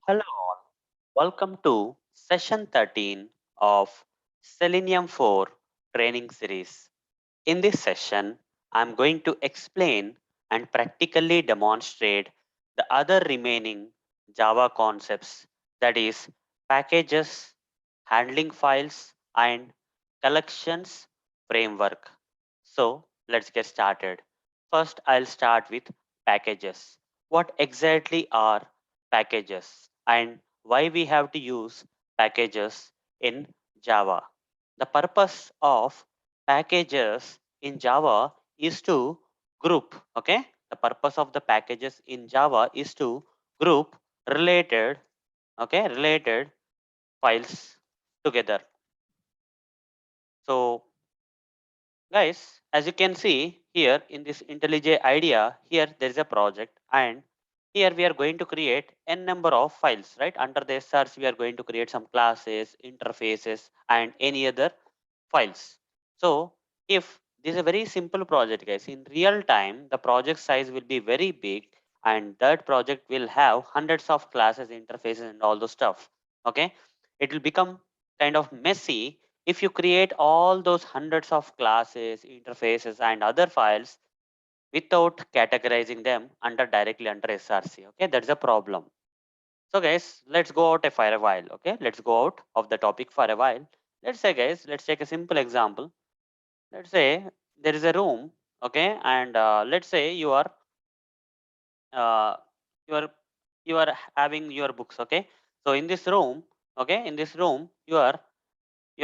Hello all, welcome to session 13 of Selenium 4 training series. In this session, I'm going to explain and practically demonstrate the other remaining Java concepts, that is packages, handling files, and collections framework. So let's get started. First, I'll start with packages. What exactly are packages and why we have to use packages in Java? The purpose of packages in Java is to group. Okay, the purpose of the packages in Java is to group related, related files together. So guys, as you can see here in this IntelliJ idea, here there is a project, and here we are going to create n number of files, right? Under the SRs, we are going to create some classes, interfaces, and any other files. So if this is a very simple project, guys, in real time, the project size will be very big, and that project will have hundreds of classes, interfaces, and all those stuff. Okay, it will become kind of messy if you create all those hundreds of classes, interfaces, and other files without categorizing them under directly under SRC. Okay, that's a problem. So guys, let's go out for a while. Okay, let's go out of the topic for a while. Let's say, guys, let's take a simple example. Let's say there is a room. Okay, and let's say uh, you are you are having your books. Okay, so in this room, you are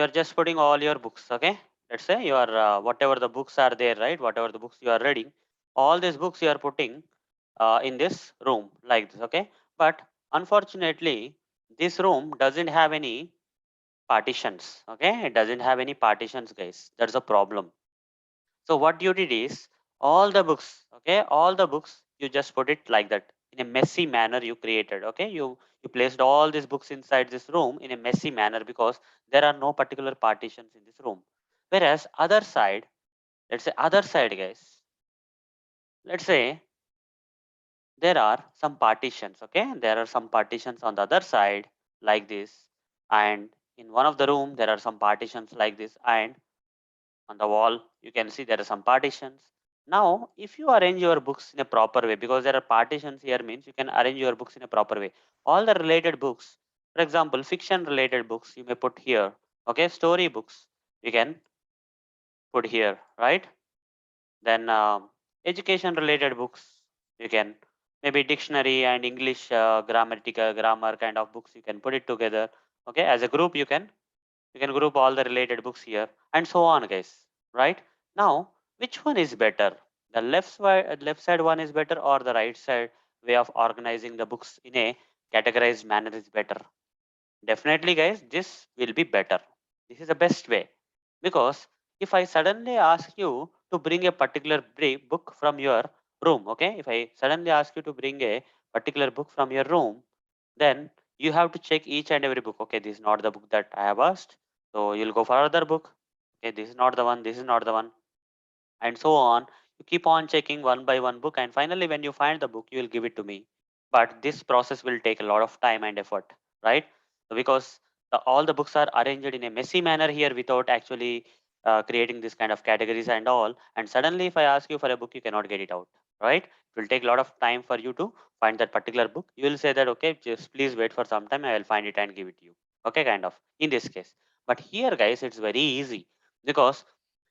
just putting all your books. Okay, let's say you are whatever the books are there, right? Whatever the books you are reading, all these books you are putting in this room like this. Okay, but unfortunately this room doesn't have any partitions. Okay, it doesn't have any partitions, guys. That's a problem. So what you did is all the books, okay, all the books, you just put it like that in a messy manner you created. Okay, you placed all these books inside this room in a messy manner because there are no particular partitions in this room. Whereas other side, let's say other side, guys, let's say there are some partitions. Okay, there are some partitions on the other side like this, and in one of the room there are some partitions like this, and on the wall you can see there are some partitions. Now if you arrange your books in a proper way, because there are partitions here means you can arrange your books in a proper way, all the related books, for example fiction related books you may put here. Okay, story books you can put here, right? Then education related books you can, maybe dictionary and English grammatical grammar kind of books you can put it together. Okay, as a group you can group all the related books here and so on, guys, right? Now which one is better? The left side one is better, or the right side way of organizing the books in a categorized manner is better? Definitely, guys, this will be better. This is the best way, because if I suddenly ask you to bring a particular book from your room, okay, if I suddenly ask you to bring a particular book from your room, then you have to check each and every book. Okay, this is not the book that I have asked, so you'll go for another book. Okay, this is not the one, this is not the one, and so on. You keep on checking one by one book, and finally when you find the book you will give it to me. But this process will take a lot of time and effort, right? So because all the books are arranged in a messy manner here without actually creating this kind of categories and all, and suddenly if I ask you for a book you cannot get it out, right? It will take a lot of time for you to find that particular book. You will say that okay, just please wait for some time, I will find it and give it to you. Okay, kind of in this case. But here, guys, it's very easy, because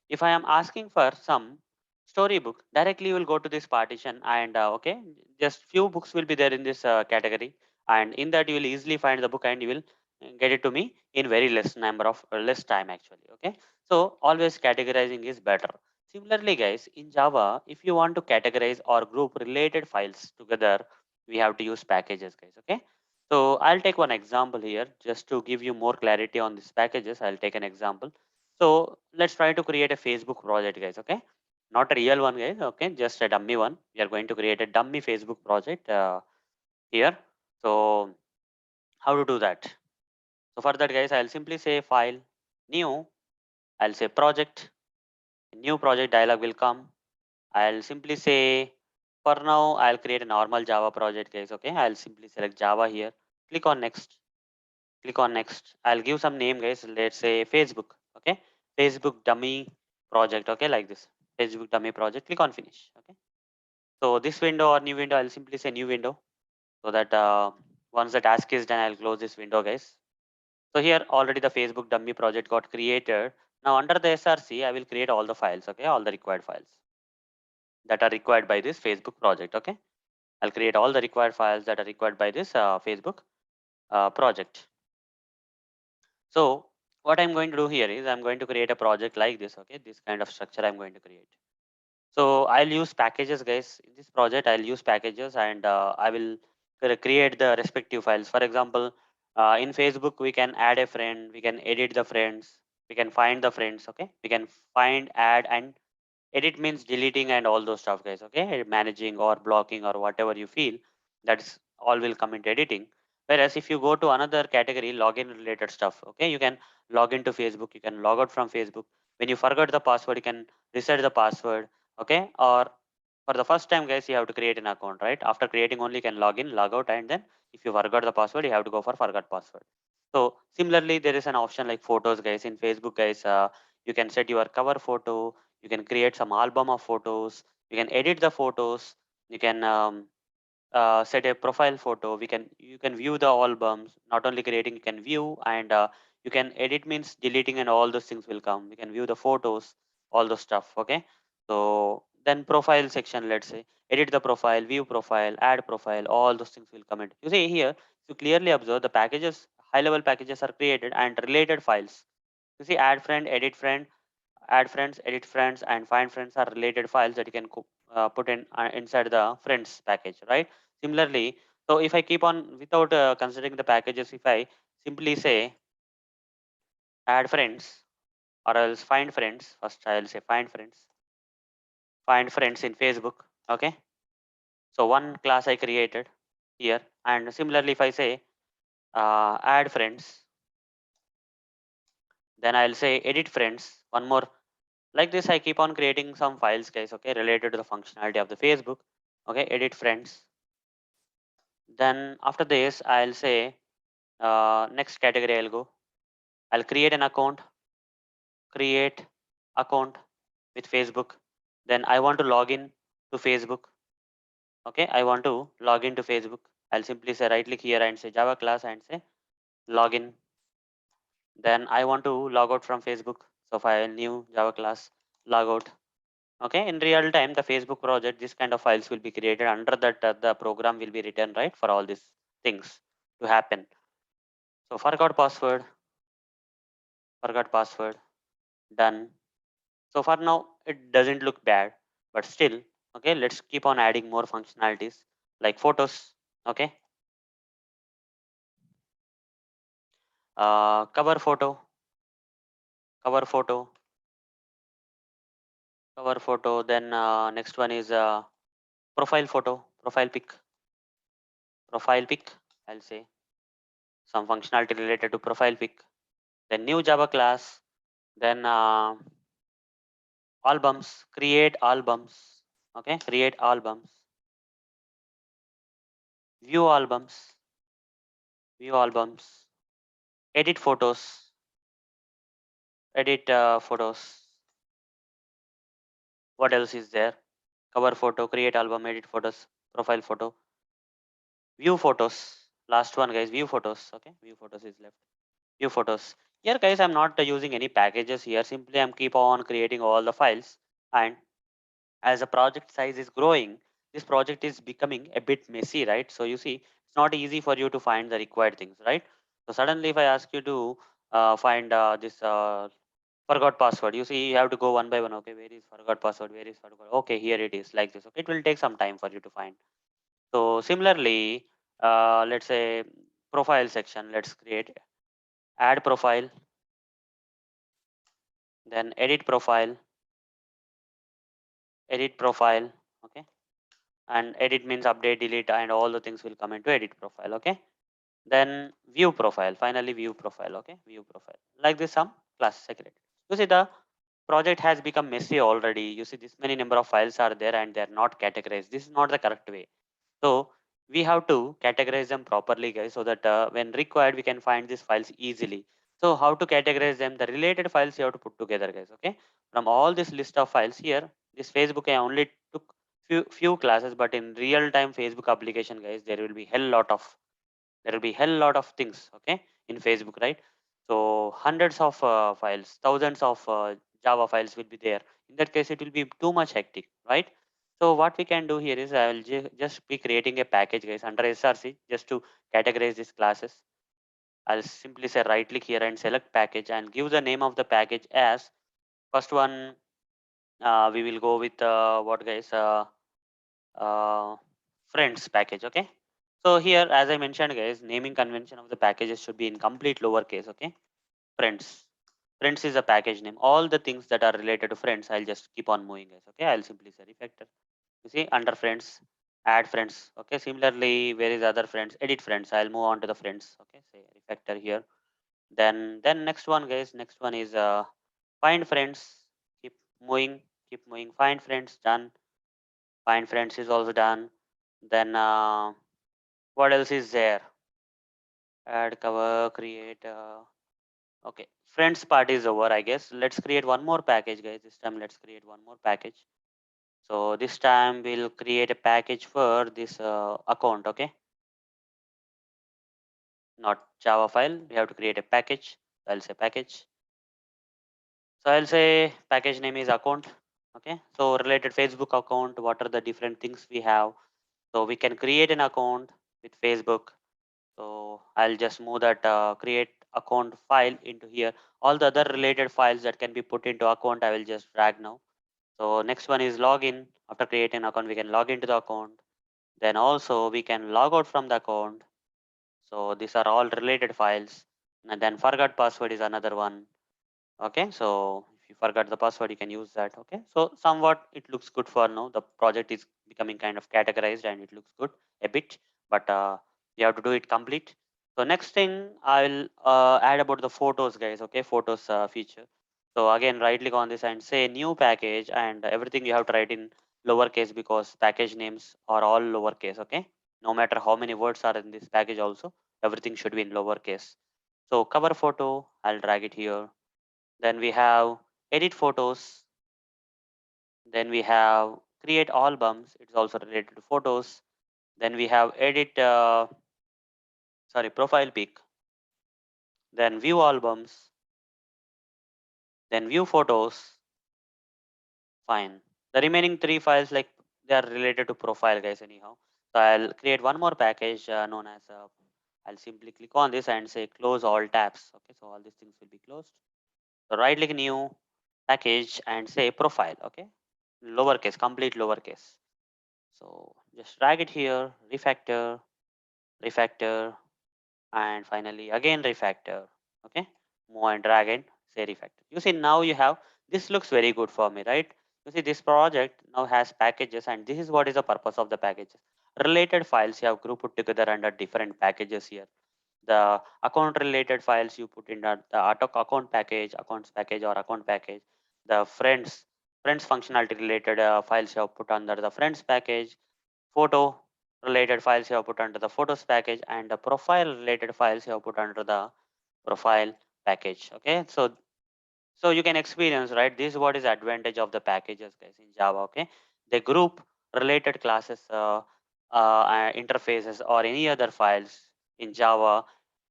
if I am asking for some storybook, directly you will go to this partition, and okay, just few books will be there in this category, and in that you will easily find the book and you will get it to me in very less number of less time actually. Okay, so always categorizing is better. Similarly, guys, in Java, if you want to categorize or group related files together, we have to use packages, guys. Okay, so I'll take one example here just to give you more clarity on these packages. I'll take an example. So let's try to create a Facebook project, guys. Okay, not a real one, guys. Okay, just a dummy one. We are going to create a dummy Facebook project here. So how to do that? So for that, guys, I'll simply say file, new. I'll say project. New project dialog will come. I'll simply say, for now I'll create a normal Java project, guys. Okay, I'll simply select Java here. click on next, click on next. I'll give some name, guys. Let's say Facebook. Okay, Facebook dummy project. Okay, like this, Facebook dummy project. Click on finish. Okay, so this window or new window, I'll simply say new window, so that once the task is done, I'll close this window, guys. So here already the Facebook dummy project got created. Now under the SRC, I will create all the files. Okay, all the required files that are required by this Facebook project. Okay, I'll create all the required files that are required by this Facebook project. So what I'm going to do here is I'm going to create a project like this. Okay, this kind of structure I'm going to create. So I'll use packages, guys. In this project, I'll use packages, and I will create the respective files. For example, in Facebook, we can add a friend, we can edit the friends, we can find the friends. Okay, we can find, add, and edit means deleting and all those stuff, guys. Okay, managing or blocking or whatever you feel, that's all will come into editing. Whereas if you go to another category, login related stuff, okay, you can log into Facebook, you can log out from Facebook. When you forgot the password, you can reset the password. Okay, or for the first time, guys, you have to create an account, right? After creating only you can log in, log out, and then if you forgot the password, you have to go for forgot password. So similarly, there is an option like photos, guys. In Facebook, guys, you can set your cover photo, you can create some album of photos, you can edit the photos, you can set a profile photo. You can view the albums. Not only creating, you can view, and you can edit means deleting, and all those things will come. You can view the photos, all those stuff. Okay, so then profile section, let's say edit the profile, view profile, add profile, all those things will come in. You see here, you clearly observe the packages, high level packages are created and related files. You see add friend, edit friend, add friends, edit friends, and find friends are related files that you can put in inside the friends package, right? Similarly, so if I keep on without considering the packages, if I simply say add friends or else find friends, first I'll say find friends in Facebook. Okay, so one class I created here, and similarly, if I say add friends, then I'll say edit friends. One more like this, I keep on creating some files, guys. Okay, related to the functionality of the Facebook. Okay, edit friends. Then after this, I'll say next category. I'll create an account, create account with Facebook. Then I want to log in to Facebook. Okay, I want to log in to Facebook. I'll simply say right click here and say Java class and say login. Then I want to log out from Facebook. So file new Java class logout. Okay, in real time, the Facebook project, this kind of files will be created. Under that, the program will be written, right, for all these things to happen. So forgot password, done. So far now, it doesn't look bad, but still, okay, let's keep on adding more functionalities like photos. Okay, cover photo, cover photo, cover photo. Then next one is profile photo, profile pic. I'll say some functionality related to profile pic. Then new Java class. Then albums, create albums. Okay, create albums, view albums, view albums, edit photos, edit photos. What else is there? Cover photo, create album, edit photos, profile photo, view photos. Last one, guys, view photos. Okay, view photos is left. View photos. Here, guys, I'm not using any packages here. Simply, I'm keep on creating all the files, and as the project size is growing, this project is becoming a bit messy, right? So you see, it's not easy for you to find the required things, right? So suddenly, if I ask you to find this forgot password, you see, you have to go one by one. Okay, where is forgot password? Where is forgot? Okay, here it is, like this. Okay, it will take some time for you to find. So similarly, let's say profile section. Let's create add profile, then edit profile. Okay, and edit means update, delete, and all the things will come into edit profile. Okay, then view profile, finally view profile. Okay, view profile, like this, some classes are created. You see, the project has become messy already. You see, this many number of files are there and they're not categorized. This is not the correct way. So we have to categorize them properly, guys, so that when required we can find these files easily. So how to categorize them? The related files you have to put together, guys. Okay, from all this list of files here, this Facebook I only took few classes, but in real time Facebook application, guys, there will be hell lot of things, okay, in Facebook, right? So hundreds of files, thousands of Java files will be there. In that case, it will be too much hectic, right? So what we can do here is I will just be creating a package, guys, under src just to categorize these classes. I'll simply say right click here and select package and give the name of the package as first one. We will go with what, guys, uh, friends package. Okay, so here as I mentioned, guys, naming convention of the packages should be in complete lowercase. Okay, friends is a package name. All the things that are related to friends, I'll just keep on moving, guys. Okay, I'll simply say refactor. You see, under friends, add friends. Okay, similarly, where is other friends? Edit friends. I'll move on to the friends. Okay, say refactor here. Then next one, guys, next one is find friends. Keep moving, keep moving. Find friends, done. Find friends is also done. Then what else is there? Add cover, create. Okay, friends part is over, I guess. Let's create one more package, guys. This time let's create one more package. So this time we'll create a package for this account. Okay, not Java file. We have to create a package. I'll say package. So I'll say package name is account. Okay, so related Facebook account. What are the different things we have? So we can create an account with Facebook. So I'll just move that create account file into here. All the other related files that can be put into account, I will just drag now. So next one is login. After creating an account, we can log into the account. Then also we can log out from the account. So these are all related files. And then forgot password is another one. Okay, so if you forgot the password, you can use that. Okay, so somewhat it looks good for now. The project is becoming kind of categorized and it looks good a bit, but you have to do it complete. So next thing I'll add about the photos, guys. Okay, photos feature. So again, right click on this and say new package, and everything you have to write in lowercase because package names are all lowercase. Okay, no matter how many words are in this package, also everything should be in lowercase. So cover photo, I'll drag it here. Then we have edit photos. Then we have create albums. It's also related to photos. Then we have edit, profile pic. Then view albums. Then view photos. Fine. The remaining three files, like, they are related to profile, guys. Anyhow, so I'll create one more package known as. I'll simply click on this and say close all tabs. Okay, so all these things will be closed. So right click new package and say profile. Okay, lowercase, complete lowercase. So just drag it here, refactor, and finally again refactor. Okay, move and drag and say refactor. You see now you have, this looks very good for me, right? You see this project now has packages, and this is what is the purpose of the packages. Related files you have grouped together under different packages here. The account related files you put in the account package, accounts package, or account package. The friends functionality related files you have put under the friends package. Photo related files you have put under the photos package, and the profile related files you have put under the profile package. Okay, so you can experience, right, this is what is advantage of the packages, guys, in Java. Okay, they group related classes, interfaces, or any other files in Java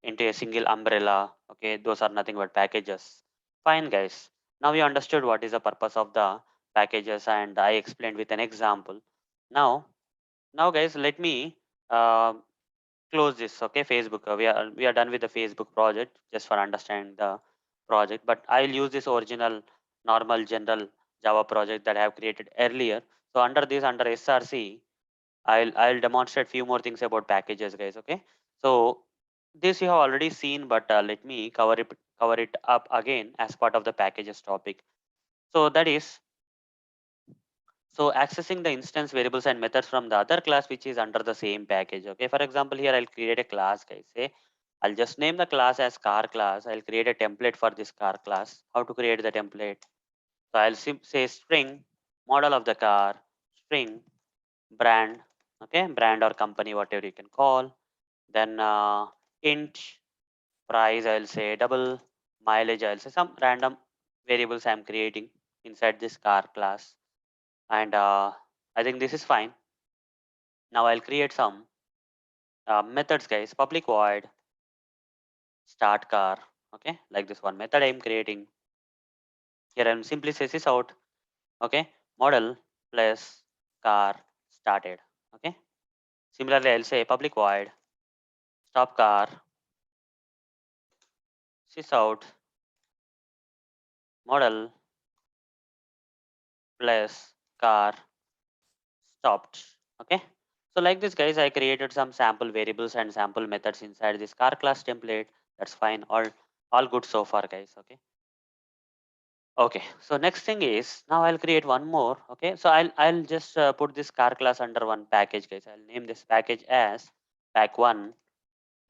into a single umbrella. Okay, those are nothing but packages. Fine, guys, now you understood what is the purpose of the packages, and I explained with an example. Now guys, let me uh, close this. Okay, Facebook, we are done with the Facebook project, just for understanding the project, but I'll use this original normal general Java project that I have created earlier. So under this, under src, I'll demonstrate few more things about packages, guys. Okay, so this you have already seen, but let me cover it up again as part of the packages topic. So that is, so accessing the instance variables and methods from the other class which is under the same package. Okay, for example, here I'll create a class, guys. Say I'll just name the class as car class. I'll create a template for this car class. How to create the template? So I'll say string model of the car, string brand, okay, brand or company, whatever you can call. Then int price, I'll say double, mileage, I'll say some random variables I'm creating inside this car class. And I think this is fine. Now I'll create some methods, guys. Public void start car, okay, like this one method I'm creating. Here I'm simply say this out, okay, model plus car started, okay. Similarly, I'll say public void stop car sys out model plus car stopped, okay. So like this, guys, I created some sample variables and sample methods inside this car class template. That's fine, all good so far, guys, okay. Okay, so next thing is now I'll create one more. Okay, so I'll just put this car class under one package, guys. I'll name this package as pack1.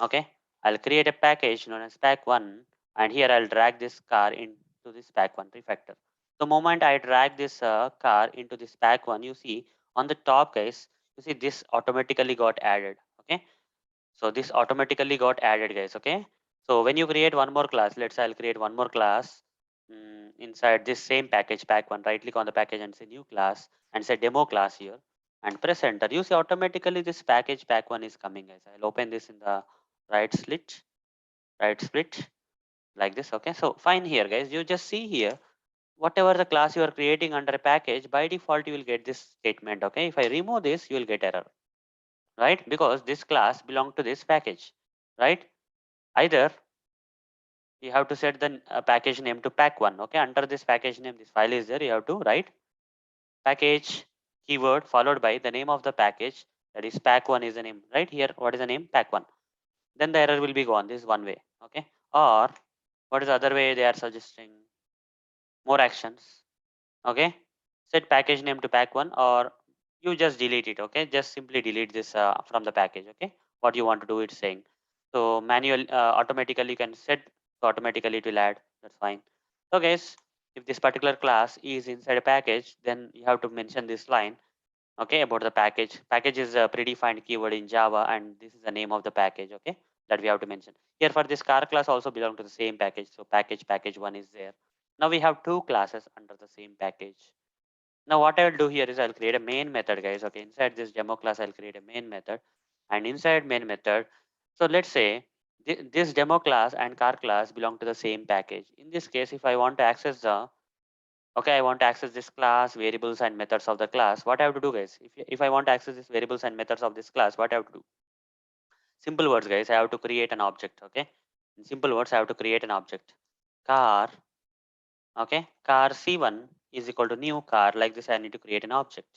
Okay, I'll create a package known as pack1, and here I'll drag this car into this pack1 refactor. The moment I drag this car into this pack1, you see on the top, guys, you see this automatically got added. Okay, so this automatically got added, guys. Okay, so when you create one more class, let's say I'll create one more class inside this same package pack1, right click on the package and say new class and say demo class here and press enter. You see automatically this package pack1 is coming, guys. I'll open this in the right slit, right split like this. Okay, so fine here, guys. You just see here whatever the class you are creating under a package, by default you will get this statement. Okay, if I remove this, you will get error, right? Because this class belong to this package, right? Either you have to set the package name to pack1. Okay, under this package name, this file is there, you have to write package keyword followed by the name of the package, that is pack1 is the name, right? Here what is the name, pack1. Then the error will be gone. This is one way. Okay, or what is the other way they are suggesting? More actions. Okay, set package name to pack1, or you just delete it. Okay, just simply delete this from the package. Okay, what you want to do, it's saying. So manual automatically you can set, so automatically it will add. That's fine. So guys, if this particular class is inside a package, then you have to mention this line, okay, about the package. Package is a predefined keyword in Java, and this is the name of the package, okay, that we have to mention. Here for this car class also belong to the same package. So package1 is there. Now we have two classes under the same package. Now what I will do here is I'll create a main method, guys. Okay, inside this demo class, I'll create a main method, and inside main method, so let's say this demo class and car class belong to the same package. In this case, if I want to access the, okay, I want to access this class variables and methods of the class, what I have to do, guys? If I want to access this variables and methods of this class, what I have to do? Simple words, guys. I have to create an object. Okay, in simple words, I have to create an object. Car, okay, car c1 is equal to new car. Like this, I need to create an object,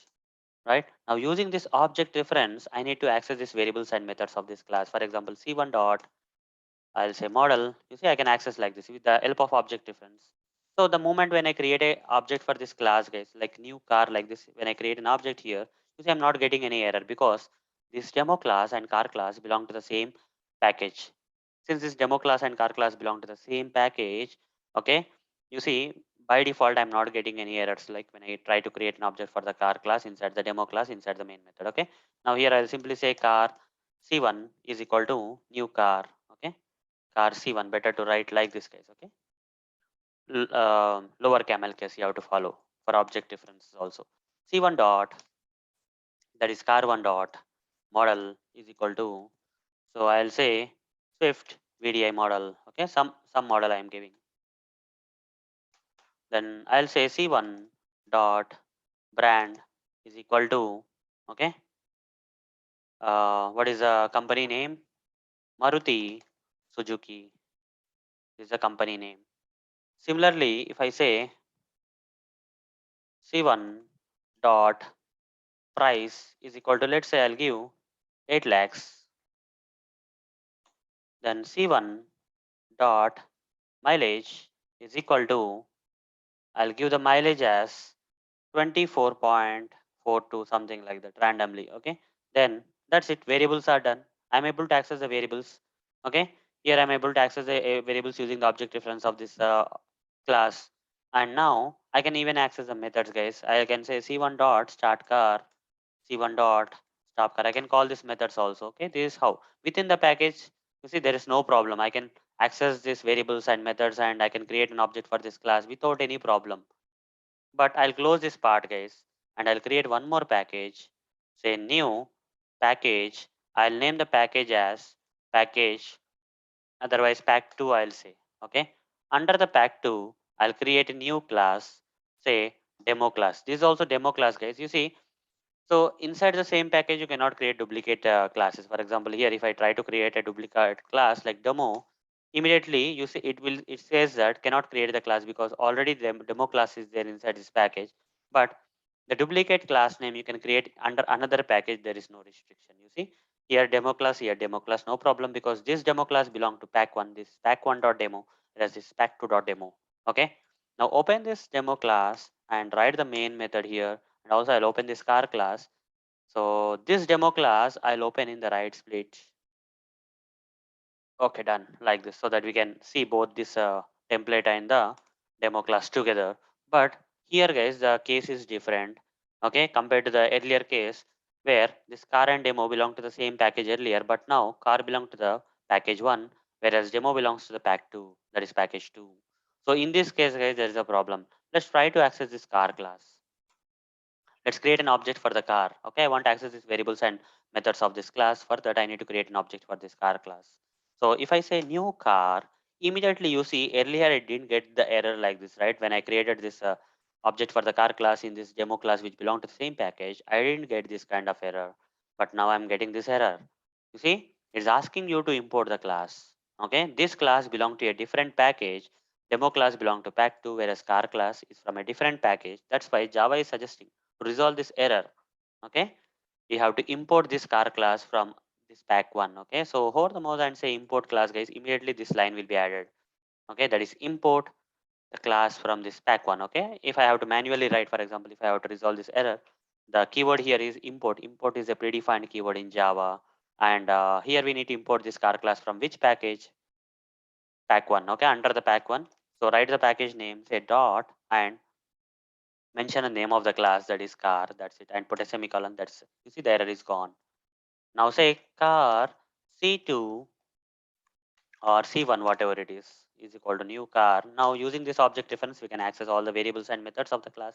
right? Now using this object reference, I need to access these variables and methods of this class. For example, c1 dot, I'll say model. You see, I can access like this with the help of object reference. So the moment when I create a object for this class, guys, like new car like this, when I create an object here, you see I'm not getting any error because this demo class and car class belong to the same package. Since this demo class and car class belong to the same package, okay, you see by default I'm not getting any errors like when I try to create an object for the car class inside the demo class inside the main method. Okay, now here I'll simply say car c1 is equal to new car. Okay, car c1, better to write like this, guys. Okay, lower camel case you have to follow for object differences also. C1 dot, that is car1 dot model is equal to, so I'll say Swift VDI model. Okay, some model I am giving. Then I'll say C1 dot brand is equal to, okay, what is the company name? Maruti Suzuki is the company name. Similarly, if I say C1 dot price is equal to, let's say I'll give 8 lakhs, then C1 dot mileage is equal to, I'll give the mileage as 24.42, something like that randomly. Okay, then that's it, variables are done. I'm able to access the variables. Okay, here I'm able to access the variables using the object reference of this class, and now I can even access the methods, guys. I can say C1 dot start car, C1 dot stop car. I can call this methods also. Okay, this is how within the package. You see, there is no problem. I can access these variables and methods, and I can create an object for this class without any problem. But I'll close this part, guys, and I'll create one more package. Say new package. I'll name the package as package, otherwise pack2 I'll say. Okay. Under the pack2, I'll create a new class, say demo class. This is also demo class, guys. You see, so inside the same package, you cannot create duplicate classes. For example, here, if I try to create a duplicate class like demo, immediately you see it says that cannot create the class because already the demo class is there inside this package. But the duplicate class name you can create under another package. There is no restriction. You see here demo class, no problem because this demo class belong to pack1. This pack1.demo, whereas this pack2.demo. Okay. Now open this demo class and write the main method here, and also I'll open this car class. So this demo class I'll open in the right split. Okay, done like this so that we can see both this template and the demo class together. But here, guys, the case is different. Okay, compared to the earlier case where this car and demo belong to the same package earlier, but now car belong to the package 1, whereas demo belongs to the pack 2, that is package 2. So in this case, guys, there is a problem. Let's try to access this car class. Let's create an object for the car. Okay, I want to access these variables and methods of this class. For that, I need to create an object for this car class. So if I say new car, immediately you see earlier I didn't get the error like this, right? When I created this object for the car class in this demo class which belong to the same package, I didn't get this kind of error. But now I'm getting this error. You see, it's asking you to import the class. Okay, this class belong to a different package. Demo class belong to pack2, whereas car class is from a different package. That's why Java is suggesting to resolve this error. Okay, we have to import this car class from this pack1. Okay, so hover the mouse and say import class, guys. Immediately this line will be added. Okay, that is import the class from this pack1. Okay, if I have to manually write, for example, if I have to resolve this error, the keyword here is import. Import is a predefined keyword in Java, and here we need to import this car class from which package? Pack1. Okay, under the pack1. So write the package name, say dot, and mention the name of the class, that is car. That's it, and put a semicolon. That's it. You see the error is gone. Now say car C2 or C1, whatever it is equal to new car. Now using this object reference, we can access all the variables and methods of the class.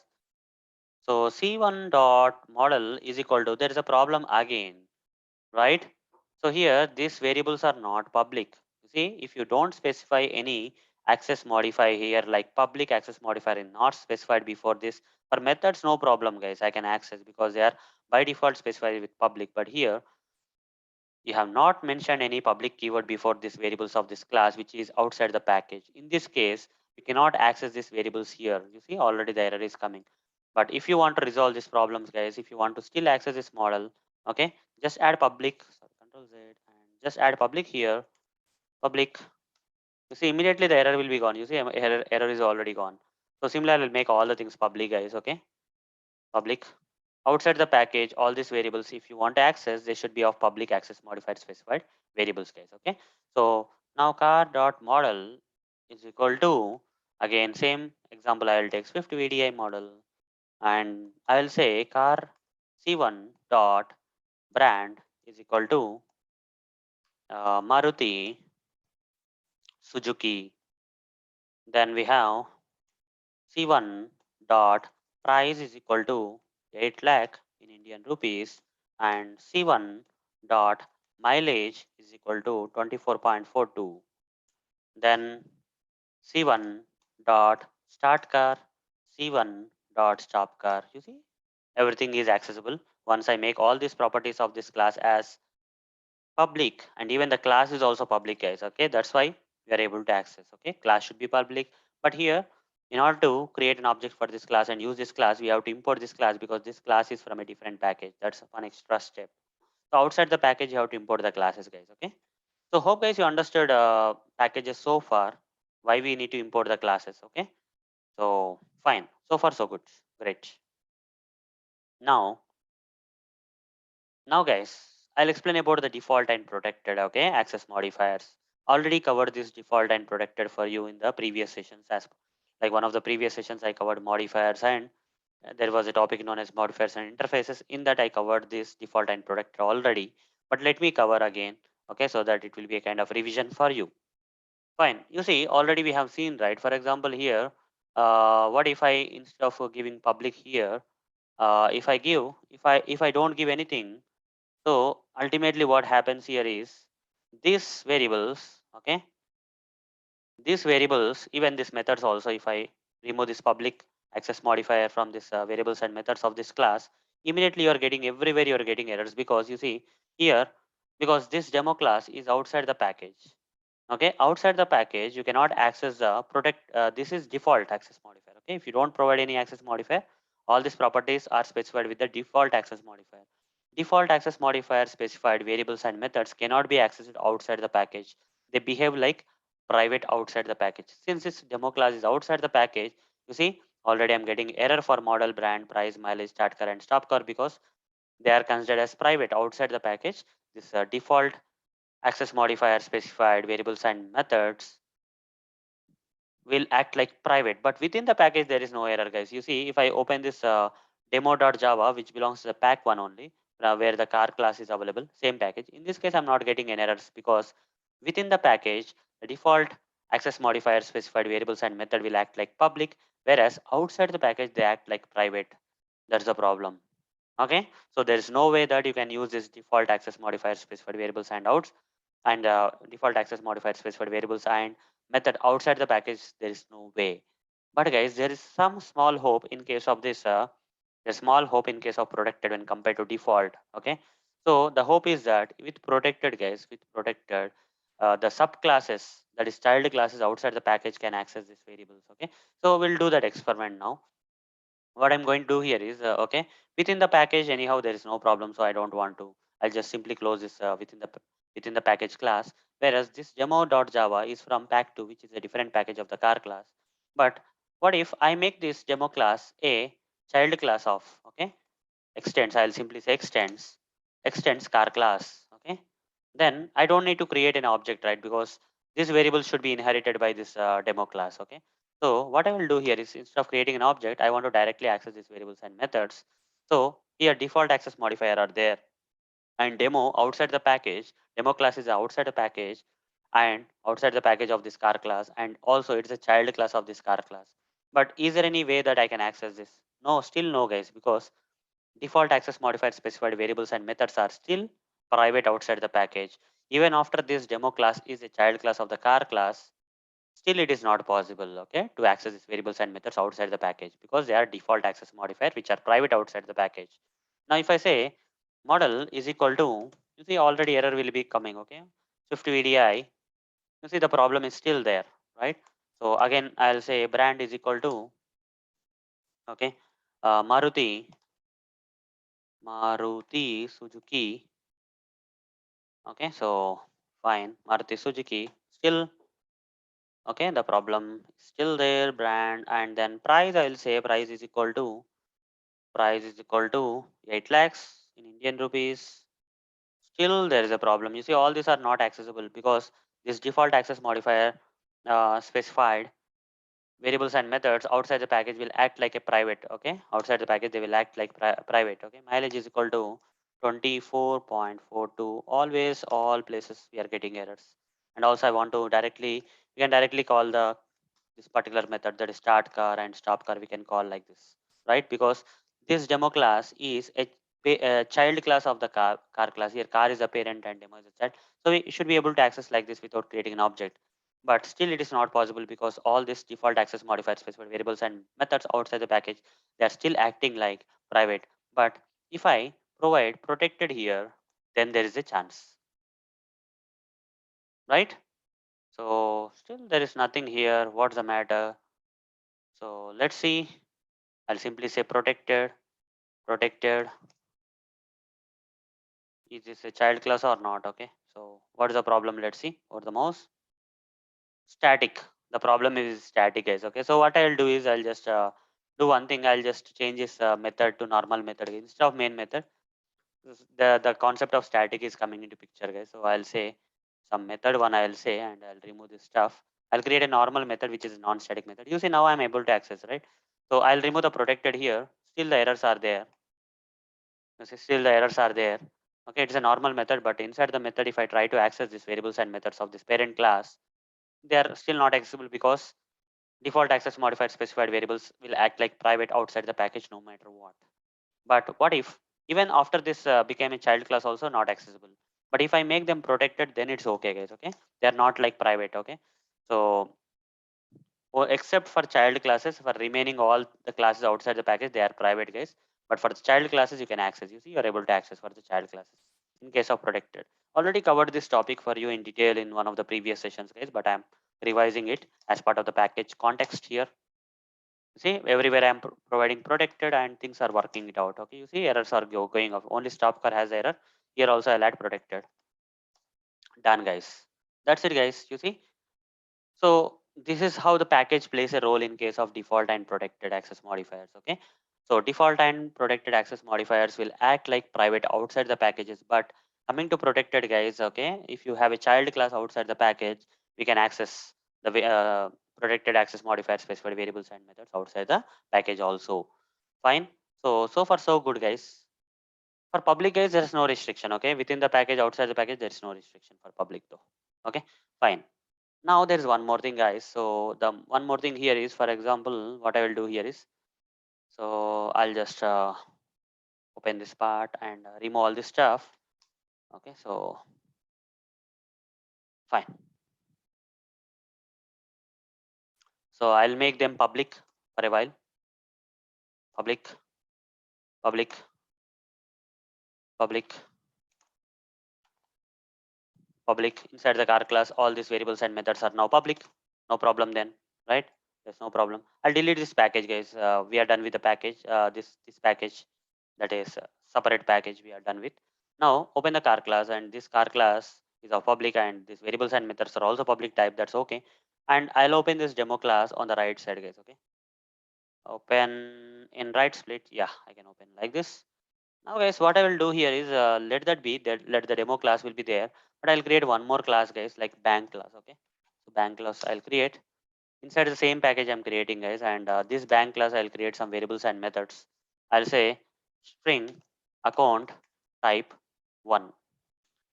So C1 dot model is equal to, there is a problem again, right? So here these variables are not public. You see, if you don't specify any access modifier here, like public access modifier is not specified before this. For methods, no problem, guys. I can access because they are by default specified with public. But here you have not mentioned any public keyword before these variables of this class, which is outside the package. In this case, you cannot access these variables here. You see, already the error is coming. But if you want to resolve these problems, guys, if you want to still access this model, okay, just add public, sorry, Control Z, and just add public here, public. You see, immediately the error will be gone. You see, error is already gone. So similarly, I'll make all the things public, guys, okay, public. Outside the package, all these variables, if you want to access, they should be of public access modified specified variables, guys. Okay. So now car dot model is equal to, again same example. I will take Swift VDI model, and I will say car C1 dot brand is equal to Maruti Suzuki. Then we have C1 dot price is equal to 8 lakh in Indian rupees, and C1 dot mileage is equal to 24.42. Then C1 dot start car, C1 dot stop car. You see, everything is accessible. Once I make all these properties of this class as public, and even the class is also public, guys. Okay, that's why we are able to access. Okay, class should be public, but here in order to create an object for this class and use this class, we have to import this class because this class is from a different package. That's one extra step. So outside the package, you have to import the classes, guys. Okay, so hope, guys, you understood packages so far, why we need to import the classes. Okay, so fine, so far so good, great. now Now, guys, I'll explain about the default and protected, okay, access modifiers. Already covered this default and protected for you in the previous sessions. As like one of the previous sessions, I covered modifiers and there was a topic known as modifiers and interfaces. In that I covered this default and protector already, but let me cover again, okay, so that it will be a kind of revision for you. Fine. You see, already we have seen, right? For example, here, what if I, instead of giving public here, if I don't give anything, so ultimately what happens here is these variables, okay, these variables, even these methods also, if I remove this public access modifier from this variables and methods of this class, immediately you are getting everywhere you are getting errors, because you see here, because this demo class is outside the package. Okay, outside the package you cannot access the protect, this is default access modifier. Okay, if you don't provide any access modifier, all these properties are specified with the default access modifier. Default access modifier specified variables and methods cannot be accessed outside the package. They behave like private outside the package. Since this demo class is outside the package, you see already I'm getting error for model, brand, price, mileage, start car and stop car, because they are considered as private outside the package. This default access modifier specified variables and methods will act like private, but within the package there is no error, guys. You see, if I open this demo.java, which belongs to the pack one only, where the car class is available, same package, in this case I'm not getting any errors, because within the package the default access modifier specified variables and method will act like public, whereas outside the package they act like private. That's the problem. Okay, so there is no way that you can use this default access modifier specified variables and outs, and default access modifier specified variables and method outside the package. There is no way. But guys, there is some small hope in case of this, a small hope in case of protected when compared to default. Okay, so the hope is that with protected, guys, with protected, the subclasses, that is child classes outside the package, can access these variables. Okay, so we'll do that experiment now. What I'm going to do here is, okay, within the package anyhow there is no problem, so I don't want to, I'll just simply close this within the package class, whereas this demo.java is from pack2, which is a different package of the car class. But what if I make this demo class a child class of, okay, extends, I'll simply say extends car class. Okay, then I don't need to create an object, right? Because this variable should be inherited by this demo class. Okay, so what I will do here is, instead of creating an object, I want to directly access these variables and methods. So here default access modifier are there, and demo outside the package, demo class is outside the package and outside the package of this car class, and also it's a child class of this car class. But is there any way that I can access this? No, still no, guys, because default access modifier specified variables and methods are still private outside the package. Even after this demo class is a child class of the car class, still it is not possible, okay, to access these variables and methods outside the package, because they are default access modifier which are private outside the package. Now if I say model is equal to, you see already error will be coming, okay, Swift VDI, you see the problem is still there, right? So again I'll say brand is equal to, okay, Maruti Suzuki. Okay, so fine, Maruti Suzuki still, okay, the problem is still there, brand, and then price, I will say price is equal to 8 lakhs in Indian rupees. Still there is a problem. You see, all these are not accessible because this default access modifier specified variables and methods outside the package will act like a private. Okay, outside the package they will act like private. Okay, mileage is equal to 24.42. Always all places we are getting errors. And also I want to directly, we can directly call the this particular method, that is start car and stop car, we can call like this, right? Because this demo class is a child class of the car class. Here car is a parent and demo is a child, so we should be able to access like this without creating an object. But still it is not possible, because all this default access modifier specified variables and methods outside the package, they are still acting like private. But if I provide protected here, then there is a chance, right? So still there is nothing here. What's the matter? So let's see. I'll simply say protected. Protected. Is this a child class or not? Okay. So what is the problem? Let's see. Or the mouse. Static. The problem is static, guys. Okay. So what I'll do is I'll just do one thing. I'll just change this method to normal method instead of main method. The concept of static is coming into picture, guys. So I'll say some method one, I'll say, and I'll remove this stuff. I'll create a normal method which is non-static method. You see now I'm able to access, right? So I'll remove the protected here. still the errors are there. You see, still the errors are there. Okay, it's a normal method, but inside the method, if I try to access these variables and methods of this parent class, they are still not accessible because default access modifier specified variables will act like private outside the package no matter what. But what if even after this became a child class also not accessible? But if I make them protected, then it's okay, guys. Okay, they are not like private. Okay, so except for child classes, for remaining all the classes outside the package, they are private, guys. But for the child classes, you can access. You see, you are able to access for the child classes in case of protected. Already covered this topic for you in detail in one of the previous sessions, guys. But I'm revising it as part of the package context here. See, everywhere I'm providing protected and things are working it out. Okay, you see errors are going off. Only stop car has error. Here also I'll add protected. Done, guys. That's it, guys. You see. So this is how the package plays a role in case of default and protected access modifiers. Okay. So default and protected access modifiers will act like private outside the packages, but coming to protected, guys. Okay, if you have a child class outside the package, we can access the protected access modifier specified variables and methods outside the package also. Fine. So far so good, guys. For public, guys, there is no restriction. Okay, within the package, outside the package, there is no restriction for public though. Okay, fine. Now there is one more thing, guys. So the one more thing here is, for example, what I will do here is, so I'll just open this part and remove all this stuff. Okay, so fine. So I'll make them public for a while. Public, public, public, public. Inside the car class, all these variables and methods are now public. No problem then, right? There's no problem. I'll delete this package, guys. We are done with the package. This package, that is separate package, we are done with. Now open the car class, and this car class is of public, and these variables and methods are also public type. That's okay. And I'll open this demo class on the right side, guys. Okay. Open in right split. Yeah, I can open like this. Now, guys, what I will do here is let that be that let the demo class will be there, but I'll create one more class, guys, like bank class. Okay. So bank class I'll create inside the same package I'm creating, guys, and this bank class I'll create some variables and methods. I'll say string account type 1,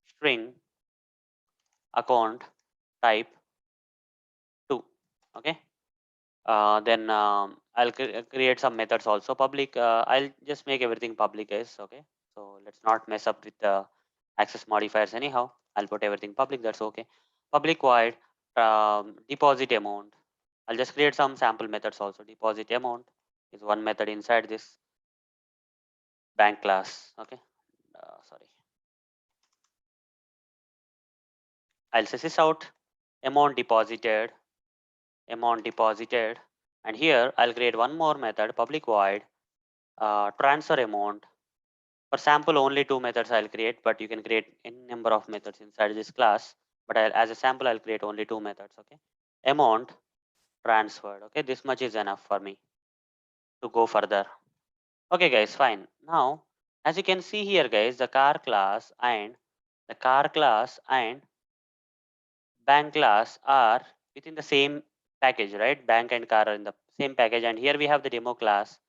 string account type 2. Okay, then I'll create some methods also public. I'll just make everything public, guys. Okay, so let's not mess up with the access modifiers anyhow. I'll put everything public. That's okay. Public void deposit amount. I'll just create some sample methods also. Deposit amount is one method inside this bank class. Okay, sorry. I'll say this out amount deposited, and here I'll create one more method public void transfer amount. For sample, only two methods I'll create, but you can create any number of methods inside this class. But as a sample, I'll create only two methods. Okay, amount transferred. Okay, this much is enough for me to go further. Okay, guys, fine. Now, as you can see here, guys, the car class and bank class are within the same package, right? Bank and car are in the same package, and here we have the demo class.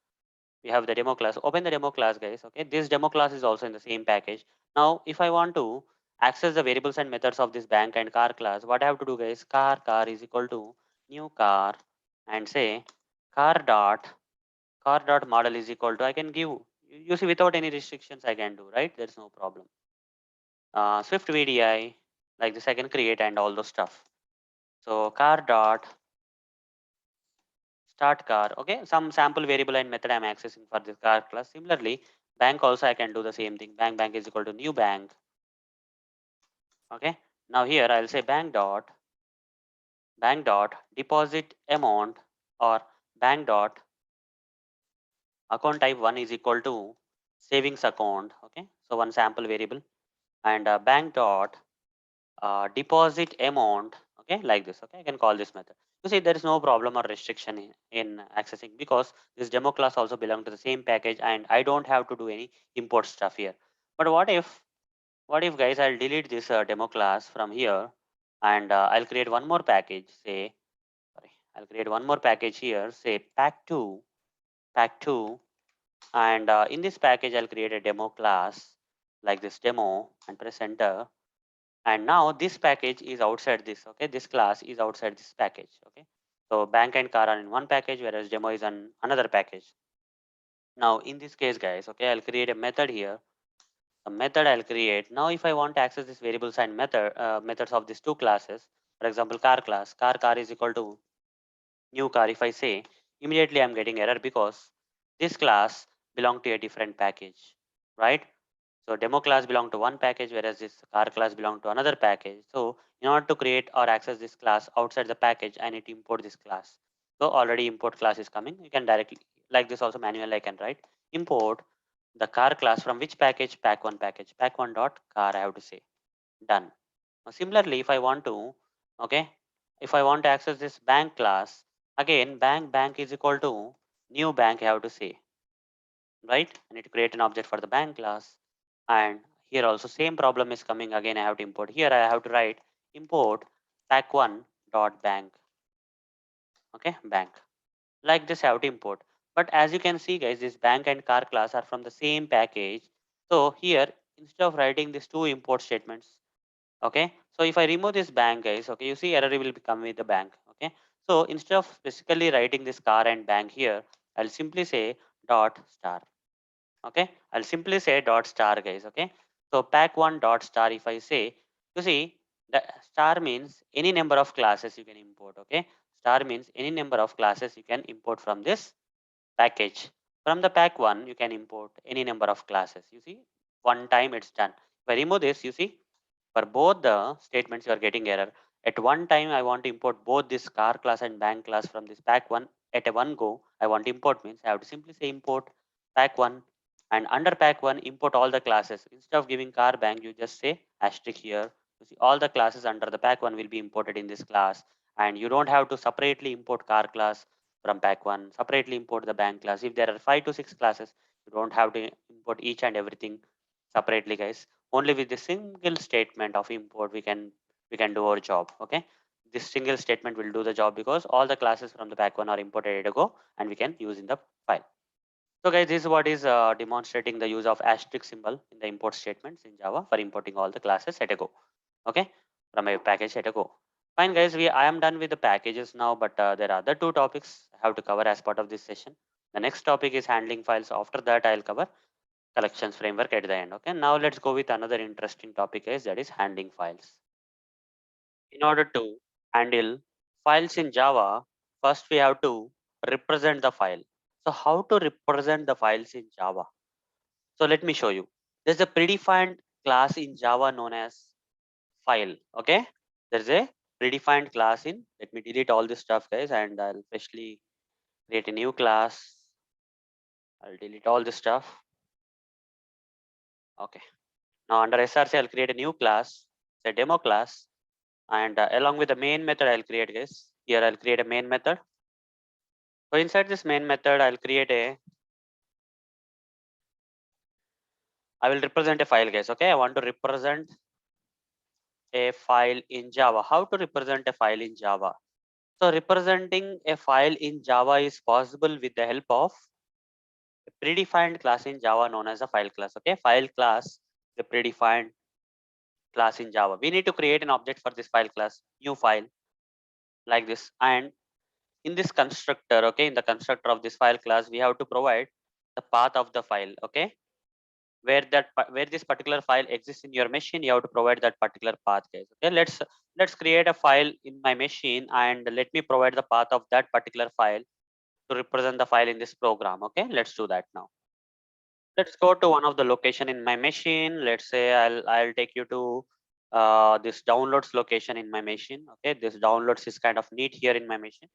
We have the demo class. Open the demo class, guys. Okay, this demo class is also in the same package. Now, if I want to access the variables and methods of this bank and car class, what I have to do, guys? Car is equal to new car, and say car dot model is equal to, I can give, you see, without any restrictions I can do, right? There's no problem. Swift VDI, like this I can create and all those stuff. So car dot start car. Okay, some sample variable and method I'm accessing for this car class. Similarly, bank also I can do the same thing. Bank is equal to new bank. Okay, now here I'll say bank dot deposit amount, or bank dot account type 1 is equal to savings account. Okay, so one sample variable, and bank dot deposit amount. Okay, like this. Okay, I can call this method. You see, there is no problem or restriction in accessing, because this demo class also belong to the same package, and I don't have to do any import stuff here. But what if guys, I'll delete this demo class from here, and I'll create one more package. I'll create one more package here. Say pack2 And in this package, I'll create a demo class like this demo and press enter. And now this package is outside this, okay? This class is outside this package, okay? So bank and car are in one package, whereas demo is on another package. Now in this case, guys, okay, I'll create a method here. A method I'll create. Now if I want to access this variable sign methods of these two classes, for example, car class, car is equal to new car. If I say, immediately I'm getting error because this class belong to a different package, right? So demo class belong to one package, whereas this car class belong to another package. So in order to create or access this class outside the package, I need to import this class. So already import class is coming. You can directly, like this also manual I can write, import the car class from which package? Pack1 package. Pack1 dot car I have to say. Done. Now, similarly, if I want to, okay, if I want to access this bank class, again, bank is equal to new bank I have to say, right? I need to create an object for the bank class. And here also same problem is coming again. I have to import here. I have to write import pack1 dot bank. Okay, bank. Like this I have to import. But as you can see, guys, this bank and car class are from the same package. So here, instead of writing these two import statements, okay, so if I remove this bank, guys, okay, you see error will become with the bank. Okay, so instead of basically writing this car and bank here, I'll simply say dot star. Okay, I'll simply say dot star, guys. Okay, so pack1 dot star, if I say, you see the star means any number of classes you can import. Okay, star means any number of classes you can import from this package. From the pack1 you can import any number of classes. You see, one time it's done. If I remove this, you see, for both the statements you are getting error. At one time I want to import both this car class and bank class from this pack1. At a one go I want to import means I have to simply say import pack1, and under pack1 import all the classes. Instead of giving car bank, you just say asterisk here. You see all the classes under the pack1 will be imported in this class, and you don't have to separately import car class from pack1, separately import the bank class. If there are 5 to 6 classes, you don't have to import each and everything separately, guys. Only with the single statement of import we can do our job. Okay, this single statement will do the job because all the classes from the pack1 are imported at a go, and we can use in the file. So guys, this is what is demonstrating the use of asterisk symbol in the import statements in Java for importing all the classes at a go. Okay, from a package at a go. Fine, guys. I am done with the packages now, but there are other two topics I have to cover as part of this session. The next topic is handling files. After that, I'll cover collections framework at the end. Okay. Now let's go with another interesting topic, guys. That is handling files. In order to handle files in Java, first we have to represent the file. So how to represent the files in Java? So let me show you. There's a predefined class in Java known as file. Okay. There's a predefined class in, let me delete all this stuff, guys, and I'll freshly create a new class. I'll delete all this stuff. Okay. Now under SRC, I'll create a new class, it's a demo class, and along with the main method, I'll create, guys. Here I'll create a main method. So inside this main method, I will represent a file, guys. Okay, I want to represent a file in Java. How to represent a file in Java? So representing a file in Java is possible with the help of a predefined class in Java known as a file class. Okay, file class, the predefined class in Java. We need to create an object for this file class, new file, like this. And in this constructor, okay, in the constructor of this file class, we have to provide the path of the file. Okay, where this particular file exists in your machine, you have to provide that particular path, guys. Okay, let's create a file in my machine and let me provide the path of that particular file to represent the file in this program. Okay, let's do that now. Let's go to one of the location in my machine. Let's say I'll take you to this downloads location in my machine. Okay, this downloads is kind of neat here in my machine,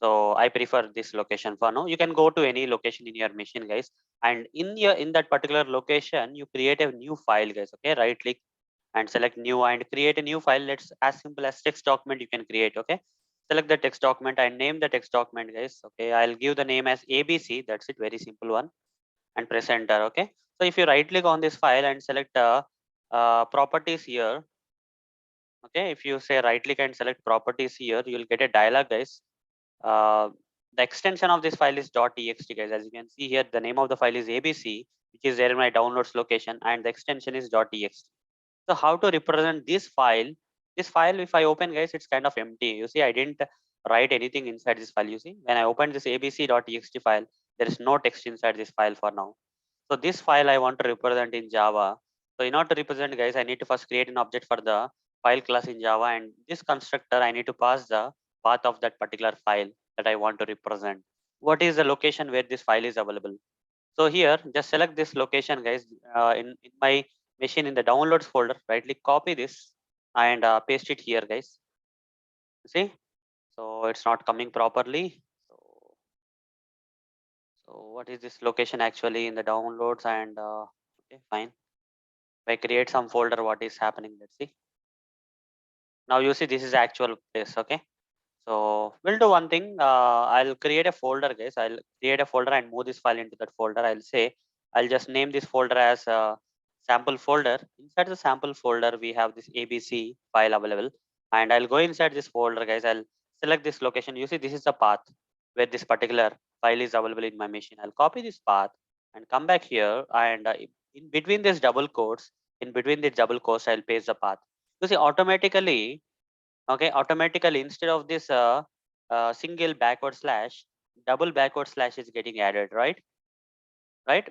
so I prefer this location for now. You can go to any location in your machine, guys, and in that particular location you create a new file, guys. Okay, right click and select new and create a new file. Let's as simple as text document you can create. Okay, select the text document and name the text document, guys. Okay, I'll give the name as ABC. That's it, very simple one, and press enter. Okay, so if you right click on this file and select properties here, okay, if you say right click and select properties here, you'll get a dialog, guys. The extension of this file is .txt, guys. As you can see here, the name of the file is abc, which is there in my downloads location, and the extension is .txt. So how to represent this file? This file, if I open, guys, it's kind of empty. You see, I didn't write anything inside this file. You see, when I open this abc.txt file, there is no text inside this file for now. So this file I want to represent in Java. So in order to represent, guys, I need to first create an object for the file class in Java, and this constructor I need to pass the path of that particular file that I want to represent. What is the location where this file is available? So here, just select this location, guys. In my machine in the downloads folder, right click, copy this and paste it here, guys. See, so it's not coming properly. So what is this location actually in the downloads? And okay, fine. If I create some folder, what is happening? Let's see. Now you see this is actual place. Okay. So we'll do one thing. I'll create a folder, guys. I'll create a folder and move this file into that folder. I'll just name this folder as sample folder. Inside the sample folder, we have this ABC file available. And I'll go inside this folder, guys. I'll select this location. You see, this is the path where this particular file is available in my machine. I'll copy this path and come back here. And in between these double quotes, I'll paste the path. You see, automatically, okay, automatically instead of this single backward slash, double backward slash is getting added, right,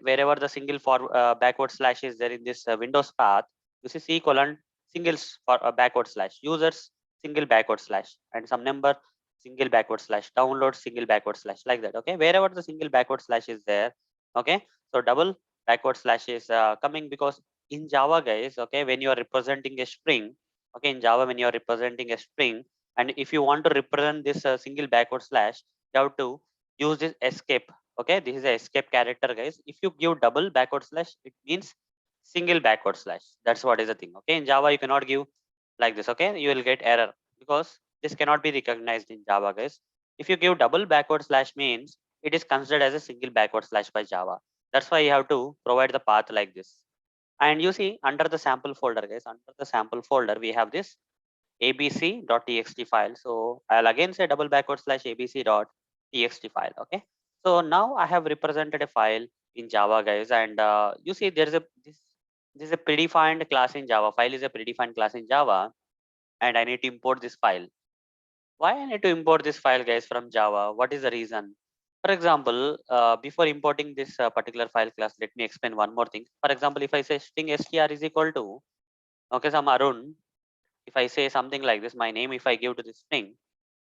wherever the single for backward slash is there in this windows path. You see C colon singles for backward slash, users single backward slash, and some number single backward slash, download single backward slash, like that. Okay, wherever the single backward slash is there. Okay, so double backward slash is coming because in Java, guys, okay, when you are representing a string, okay, in Java, when you are representing a string, and if you want to represent this single backward slash, you have to use this escape. Okay, this is a escape character, guys. If you give double backward slash, it means single backward slash. That's what is the thing. Okay, in Java you cannot give like this. Okay, you will get error because this cannot be recognized in Java, guys. If you give double backward slash, means it is considered as a single backward slash by Java. That's why you have to provide the path like this. And you see, under the sample folder, guys, under the sample folder, we have this abc.txt file. So I'll again say double backward slash abc.txt file. Okay, so now I have represented a file in Java, guys, and you see there is this is a predefined class in Java. File is a predefined class in Java, and I need to import this file. Why I need to import this file, guys, from Java? What is the reason? For example, before importing this particular file class, let me explain one more thing. For example, if I say string str is equal to, okay, some Arun, if I say something like this, my name, if I give to this string,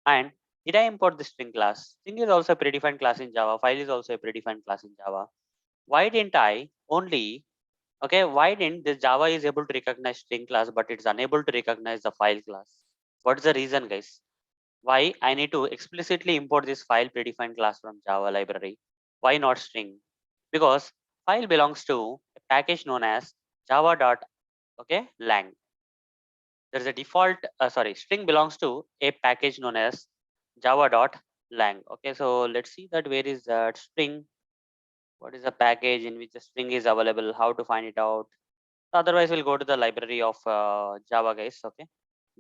and did I import the string class? String is also a predefined class in Java. File is also a predefined class in Java. Why didn't I only, okay, why didn't this Java is able to recognize string class, but it's unable to recognize the file class? What's the reason, guys? Why I need to explicitly import this file predefined class from Java library? Why not string? Because file belongs to a package known as java dot, okay, lang. There is a default, string belongs to a package known as java.lang. Okay, so let's see that where is that string? What is the package in which the string is available? How to find it out? Otherwise, we'll go to the library of Java, guys. Okay,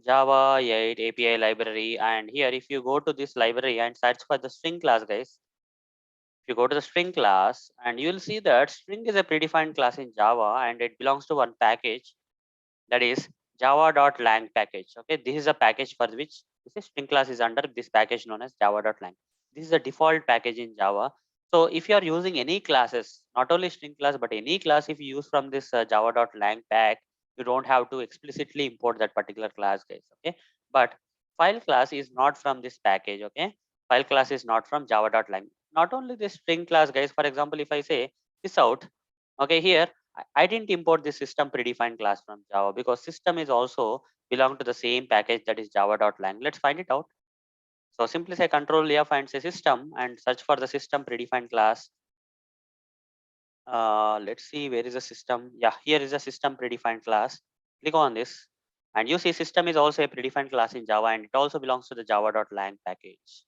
Java 8 API library, and here if you go to this library and search for the string class, guys, if you go to the string class, and you will see that string is a predefined class in Java, and it belongs to one package, that is java.lang package. Okay, this is a package for which this string class is under this package known as java.lang. This is the default package in Java. So if you are using any classes, not only string class but any class, if you use from this java.lang pack, you don't have to explicitly import that particular class, guys. Okay, but file class is not from this package. Okay, file class is not from java.lang. Not only this string class, guys. For example, if I say this out, okay, here I didn't import this system predefined class from Java because system is also belong to the same package, that is java.lang. Let's find it out. So simply say control F and say system and search for the system predefined class. Let's see where is the system. Yeah, here is a system predefined class. Click on this and you see system is also a predefined class in Java, and it also belongs to the java.lang package.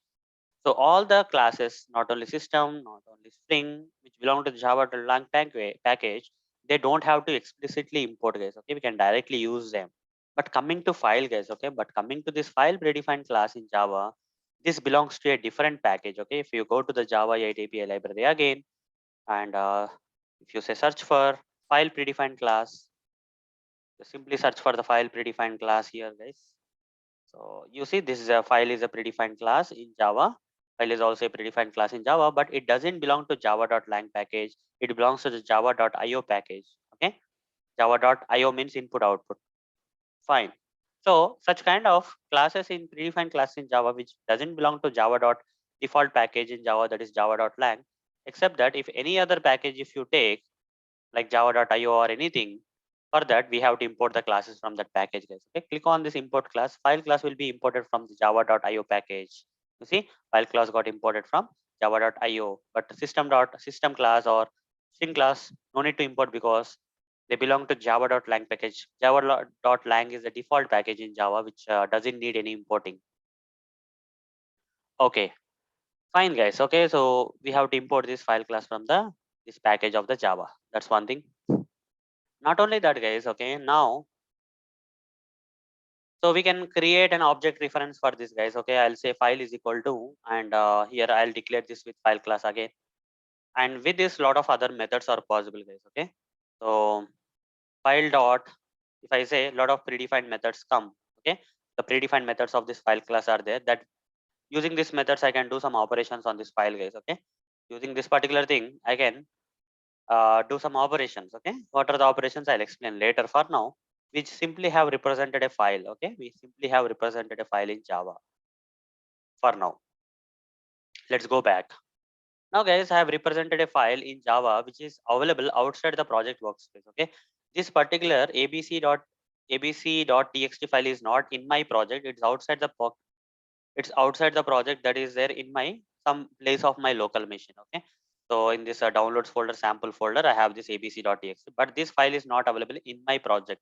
So all the classes, not only system, not only string, which belong to the java.lang package, they don't have to explicitly import, guys. Okay, we can directly use them. But coming to file, guys, okay, but coming to this file predefined class in Java, this belongs to a different package. Okay, if you go to the Java 8 API library again, and if you say search for file predefined class, you simply search for the file predefined class here, guys. So you see this is a file is a predefined class in Java. File is also a predefined class in Java, but it doesn't belong to java.lang package. It belongs to the java.io package. Okay, java.io means input output. Fine. So such kind of classes in predefined class in Java which doesn't belong to java.default package in Java, that is java.lang, except that if any other package if you take like java.io or anything, for that we have to import the classes from that package, guys. Okay, click on this import class. File class will be imported from the java.io package. You see, file class got imported from java.io, but system class or string class no need to import because they belong to java.lang package. Java.lang is the default package in Java which doesn't need any importing. Okay, fine, guys. Okay, so we have to import this file class from the this package of the Java. That's one thing. Not only that, guys. Okay, now so we can create an object reference for this, guys. Okay, I'll say file is equal to, and here I'll declare this with file class again. And with this, lot of other methods are possible, guys. Okay, so file dot, if I say a lot of predefined methods come. Okay, the predefined methods of this file class are there. That using these methods, I can do some operations on this file, guys. Okay, using this particular thing, I can do some operations. Okay, what are the operations? I'll explain later. For now, we simply have represented a file. Okay, we simply have represented a file in Java. For now, let's go back. Now, guys, I have represented a file in Java which is available outside the project workspace. Okay, this particular abc.txt file is not in my project. It's outside the it's outside the project that is there in my some place of my local machine. Okay, so in this downloads folder, sample folder, I have this abc.txt, but this file is not available in my project.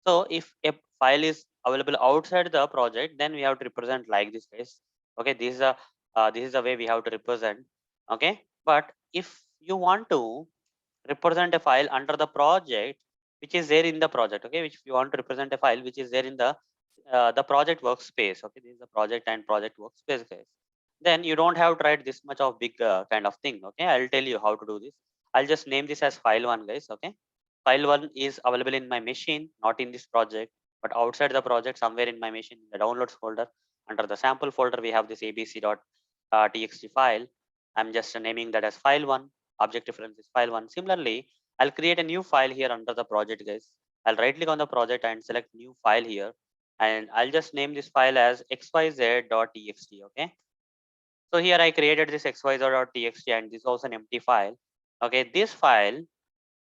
So if a file is available outside the project, then we have to represent like this, guys. Okay, this is the way we have to represent. Okay, but if you want to represent a file under the project which is there in the project, okay, which you want to represent a file which is there in the project workspace. Okay, this is the project and project workspace, guys. Then you don't have to write this much of big kind of thing. Okay, I'll tell you how to do this. I'll just name this as file1, guys. Okay, file1 is available in my machine, not in this project, but outside the project somewhere in my machine in the downloads folder. Under the sample folder we have this abc.txt file. I'm just naming that as file1. Object reference is file1. Similarly, I'll create a new file here under the project, guys. I'll right click on the project and select new file here, and I'll just name this file as xyz.txt. Okay, so here I created this xyz.txt and this is also an empty file. Okay, this file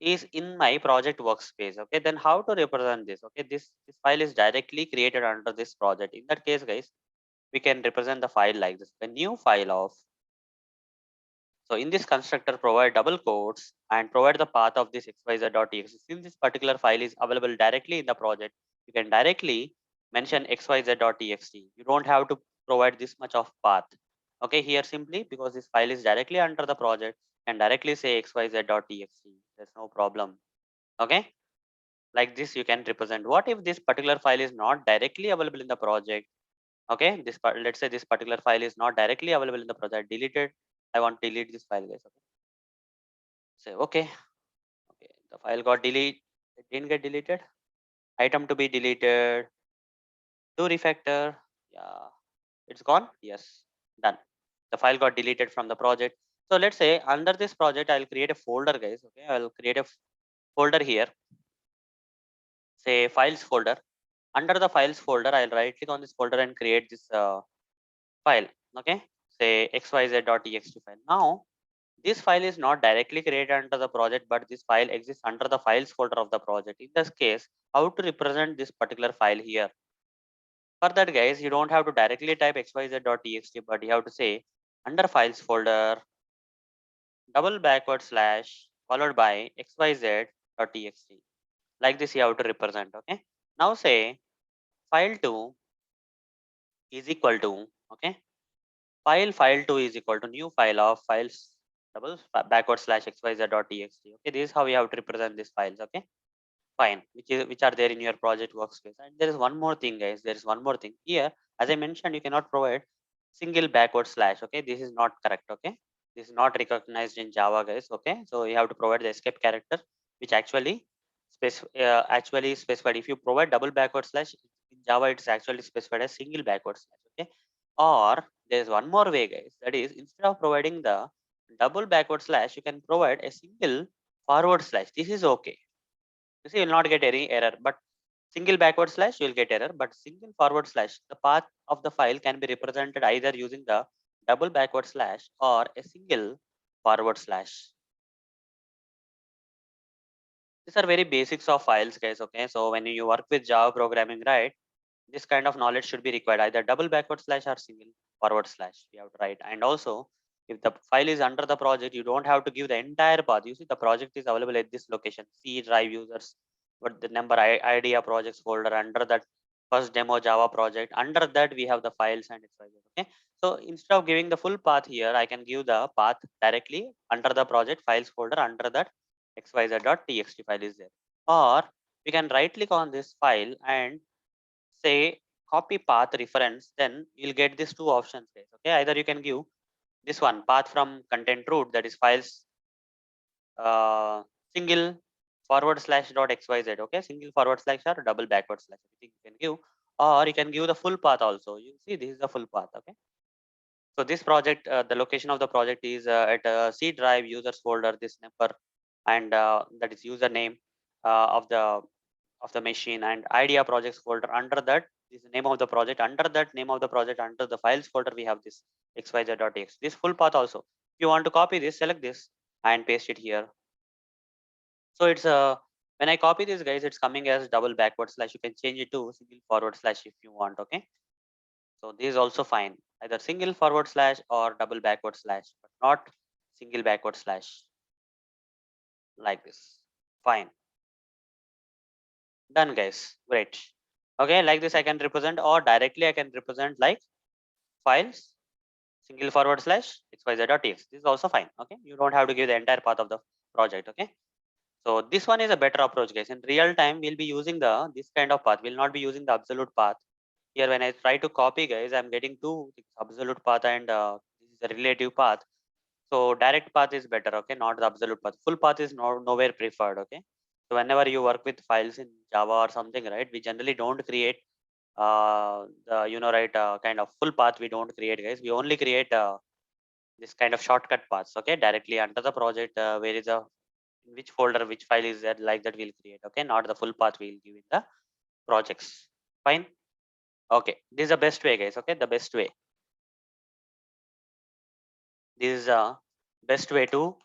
is in my project workspace. Okay, then how to represent this? Okay, this file is directly created under this project. In that case, guys, we can represent the file like this: the new file of. So in this constructor, provide double quotes and provide the path of this xyz.txt. Since this particular file is available directly in the project, you can directly mention xyz.txt. You don't have to provide this much of path. Okay, here simply because this file is directly under the project, you can directly say xyz.txt. There's no problem. Okay, like this you can represent. What if this particular file is not directly available in the project? Okay, let's say this particular file is not directly available in the project. Deleted. I want to delete this file, guys. Okay, say okay. Okay, the file got deleted. It didn't get deleted. Item to be deleted. Do refactor. Yeah, it's gone. Yes, done. The file got deleted from the project. So let's say under this project, I'll create a folder, guys. Okay, I'll create a folder here. Say files folder. Under the files folder, I'll right click on this folder and create this file. Okay, say xyz.txt file. Now this file is not directly created under the project, but this file exists under the files folder of the project. In this case, how to represent this particular file here? For that, guys, you don't have to directly type xyz.txt, but you have to say under files folder double backward slash followed by xyz.txt. Like this, you have to represent. Okay. Now say file2 is equal to, okay, file2 is equal to new file of files double backward slash xyz.txt. Okay, this is how we have to represent these files. Okay, fine, which are there in your project workspace. And there is one more thing, guys. There is one more thing here. As I mentioned, you cannot provide single backward slash. Okay, this is not correct. Okay, this is not recognized in Java, guys. Okay, so you have to provide the escape character, which actually specified. If you provide double backward slash in Java, it's actually specified as single backward slash. Okay, or there's one more way, guys. That is, instead of providing the double backward slash, you can provide a single forward slash. This is okay. You see, you will not get any error, but single backward slash you will get error, but single forward slash, the path of the file can be represented either using the double backward slash or a single forward slash. These are very basics of files, guys. Okay, so when you work with Java programming, right, this kind of knowledge should be required, either double backward slash or single forward slash we have to write. And also, if the file is under the project, you don't have to give the entire path. You see, the project is available at this location, C drive users, but the number idea projects folder, under that first demo Java project, under that we have the files and XYZ. Okay, so instead of giving the full path here, I can give the path directly under the project files folder, under that xyz.txt file is there. Or we can right click on this file and say copy path reference, then you'll get these two options, guys. Okay, either you can give this one, path from content root, that is files uh, single forward slash dot xyz. Okay, single forward slash or double backward slash, everything you can give, or you can give the full path also. You see, this is the full path. Okay, so this project, the location of the project is at C drive users folder, this number, and that is username of the machine, and idea projects folder, under that is the name of the project, under that name of the project, under the files folder we have this xyz.txt, this full path also. If you want to copy this, select this and paste it here. So it's when I copy this, guys, it's coming as double backward slash. You can change it to single forward slash if you want. Okay, so this is also fine, either single forward slash or double backward slash, but not single backward slash like this. Fine, done, guys. Great. Okay, like this I can represent, or directly I can represent like files single forward slash xyz.txt. This is also fine. Okay, you don't have to give the entire path of the project. Okay, so this one is a better approach, guys. In real time, we'll be using the this kind of path. We'll not be using the absolute path. Here, when I try to copy, guys, I'm getting two things, absolute path and this is a relative path. So direct path is better. Okay, not the absolute path. Full path is nowhere preferred. Okay, so whenever you work with files in Java or something, right, we generally don't create the right kind of full path. We don't create, guys. We only create this kind of shortcut paths. Okay, directly under the project, where is the in which folder which file is there, like that we'll create. Okay, not the full path we'll give in the projects. Fine. Okay, this is the best way, guys. Okay, the best way, this is the best way to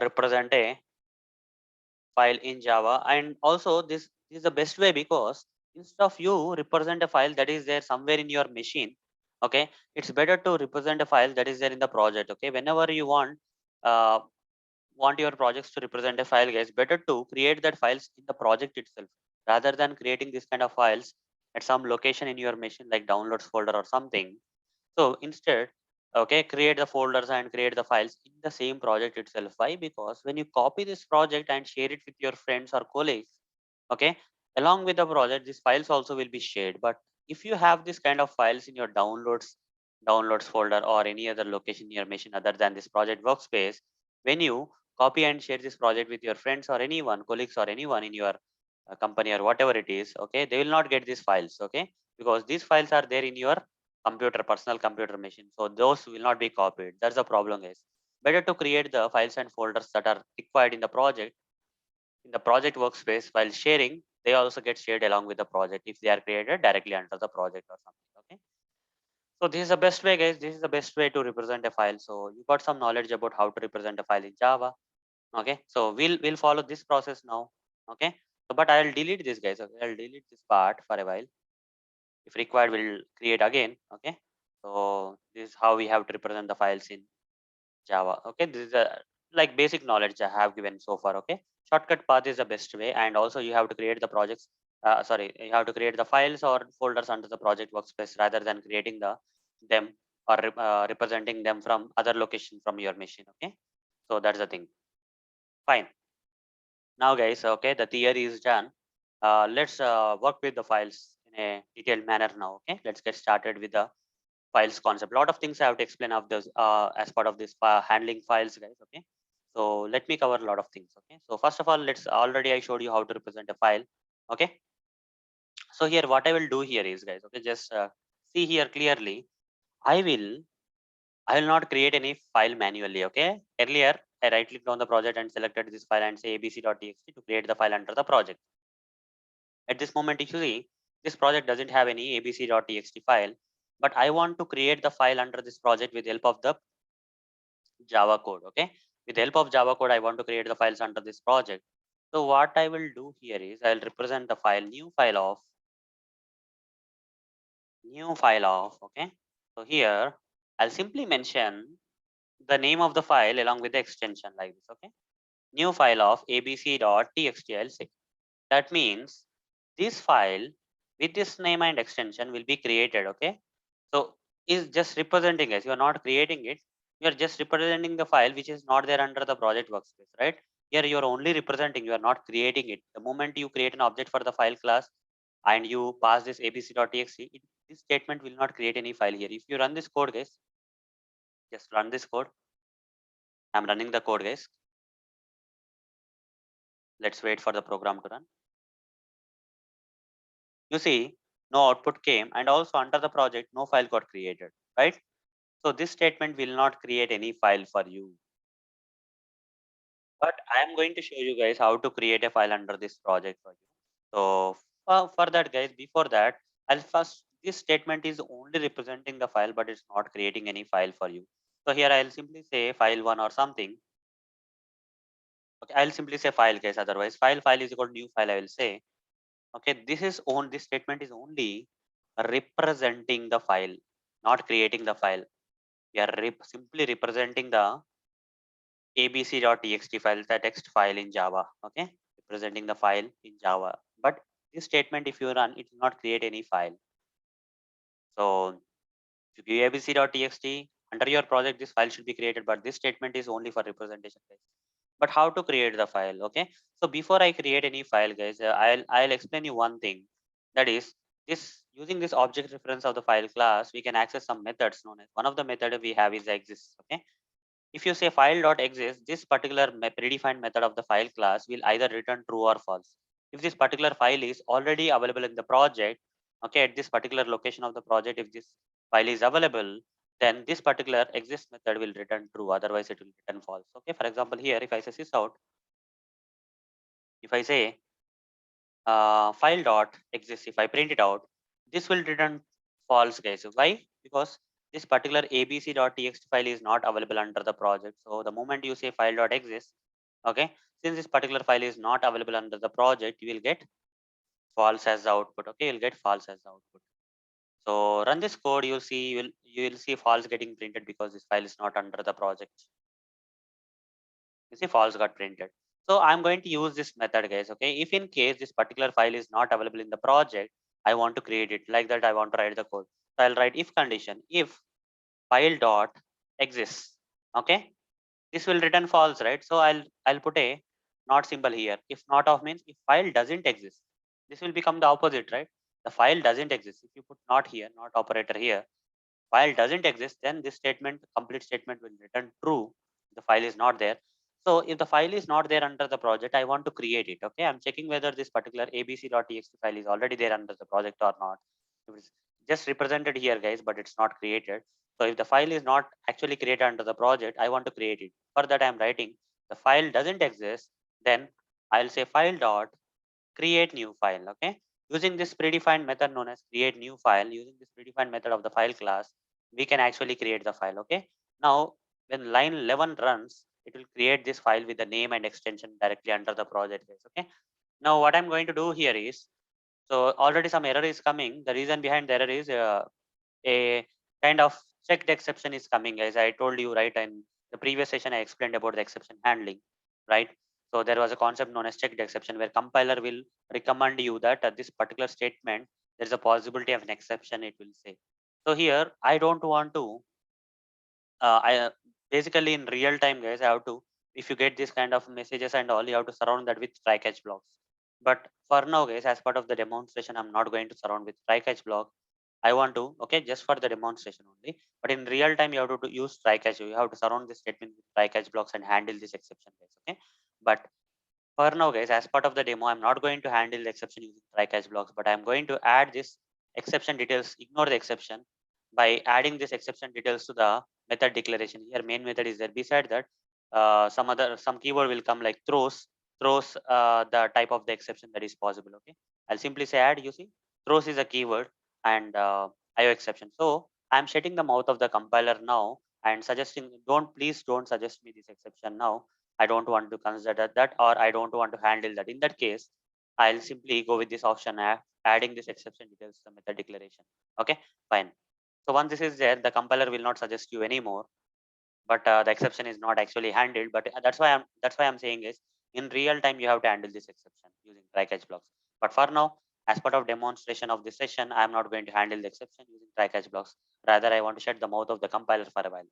represent a file in Java. And also this is the best way because instead of you represent a file that is there somewhere in your machine, okay, it's better to represent a file that is there in the project. Okay, whenever you uh, want your projects to represent a file, guys, better to create that files in the project itself rather than creating this kind of files at some location in your machine like downloads folder or something. So instead, okay, create the folders and create the files in the same project itself. Why? Because when you copy this project and share it with your friends or colleagues, okay, along with the project, these files also will be shared. But if you have this kind of files in your downloads folder or any other location in your machine other than this project workspace, when you copy and share this project with your friends or anyone, colleagues or anyone in your company or whatever it is, okay, they will not get these files. Okay, because these files are there in your personal computer machine, so those will not be copied. That's the problem, guys. Better to create the files and folders that are required in the project workspace. While sharing, they also get shared along with the project if they are created directly under the project or something. Okay, so this is the best way, guys. This is the best way to represent a file. So you got some knowledge about how to represent a file in Java. Okay, so we'll follow this process now. Okay, so but I'll delete this, guys. Okay, I'll delete this part for a while. If required, we'll create again. Okay, so this is how we have to represent the files in Java. Okay, this is a like basic knowledge I have given so far. Okay, shortcut path is the best way, and also you have to create the projects. Sorry, you have to create the files or folders under the project workspace rather than creating them or representing them from other location from your machine. Okay, so that's the thing. Fine. Now, guys, okay, the theory is done. Let's work with the files in a detailed manner now. Okay, let's get started with the files concept. A lot of things I have to explain of this as part of this handling files, guys. Okay, so let me cover a lot of things. Okay, so first of all, let's already I showed you how to represent a file. Okay, so here what I will do here is, guys, okay, just see here clearly. I will I will not create any file manually. Okay, earlier I right clicked on the project and selected this file and say abc.txt to create the file under the project. At this moment, if you see, this project doesn't have any abc.txt file, but I want to create the file under this project with help of the Java code. Okay, with the help of Java code, I want to create the files under this project. So what I will do here is I'll represent the file new file of. Okay, so here I'll simply mention the name of the file along with the extension like this. Okay, new file of abc.txt. I'll say that means this file with this name and extension will be created. Okay, so is just representing as you are not creating it, you are just representing the file which is not there under the project workspace, right? Here you are only representing, you are not creating it. The moment you create an object for the file class and you pass this abc.txt, this statement will not create any file here. If you run this code, guys, just run this code. I'm running the code, guys. Let's wait for the program to run. You see, no output came, and also under the project, no file got created, right? So this statement will not create any file for you. But I am going to show you guys how to create a file under this project for you. So for that, guys, before that, I'll first, this statement is only representing the file, but it's not creating any file for you. So here I'll simply say file1 or something. Okay, I'll simply say file, guys. Otherwise, file is equal to new file. I will say, okay, this statement is only representing the file, not creating the file. We are simply representing the abc.txt file, the text file in Java. Okay, representing the file in Java. But this statement, if you run, it will not create any file. So if you give abc.txt under your project, this file should be created, but this statement is only for representation, guys. But how to create the file? Okay, so before I create any file, guys, I'll explain you one thing. That is, this using this object reference of the file class, we can access some methods known as, one of the method we have is exists. Okay, if you say file.exist, this particular predefined method of the file class will either return true or false. If this particular file is already available in the project, okay, at this particular location of the project, if this file is available, then this particular exist method will return true. Otherwise, it will return false. Okay, for example, here, if I say sysout, if I say file.exist, if I print it out, this will return false, guys. Why? Because this particular abc.txt file is not available under the project. So the moment you say file.exist, okay, since this particular file is not available under the project, you will get false as the output. Okay, you'll get false as the output. So run this code, you will see false getting printed because this file is not under the project. You see false got printed. So I'm going to use this method, guys. Okay, if in case this particular file is not available in the project, I want to create it like that. I want to write the code. So I'll write if condition, if file dot exists. Okay, this will return false, right? So I'll put a not symbol here. If not of means if file doesn't exist, this will become the opposite, right? The file doesn't exist. If you put not here, not operator here, file doesn't exist, then this statement, complete statement, will return true. The file is not there. So if the file is not there under the project, I want to create it. Okay, I'm checking whether this particular abc.txt file is already there under the project or not. It's just represented here, guys, but it's not created. So if the file is not actually created under the project, I want to create it. For that, I'm writing the file doesn't exist. Then I'll say file dot create new file. Okay, using this predefined method known as create new file, using this predefined method of the file class, we can actually create the file. Okay, now when line 11 runs, it will create this file with the name and extension directly under the project, guys. Okay, now what I'm going to do here is, so already some error is coming. The reason behind the error is a kind of checked exception is coming, as I told you, right? In the previous session, I explained about the exception handling, right? So there was a concept known as checked exception where compiler will recommend you that this particular statement, there's a possibility of an exception, it will say. So here, I don't want to, I basically in real time, guys, I have to, if you get this kind of messages and all, you have to surround that with try catch blocks. But for now, guys, as part of the demonstration, I'm not going to surround with try catch block. I want to, okay, just for the demonstration only. But in real time, you have to use try catch. You have to surround this statement with try catch blocks and handle this exception, guys. Okay. But for now, guys, as part of the demo, I'm not going to handle the exception using try catch blocks, but I'm going to add this exception details, ignore the exception by adding this exception details to the method declaration. Here, main method is there. Beside that, some keyword will come like throws the type of the exception that is possible. Okay. I'll simply say add, you see, throws is a keyword and IO exception. So I'm shutting the mouth of the compiler now and suggesting, please don't suggest me this exception now. I don't want to consider that, or I don't want to handle that. In that case, I'll simply go with this option, adding this exception details to the method declaration. Okay, fine. So once this is there, the compiler will not suggest you anymore, but the exception is not actually handled. But that's why I'm saying is in real time you have to handle this exception using try catch blocks. But for now, as part of demonstration of this session, I'm not going to handle the exception using try catch blocks. Rather, I want to shut the mouth of the compiler for a while.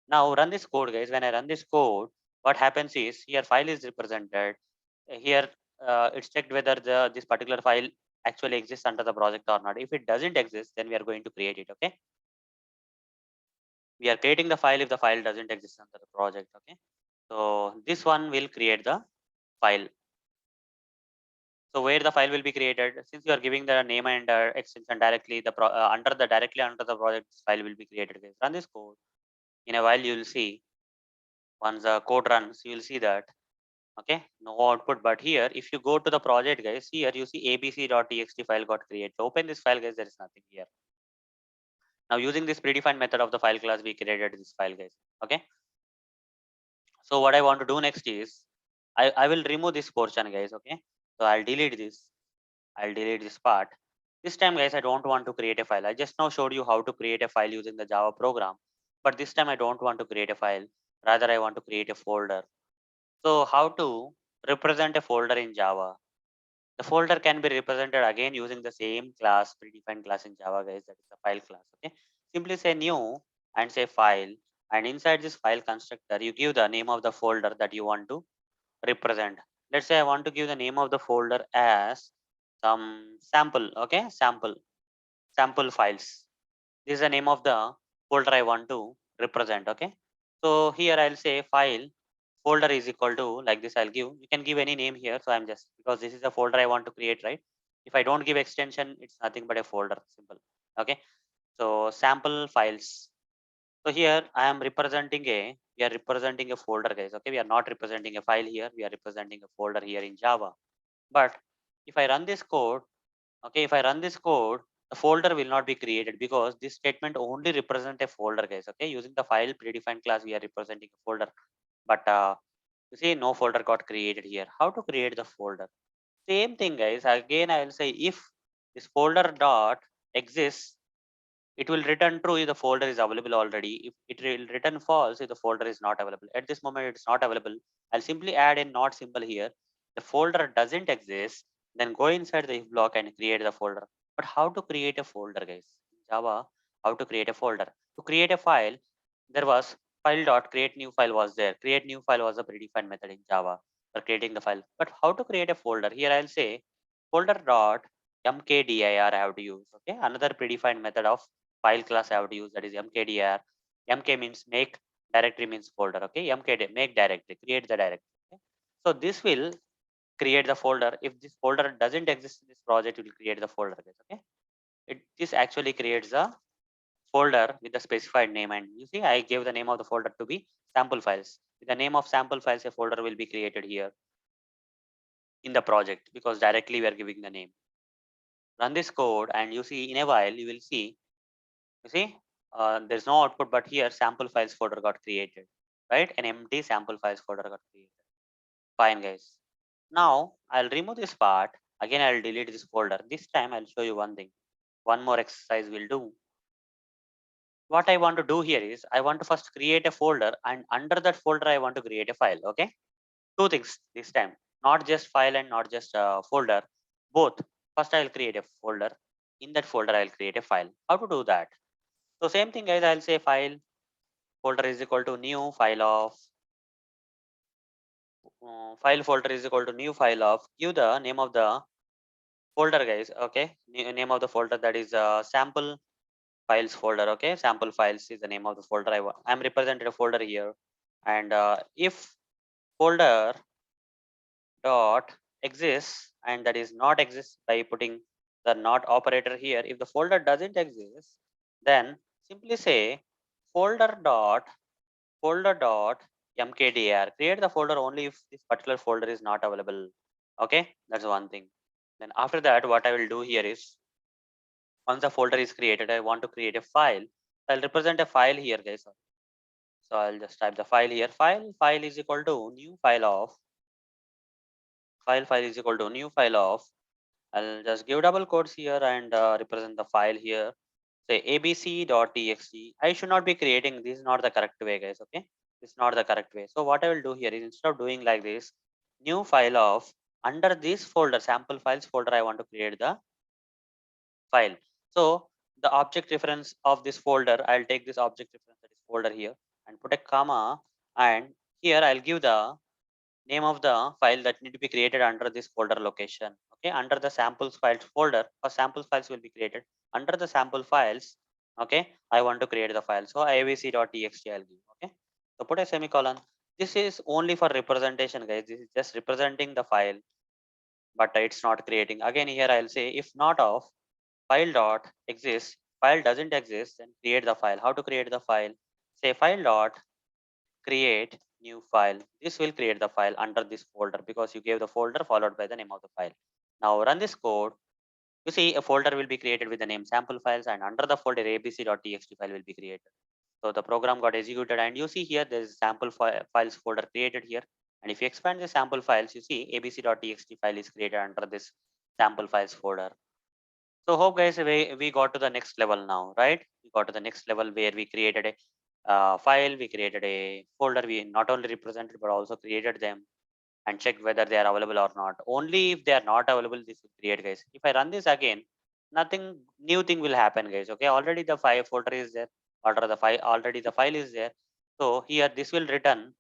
Now run this code, guys. When I run this code, what happens is here file is represented. Here it's checked whether this particular file actually exists under the project or not. If it doesn't exist, then we are going to create it. Okay. We are creating the file if the file doesn't exist under the project. Okay. So this one will create the file. So where the file will be created, since you are giving the name and extension directly, directly under the project, this file will be created. Guys. Run this code. In a while, you will see. Once the code runs, you will see that. Okay, no output. But here, if you go to the project, guys, here you see abc.txt file got created. Open this file, guys. There is nothing here. Now using this predefined method of the file class, we created this file, guys. Okay. So what I want to do next is I will remove this portion, guys. Okay. So I'll delete this. I'll delete this part. This time, guys, I don't want to create a file. I just now showed you how to create a file using the Java program. But this time I don't want to create a file. Rather, I want to create a folder. So how to represent a folder in Java? The folder can be represented again using the same class, predefined class in Java, guys. That is the file class. Okay. Simply say new and say file. And inside this file constructor, you give the name of the folder that you want to represent. Let's say I want to give the name of the folder as some sample. Okay. Sample files. This is the name of the folder I want to represent. Okay. So here I'll say file folder is equal to like this. I'll give, you can give any name here. So I'm just, because this is a folder I want to create, right? If I don't give extension, it's nothing but a folder, simple. Okay. So sample files. So here I am representing we are representing a folder, guys. Okay. We are not representing a file here. We are representing a folder here in Java. But if I run this code, okay, if I run this code, the folder will not be created because this statement only represent a folder, guys. Okay. Using the file predefined class, we are representing a folder. But you see, no folder got created here. How to create the folder? Same thing, guys. Again, I will say if this folder dot exists, it will return true if the folder is available already. If it will return false if the folder is not available. At this moment, it's not available. I'll simply add a not symbol here. The folder doesn't exist. Then go inside the if block and create the folder. But how to create a folder, guys? In Java, how to create a folder? To create a file, there was file dot create new file was there. Create new file was a predefined method in Java for creating the file. But how to create a folder? Here I'll say folder dot mkdir I have to use. Okay, another predefined method of file class I have to use, that is mkdir. Mk means make, directory means folder. Okay, mkdir make directory, create the directory. Okay? So this will create the folder. If this folder doesn't exist in this project, it will create the folder. Okay, this actually creates a folder with the specified name, and you see I gave the name of the folder to be sample files. With the name of sample files, a folder will be created here in the project because directly we are giving the name. Run this code and you see in a while you will see, you see there's no output, but here sample files folder got created, right? An empty sample files folder got created. Fine, guys. Now I'll remove this part. Again, I'll delete this folder. This time I'll show you one thing. One more exercise we'll do. What I want to do here is I want to first create a folder, and under that folder I want to create a file. Okay, two things this time, not just file and not just folder, both. First I'll create a folder. In that folder I'll create a file. How to do that? So same thing, guys. I'll say file folder is equal to new file of file folder is equal to new file of, give the name of the folder, guys. Okay, name of the folder, that is sample files folder. Okay, sample files is the name of the folder. I'm represented a folder here, and if folder dot exists, and that is not exists by putting the not operator here. If the folder doesn't exist, then simply say folder dot mkdir. Create the folder only if this particular folder is not available. Okay, that's one thing. Then after that, what I will do here is, once the folder is created, I want to create a file. I'll represent a file here, guys. So I'll just type the file here. File is equal to new file of file is equal to new file of. I'll just give double quotes here and represent the file here. Say abc.txt. I should not be creating, this is not the correct way, guys. Okay, this is not the correct way. So what I will do here is, instead of doing like this, new file of, under this folder, sample files folder, I want to create the file. So the object reference of this folder, I'll take this object reference, that is folder here, and put a comma, and here I'll give the name of the file that need to be created under this folder location. Okay, under the samples files folder, or samples files will be created under the sample files. Okay, I want to create the file, so abc.txt I'll give. Okay, so put a semicolon. This is only for representation, guys. This is just representing the file, but it's not creating. Again, here I'll say, if not of file dot exists, file doesn't exist, then create the file. How to create the file? Say file dot create new file. This will create the file under this folder, because you gave the folder followed by the name of the file. Now run this code. You see a folder will be created with the name sample files, and under the folder abc.txt file will be created. So the program got executed, and you see here there is sample files folder created here. And if you expand the sample files, you see abc.txt file is created under this sample files folder. So hope, guys, we got to the next level now, right? We got to the next level where we created a file, we created a folder, we not only represented but also created them and checked whether they are available or not. Only if they are not available, this will create, guys. If I run this again, nothing new thing will happen, guys. Okay, already the file folder is there, already the file is there. So here this will return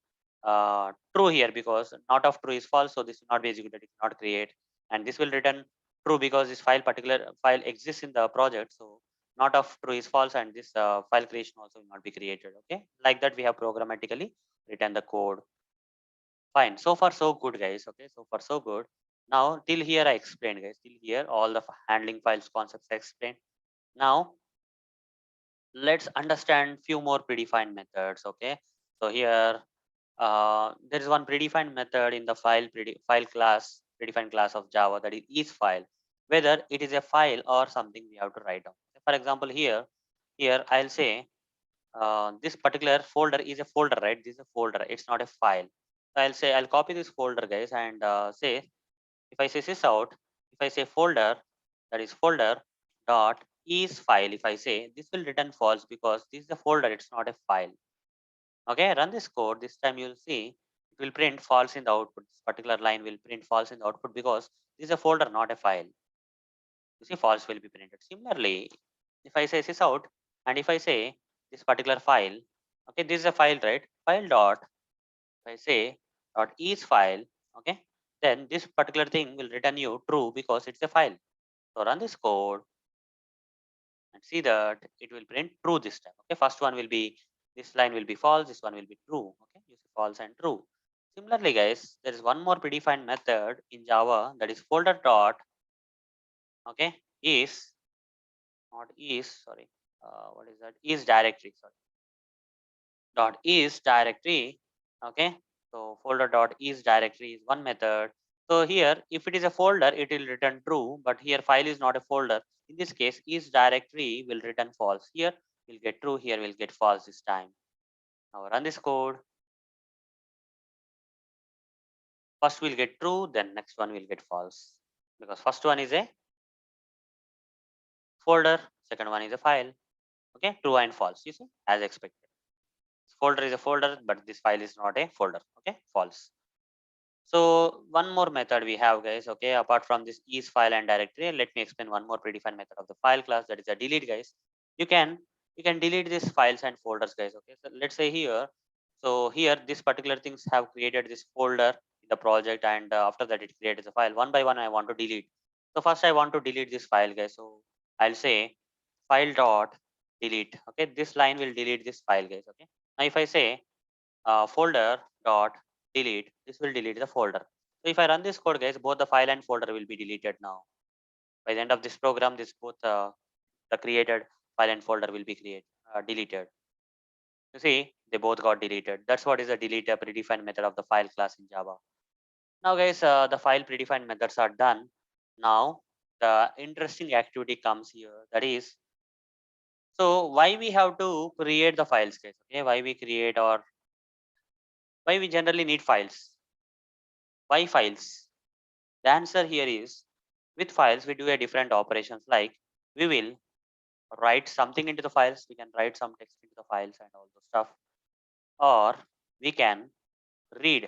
true here, because not of true is false, so this will not be executed, it will not create. And this will return true because this particular file exists in the project, so not of true is false, and this file creation also will not be created. Okay, like that we have programmatically written the code. Fine, so far so good, guys. Okay, so far so good. Now till here I explained, guys. Till here all the handling files concepts I explained. Now let's understand few more predefined methods. Okay, so here there is one predefined method in the file class, predefined class of Java, that is isFile. Whether it is a file or something, we have to write down. For example, here I'll say this particular folder is a folder, right? This is a folder, it's not a file. So I'll say, I'll copy this folder, guys, and say, if I say this out, if I say folder, that is folder dot is file, if I say, this will return false because this is a folder, it's not a file. Okay, run this code. This time you'll see it will print false in the output. This particular line will print false in the output because this is a folder, not a file. You see, false will be printed. Similarly, if I say this out, and if I say this particular file, okay, this is a file, right? File dot, if I say dot is file, okay, then this particular thing will return you true because it's a file. So run this code and see that it will print true this time. Okay, first one will be, this line will be false, this one will be true. Okay, you see false and true. Similarly, guys, there is one more predefined method in Java, that is folder dot, okay, is not is, sorry, what is that, is directory, sorry, dot is directory. Okay, so folder dot is directory is one method. So here if it is a folder, it will return true, but here file is not a folder. In this case, is directory will return false. Here we'll get true, here we'll get false this time. Now run this code. First we'll get true, then next one will get false, because first one is a folder, second one is a file. Okay, true and false, you see, as expected. Folder is a folder, but this file is not a folder. Okay, false. So one more method we have, guys. Okay, apart from this is file and directory, let me explain one more predefined method of the file class, that is a delete, guys. You can delete these files and folders, guys. Okay, so let's say here, so here this particular things have created this folder in the project, and after that it created the file. One by one I want to delete. So first I want to delete this file, guys. So I'll say file dot delete. Okay, this line will delete this file, guys. Okay. Now if I say folder dot delete, this will delete the folder. So if I run this code, guys, both the file and folder will be deleted now. By the end of this program, this both the created file and folder will be deleted. You see, they both got deleted. That's what is a delete a predefined method of the file class in Java. Now, guys, the file predefined methods are done. Now, the interesting activity comes here. That is, so why we have to create the files, guys? Okay, why we create or why we generally need files? Why files? The answer here is with files we do a different operations like we will write something into the files. We can write some text into the files and all those stuff, or we can read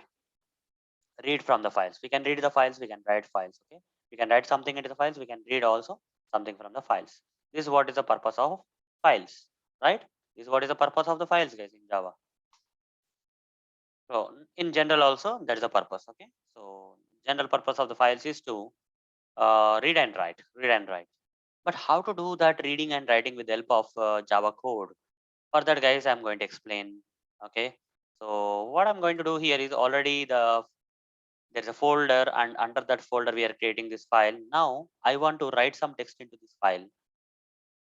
from the files. We can read the files, we can write files. Okay, we can write something into the files, we can read also something from the files. This is what is the purpose of files, right? This is what is the purpose of the files, guys, in Java. So in general also that is the purpose. Okay, so general purpose of the files is to read and write. But how to do that reading and writing with the help of Java code? For that, guys, I'm going to explain. Okay, so what I'm going to do here is already there's a folder, and under that folder we are creating this file. Now I want to write some text into this file.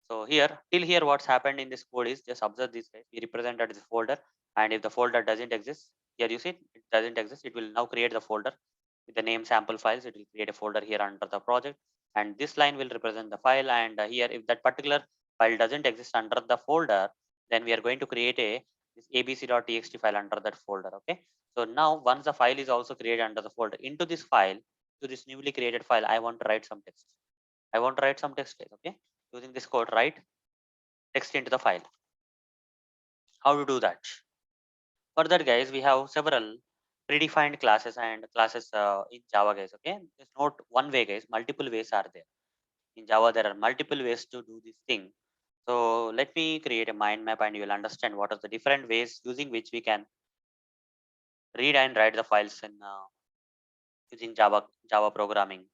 So here, till here, what's happened in this code is just observe this, guys. We represented this folder, and if the folder doesn't exist, here you see it doesn't exist. It will now create the folder with the name sample files. It will create a folder here under the project, and this line will represent the file. And here, if that particular file doesn't exist under the folder, then we are going to create a this abc.txt file under that folder. Okay. So now once the file is also created under the folder, into this file, to this newly created file, I want to write some text. I want to write some text. Okay. Using this code, write text into the file. How to do that? For that, guys, we have several predefined classes and classes in Java, guys. Okay, there's not one way, guys. Multiple ways are there in Java. There are multiple ways to do this thing. So let me create a mind map, and you will understand what are the different ways using which we can read and write the files in using Java programming.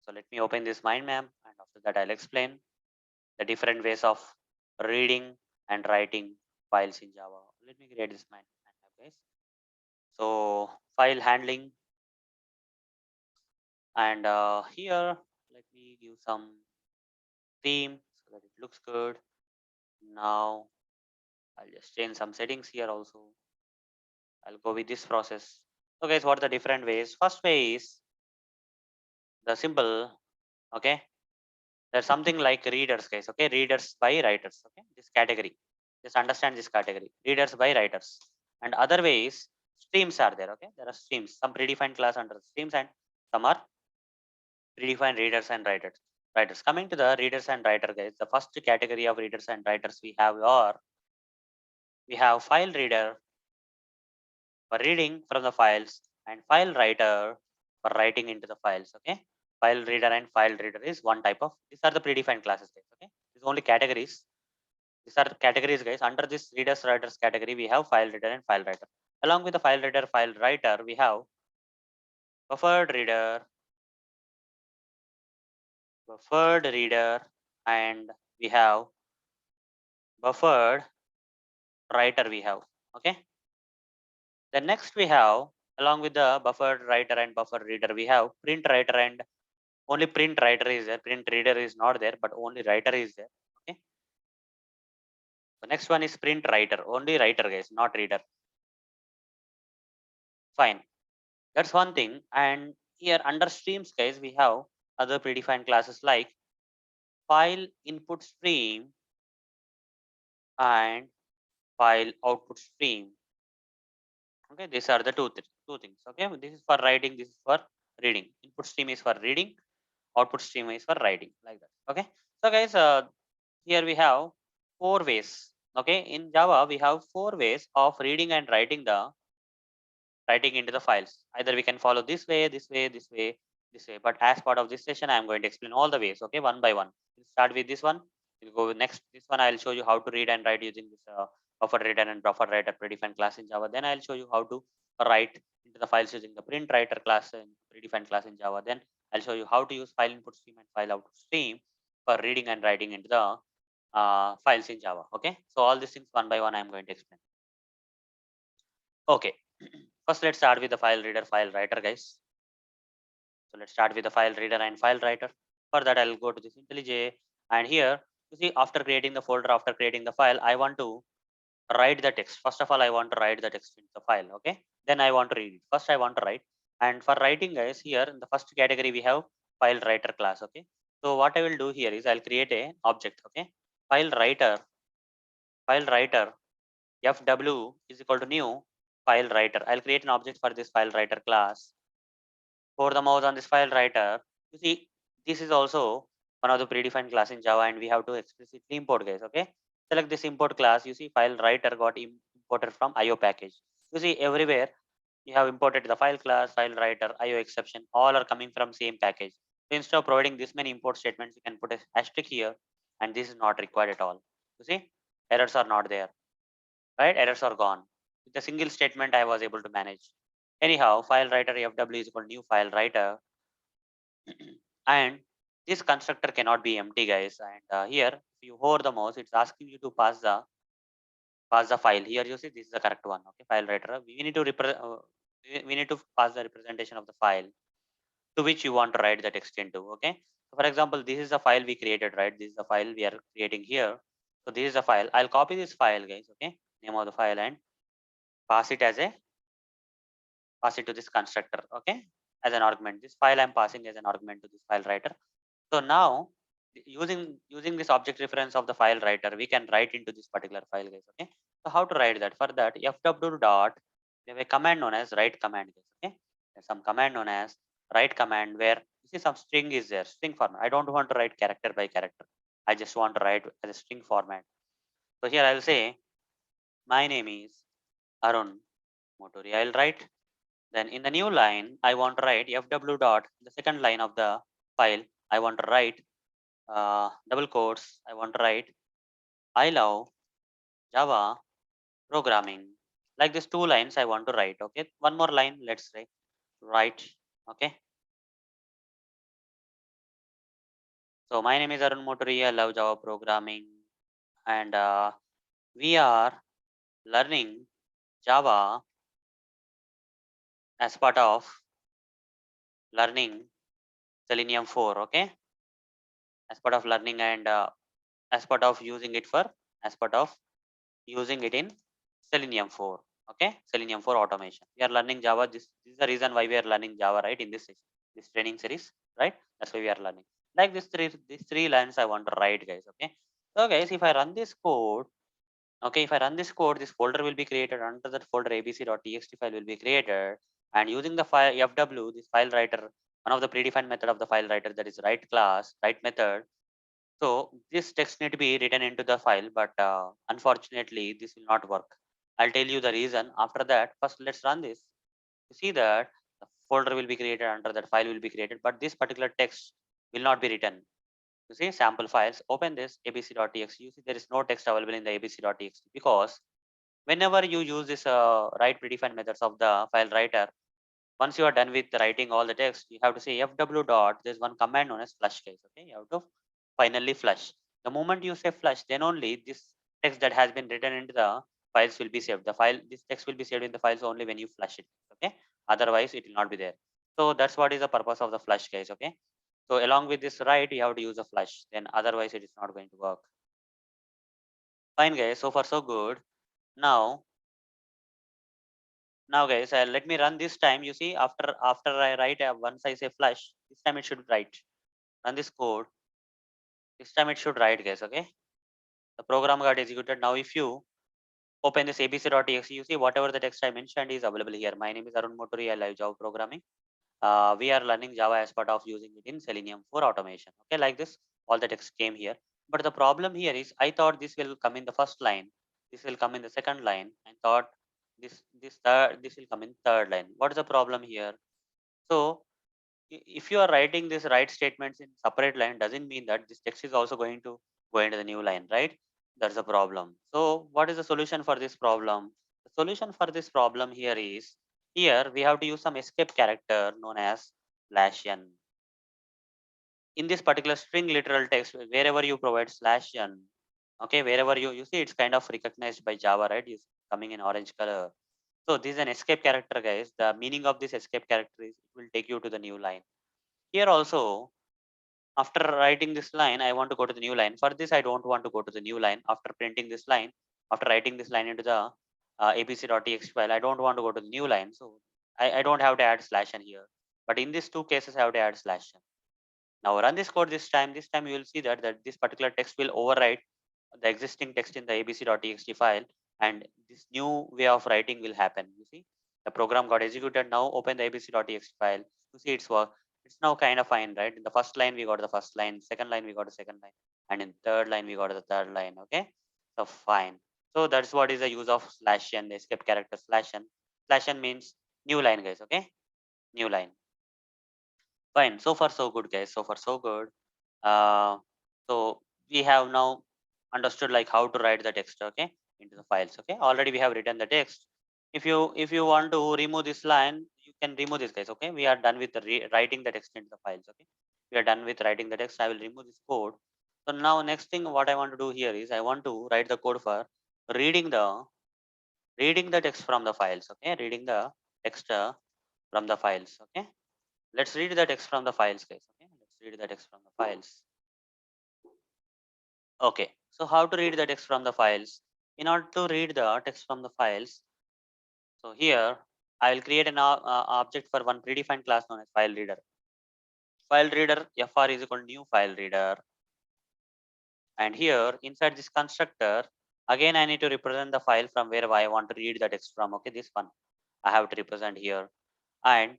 So let me open this mind map, and after that, I'll explain the different ways of reading and writing files in Java. Let me create this mind map, guys. So file handling, and here let me give some theme so that it looks good. Now I'll just change some settings here also. I'll go with this process. So guys, what are the different ways? First way is the simple. Okay, there's something like readers, guys. Okay, readers by writers. Okay, this category, just understand this category, readers by writers. And other way is streams are there. Okay, there are streams, some predefined class under streams, and some are predefined readers and writers. Coming to the readers and writer, guys, the first category of readers and writers we have are we have file reader for reading from the files and file writer for writing into the files. Okay, file reader and file reader is one type of, these are the predefined classes, guys. Okay, these only categories. These are categories, guys. Under this readers writers category we have file reader and file writer. Along with the file reader file writer we have buffered reader, and we have buffered writer we have. Okay, then next we have, along with the buffered writer and buffer reader, we have print writer, and only print writer is there. Print reader is not there, but only writer is there. Okay, the next one is print writer, only writer, guys, not reader. Fine, that's one thing. And here under streams, guys, we have other predefined classes like file input stream and file output stream. Okay, these are the two things. Okay, this is for writing, this is for reading. Input stream is for reading, output stream is for writing, like that. Okay, so guys, here we have four ways. Okay, in Java we have four ways of reading and writing into the files. Either we can follow this way, this way, this way, this way, but as part of this session I am going to explain all the ways. Okay, one by one. We'll start with this one, we'll go with next this one. I'll show you how to read and write using this buffer reader and buffer writer predefined class in Java. Then I'll show you how to write into the files using the print writer class and predefined class in Java. Then I'll show you how to use FileInputStream and FileOutputStream for reading and writing into the files in Java. Okay, so all these things one by one I'm going to explain. Okay, first let's start with the file reader, file writer, guys. So let's start with the file reader and file writer. For that, I'll go to this IntelliJ, and here you see after creating the folder, after creating the file, I want to write the text. First of all, I want to write the text in the file. Okay, then I want to read it. First, I want to write, and for writing, guys, here in the first category we have file writer class. Okay, so what I will do here is I'll create a object. Okay, file writer, fw is equal to new file writer. I'll create an object for this file writer class. For the mouse on this file writer, you see this is also one of the predefined class in Java, and we have to explicitly import, guys. Okay, select this import class. You see file writer got imported from IO package. You see everywhere you have imported the file class, file writer, IO exception, all are coming from same package. So instead of providing this many import statements, you can put a asterisk here, and this is not required at all. You see errors are not there, right? Errors are gone. With a single statement, I was able to manage. Anyhow, file writer fw is equal to new file writer, and this constructor cannot be empty, guys. And here if you hover the mouse, it's asking you to pass the file. Here you see this is the correct one. Okay, file writer, we need to we need to pass the representation of the file to which you want to write the text into. Okay, so for example, this is the file we created, right? This is the file we are creating here. So this is the file. I'll copy this file, guys. Okay, name of the file, and pass it as a pass it to this constructor. Okay, as an argument, this file I'm passing as an argument to this file writer. So now using this object reference of the file writer, we can write into this particular file, guys. Okay, so how to write that? For that, fw dot, we have a command known as write command, guys. Okay, there's some command known as write command where you see some string is there, string format. I don't want to write character by character, I just want to write as a string format. So here I'll say my name is Arun Moturi. I'll write. Then in the new line, I want to write fw dot, the second line of the file, I want to write double quotes. I want to write I love Java programming. Like this, two lines I want to write. Okay, one more line. Let's say write. Okay. So my name is Arun Moturi. I love Java programming, and we are learning Java as part of learning Selenium 4. Okay, as part of learning, and as part of using it for as part of using it in Selenium 4. Okay, Selenium 4 automation. We are learning Java. This is the reason why we are learning Java, right? In this training series, right? That's why we are learning. Like these three lines I want to write, guys. Okay. So guys, if I run this code, okay, if I run this code, this folder will be created. Under that folder, abc.txt file will be created, and using the file fw, this file writer, one of the predefined method of the file writer, that is write class, write method. So this text need to be written into the file, but unfortunately this will not work. I'll tell you the reason after that. First, let's run this. You see that the folder will be created, under that file will be created, but this particular text will not be written. You see sample files, open this abc.txt. You see there is no text available in the abc.txt, because whenever you use this write predefined methods of the file writer, once you are done with writing all the text, you have to say fw dot, there's one command known as flush, guys. Okay, you have to finally flush. The moment you say flush, then only this text that has been written into the files will be saved. The file, this text will be saved in the files only when you flush it. Okay, otherwise it will not be there. So that's what is the purpose of the flush, guys. Okay, so along with this write, you have to use a flush, then otherwise it is not going to work. Fine, guys, so far so good. Now guys, let me run this time. You see, after I write, once I say flush, this time it should write. Run this code, this time it should write, guys. Okay, the program got executed. Now if you open this abc.txt, you see whatever the text I mentioned is available here. My name is Arun Moturi. I love Java programming. We are learning Java as part of using it in Selenium for automation. Okay, like this, all the text came here. But the problem here is, I thought this will come in the first line, this will come in the second line, and thought this will come in third line. What is the problem here? So if you are writing this write statements in separate line, doesn't mean that this text is also going to go into the new line, right? That's a problem. So what is the solution for this problem? The solution for this problem here is, here we have to use some escape character known as /n. in this particular string literal text, wherever you provide /n, okay, wherever you see it's kind of recognized by Java, right? It's coming in orange color. So this is an escape character, guys. The meaning of this escape character is it will take you to the new line. Here also, after writing this line, I want to go to the new line. For this, I don't want to go to the new line. After printing this line, after writing this line into the abc.txt file, I don't want to go to the new line. So I don't have to add /n here. But in these two cases, I have to add /n. Now run this code this time. This time you will see that this particular text will overwrite the existing text in the abc.txt file, and this new way of writing will happen. You see, the program got executed. Now open the abc.txt file. You see it's work. It's now kind of fine, right? In the first line we got the first line, second line we got the second line, and in third line we got the third line. Okay, so fine. So that's what is the use of /n, the escape character /n. /n means new line, guys. Okay, new line. Fine. So far so good, guys. So far so good. So we have now understood like how to write the text, okay, into the files. Okay, already we have written the text. If you want to remove this line, you can remove this, guys. Okay, we are done with the writing the text into the files. Okay, we are done with writing the text. I will remove this code. So now next thing what I want to do here is I want to write the code for reading the text from the files. Okay, reading the text from the files. Okay, let's read the text from the files, guys. Okay, let's read the text from the files. Okay, so how to read the text from the files? In order to read the text from the files, so here I will create an object for one predefined class known as FileReader. FileReader fr is equal to new FileReader, and here inside this constructor, again I need to represent the file from where I want to read the text from. Okay, this one I have to represent here, and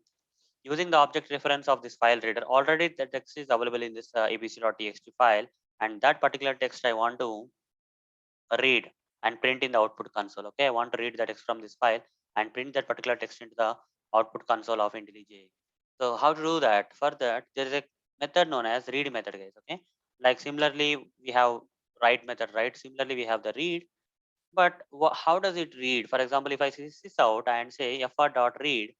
using the object reference of this FileReader, already the text is available in this abc.txt file, and that particular text I want to read and print in the output console. Okay, I want to read the text from this file and print that particular text into the output console of IntelliJ. So how to do that? For that, there is a method known as read method, guys. Okay, like similarly we have write method, right? Similarly we have the read, but how does it read? For example, if I see this out and say fr.read,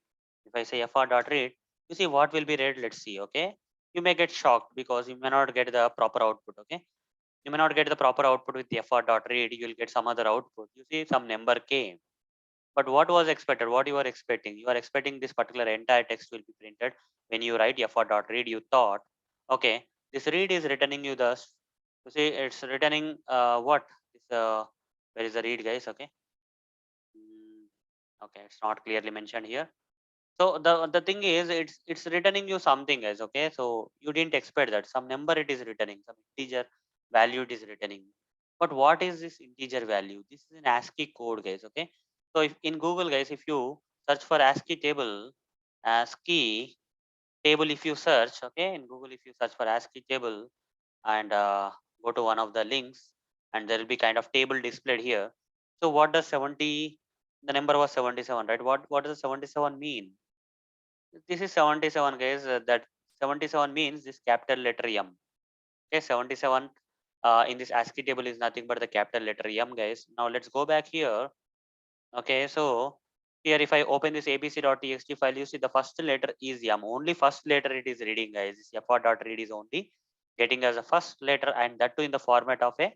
if I say fr.read, you see what will be read. Let's see. Okay, you may get shocked because you may not get the proper output. Okay, you may not get the proper output with fr.read. You will get some other output. You see some number came, but what was expected? What you are expecting? You are expecting this particular entire text will be printed. When you write fr.read, you thought, okay, this read is returning you the. You see, it's returning what? This, where is the read, guys? Okay. Okay, it's not clearly mentioned here. So the thing is, it's returning you something, guys. Okay, so you didn't expect that some number it is returning, some integer value it is returning. But what is this integer value? This is an ASCII code, guys. Okay, so if in Google, guys, if you search for ASCII table, if you search, okay, in Google, if you search for ASCII table and go to one of the links, and there will be kind of table displayed here. So what does 70? The number was 77, right? What does 77 mean? This is 77, guys. That 77 means this capital letter M. Okay, 77 in this ASCII table is nothing but the capital letter M, guys. Now let's go back here. Okay, so here if I open this abc.txt file, you see the first letter is M. Only first letter it is reading, guys. This fr.read is only getting as a first letter, and that too in the format of a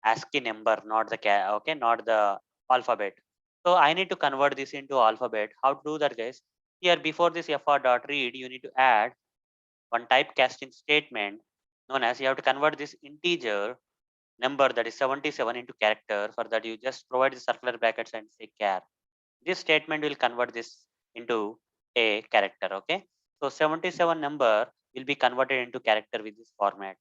ASCII number, not the not the alphabet. So I need to convert this into alphabet. How to do that, guys? Here before this fr.read, you need to add one typecasting statement known as, you have to convert this integer number that is 77 into character. For that, you just provide the circular brackets and say char. This statement will convert this into a character. Okay, so 77 number will be converted into character with this format.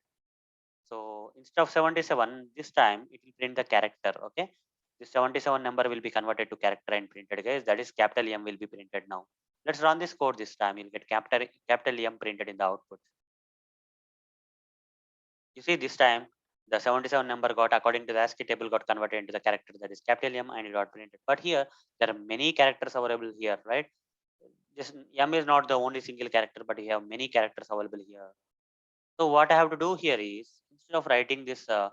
So instead of 77, this time it will print the character. Okay, this 77 number will be converted to character and printed, guys. That is capital M will be printed now. Let's run this code this time. You'll get capital M printed in the output. You see this time the 77 number got, according to the ASCII table, got converted into the character that is capital M, and it got printed. But here there are many characters available here, right? This M is not the only single character, but you have many characters available here. So what I have to do here is, instead of writing this, so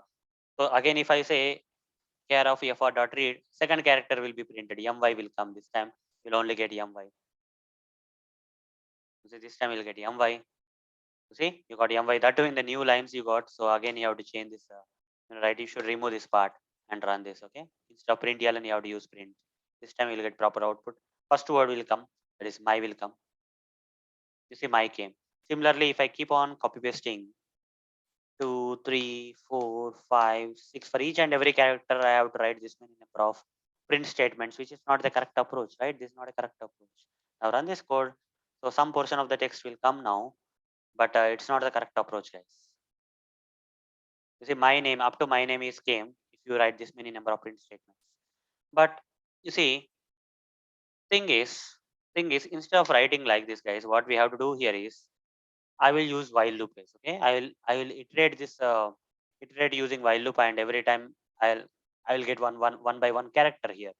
again if I say care of fr.read, second character will be printed. My will come this time. You'll only get my. So this time you'll get my. See, you got my that too in the new lines you got. So again, you have to change this. Right, you should remove this part and run this. Okay, instead of print and you have to use print. This time you will get proper output. First word will come. That is my will come. You see, my came. Similarly, if I keep on copy pasting 2, 3, 4, 5, 6 for each and every character, I have to write this many number of print statements, which is not the correct approach, right? This is not a correct approach. Now run this code. So some portion of the text will come now, but it's not the correct approach, guys. You see, my name up to my name is came if you write this many number of print statements. But you see, thing is, instead of writing like this, guys, what we have to do here is I will use while loop, guys. Okay, I will iterate this iterate using while loop, and every time I will get one by one character here.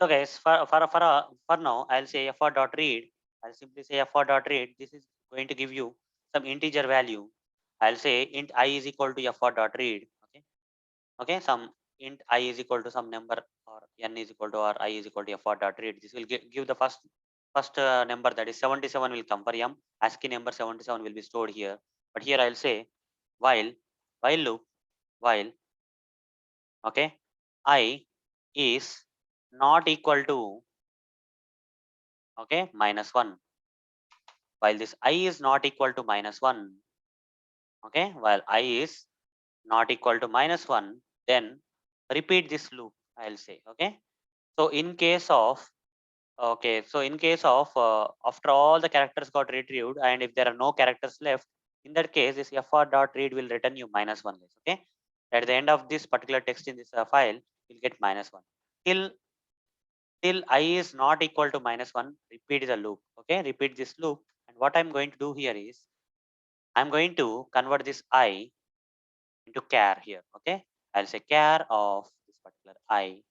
So guys, for now, I'll say for dot read. I'll simply say for dot read. This is going to give you some integer value. I'll say int I is equal to for dot read. Okay, some int I is equal to some number, or n is equal to, or I is equal to for dot read. This will give the first number, that is 77 will come for m. ASCII number 77 will be stored here. But here I'll say while loop, while okay I is not equal to -1. While this I is not equal to -1, okay, while I is not equal to -1, then repeat this loop, I'll say. Okay, so in case of after all the characters got retrieved, and if there are no characters left, in that case this fr dot read will return you -1, guys. Okay, at the end of this particular text in this file, you'll get -1 till I is not equal to -1. Repeat the loop. Okay, repeat this loop, and what I'm going to do here is I'm going to convert this I into char here. Okay, I'll say char of this particular I.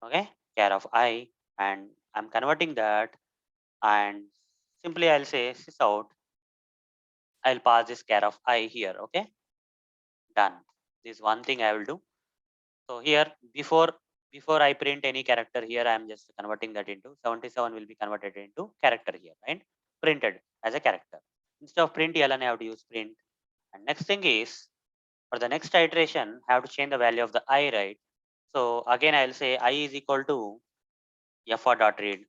Okay, char of I, and I'm converting that, and simply I'll say sys out. I'll pass this char of I here. Okay, done. This is one thing I will do. So here, before I print any character here, I am just converting that into 77 will be converted into character here, right? Printed as a character. Instead of print ln, I have to use print. And next thing is, for the next iteration, I have to change the value of the I, right? So again, I'll say I is equal to for dot read.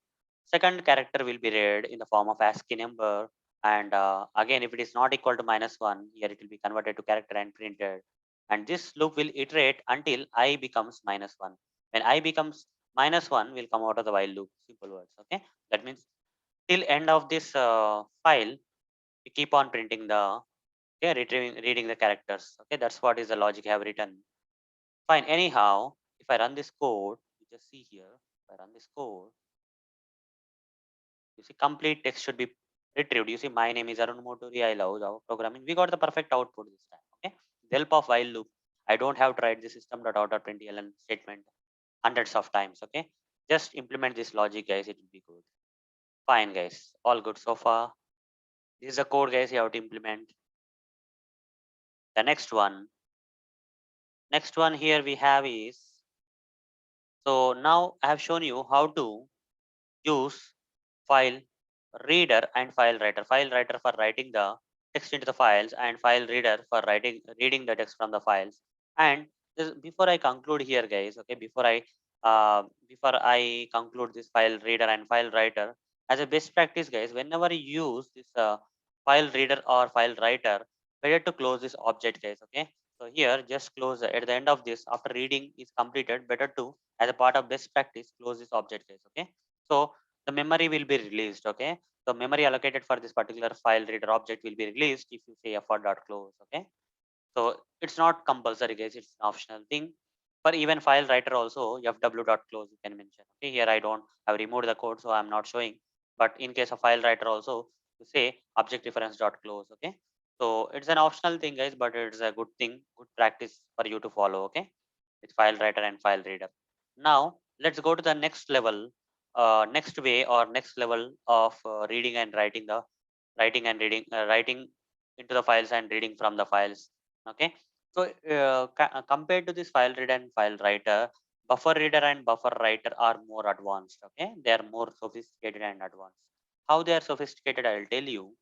Second character will be read in the form of ASCII number, and again, if it is not equal to -1, here it will be converted to character and printed. And this loop will iterate until I becomes -1. When I becomes -1, will come out of the while loop. Simple words. Okay, that means till end of this file, we keep on printing the reading the characters. Okay, that's what is the logic I have written. Fine. Anyhow, if I run this code, you just see here. If I run this code, you see, complete text should be retrieved. You see, my name is Arun Moturi. I love Java programming. We got the perfect output this time. Okay. With help of while loop, I don't have to write the system.out.println statement hundreds of times. Okay. Just implement this logic, guys. It will be good. Fine, guys. All good so far. This is the code, guys. You have to implement. The next one. Next one here we have is, so now I have shown you how to use file reader and file writer. File writer for writing the text into the files, and file reader for reading the text from the files. And before I conclude here, guys, okay, before I conclude this file reader and file writer, as a best practice, guys, whenever you use this file reader or file writer, better to close this object, guys. Okay, so here just close at the end of this, after reading is completed, better to, as a part of best practice, close this object, guys. Okay, so the memory will be released. Okay, so memory allocated for this particular file reader object will be released if you say f1.close. Okay, so it's not compulsory, guys, it's an optional thing. For even file writer also, fw.close you can mention. Okay, here I don't have removed the code, so I'm not showing. But in case of file writer also, you say object reference.close. Okay, so it's an optional thing, guys, but it's a good thing, good practice for you to follow. Okay, with file writer and file reader. Now let's go to the next level, next way or next level of reading and writing the writing into the files and reading from the files. Okay, so compared to this file reader and file writer, buffer reader and buffer writer are more advanced. Okay, they are more sophisticated and advanced. How they are sophisticated, I'll tell you.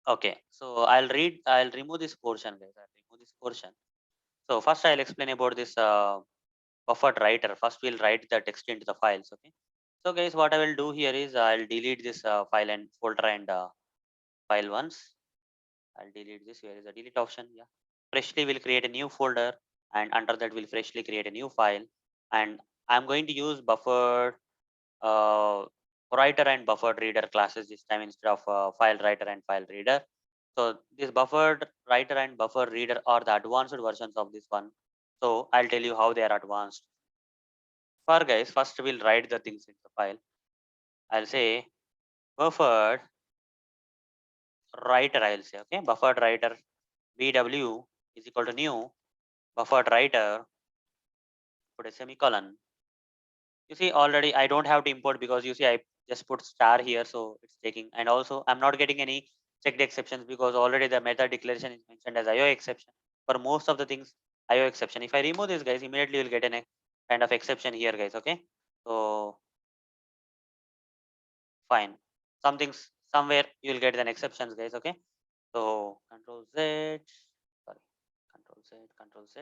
Okay, so I'll remove this portion, guys. I'll remove this portion. So first I'll explain about this buffered writer. First we'll write the text into the files. Okay. So guys, what I will do here is I'll delete this file and folder and file once. I'll delete this. Here is a delete option. Yeah. Freshly we'll create a new folder, and under that we'll freshly create a new file. And I'm going to use buffered uh, writer and buffered reader classes this time instead of file writer and file reader. So this buffered writer and buffer reader are the advanced versions of this one. So I'll tell you how they are advanced. For guys, first we'll write the things in the file. I'll say buffered writer. I'll say okay, buffered writer BW is equal to new buffered writer. Put a semicolon. You see already I don't have to import because you see I just put star here, so it's taking. And also I'm not getting any checked exceptions because already the method declaration is mentioned as IO exception for most of the things. IO exception. If I remove this, guys, immediately you'll get a kind of exception here, guys. Okay, so fine. Some things somewhere you'll get an exceptions, guys. Okay, so Control Z, sorry, Control Z, Control Z,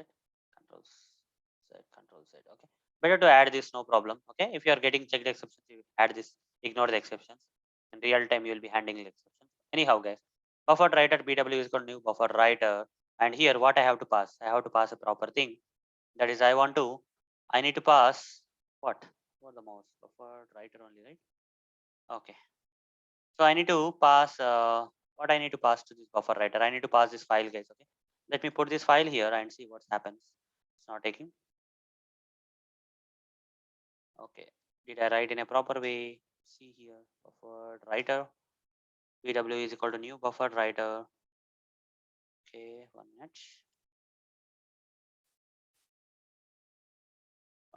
Control Z, Control Z. Okay, better to add this, no problem. Okay, if you are getting checked exceptions, you add this. Ignore the exceptions. In real time, you will be handling exceptions. Anyhow, guys, buffered writer BW is called new buffer writer, and here what I have to pass? I have to pass a proper thing. That is, I need to pass what? For the mouse buffered writer only, right? Okay. So I need to pass what I need to pass to this buffer writer. I need to pass this file, guys. Okay. Let me put this file here and see what happens. It's not taking. Okay. Did I write in a proper way? See here, buffered writer. BW is equal to new buffered writer. Okay, 1 minute.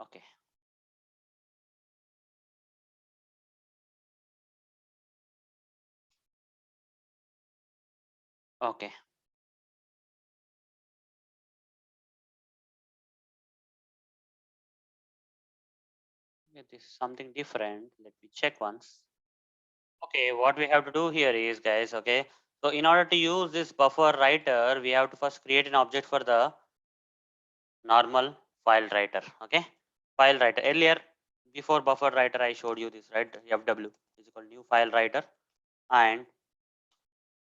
Okay. Okay. Yeah, this is something different. Let me check once. Okay, what we have to do here is, guys, okay. So in order to use this buffer writer, we have to first create an object for the normal file writer. Okay, file writer. Earlier, before buffer writer, I showed you this, right? FW is equal to new file writer. And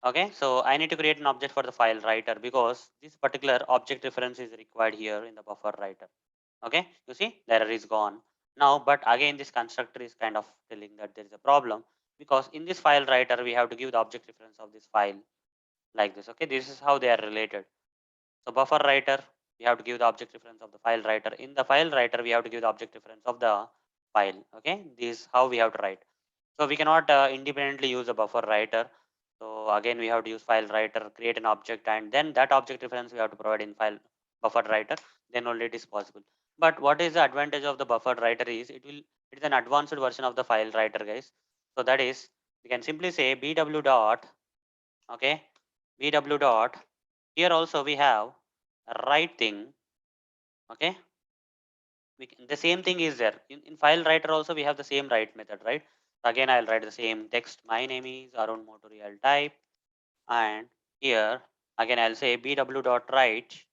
okay, so I need to create an object for the file writer because this particular object reference is required here in the buffer writer. Okay, you see the error is gone now, but again this constructor is kind of telling that there is a problem because in this file writer we have to give the object reference of this file like this. Okay, this is how they are related. So buffer writer, we have to give the object reference of the file writer. In the file writer, we have to give the object reference of the file. Okay, this is how we have to write. So we cannot independently use a buffer writer. So again, we have to use file writer, create an object, and then that object reference we have to provide in file buffer writer. Then only it is possible. But what is the advantage of the buffer writer is it is an advanced version of the file writer, guys. So that is we can simply say bw dot okay bw dot here also we have a write thing. Okay, the same thing is there in file writer also we have the same write method, right? Again I'll write the same text. My name is Arun Motori. I'll type, and here again I'll say bw dot write.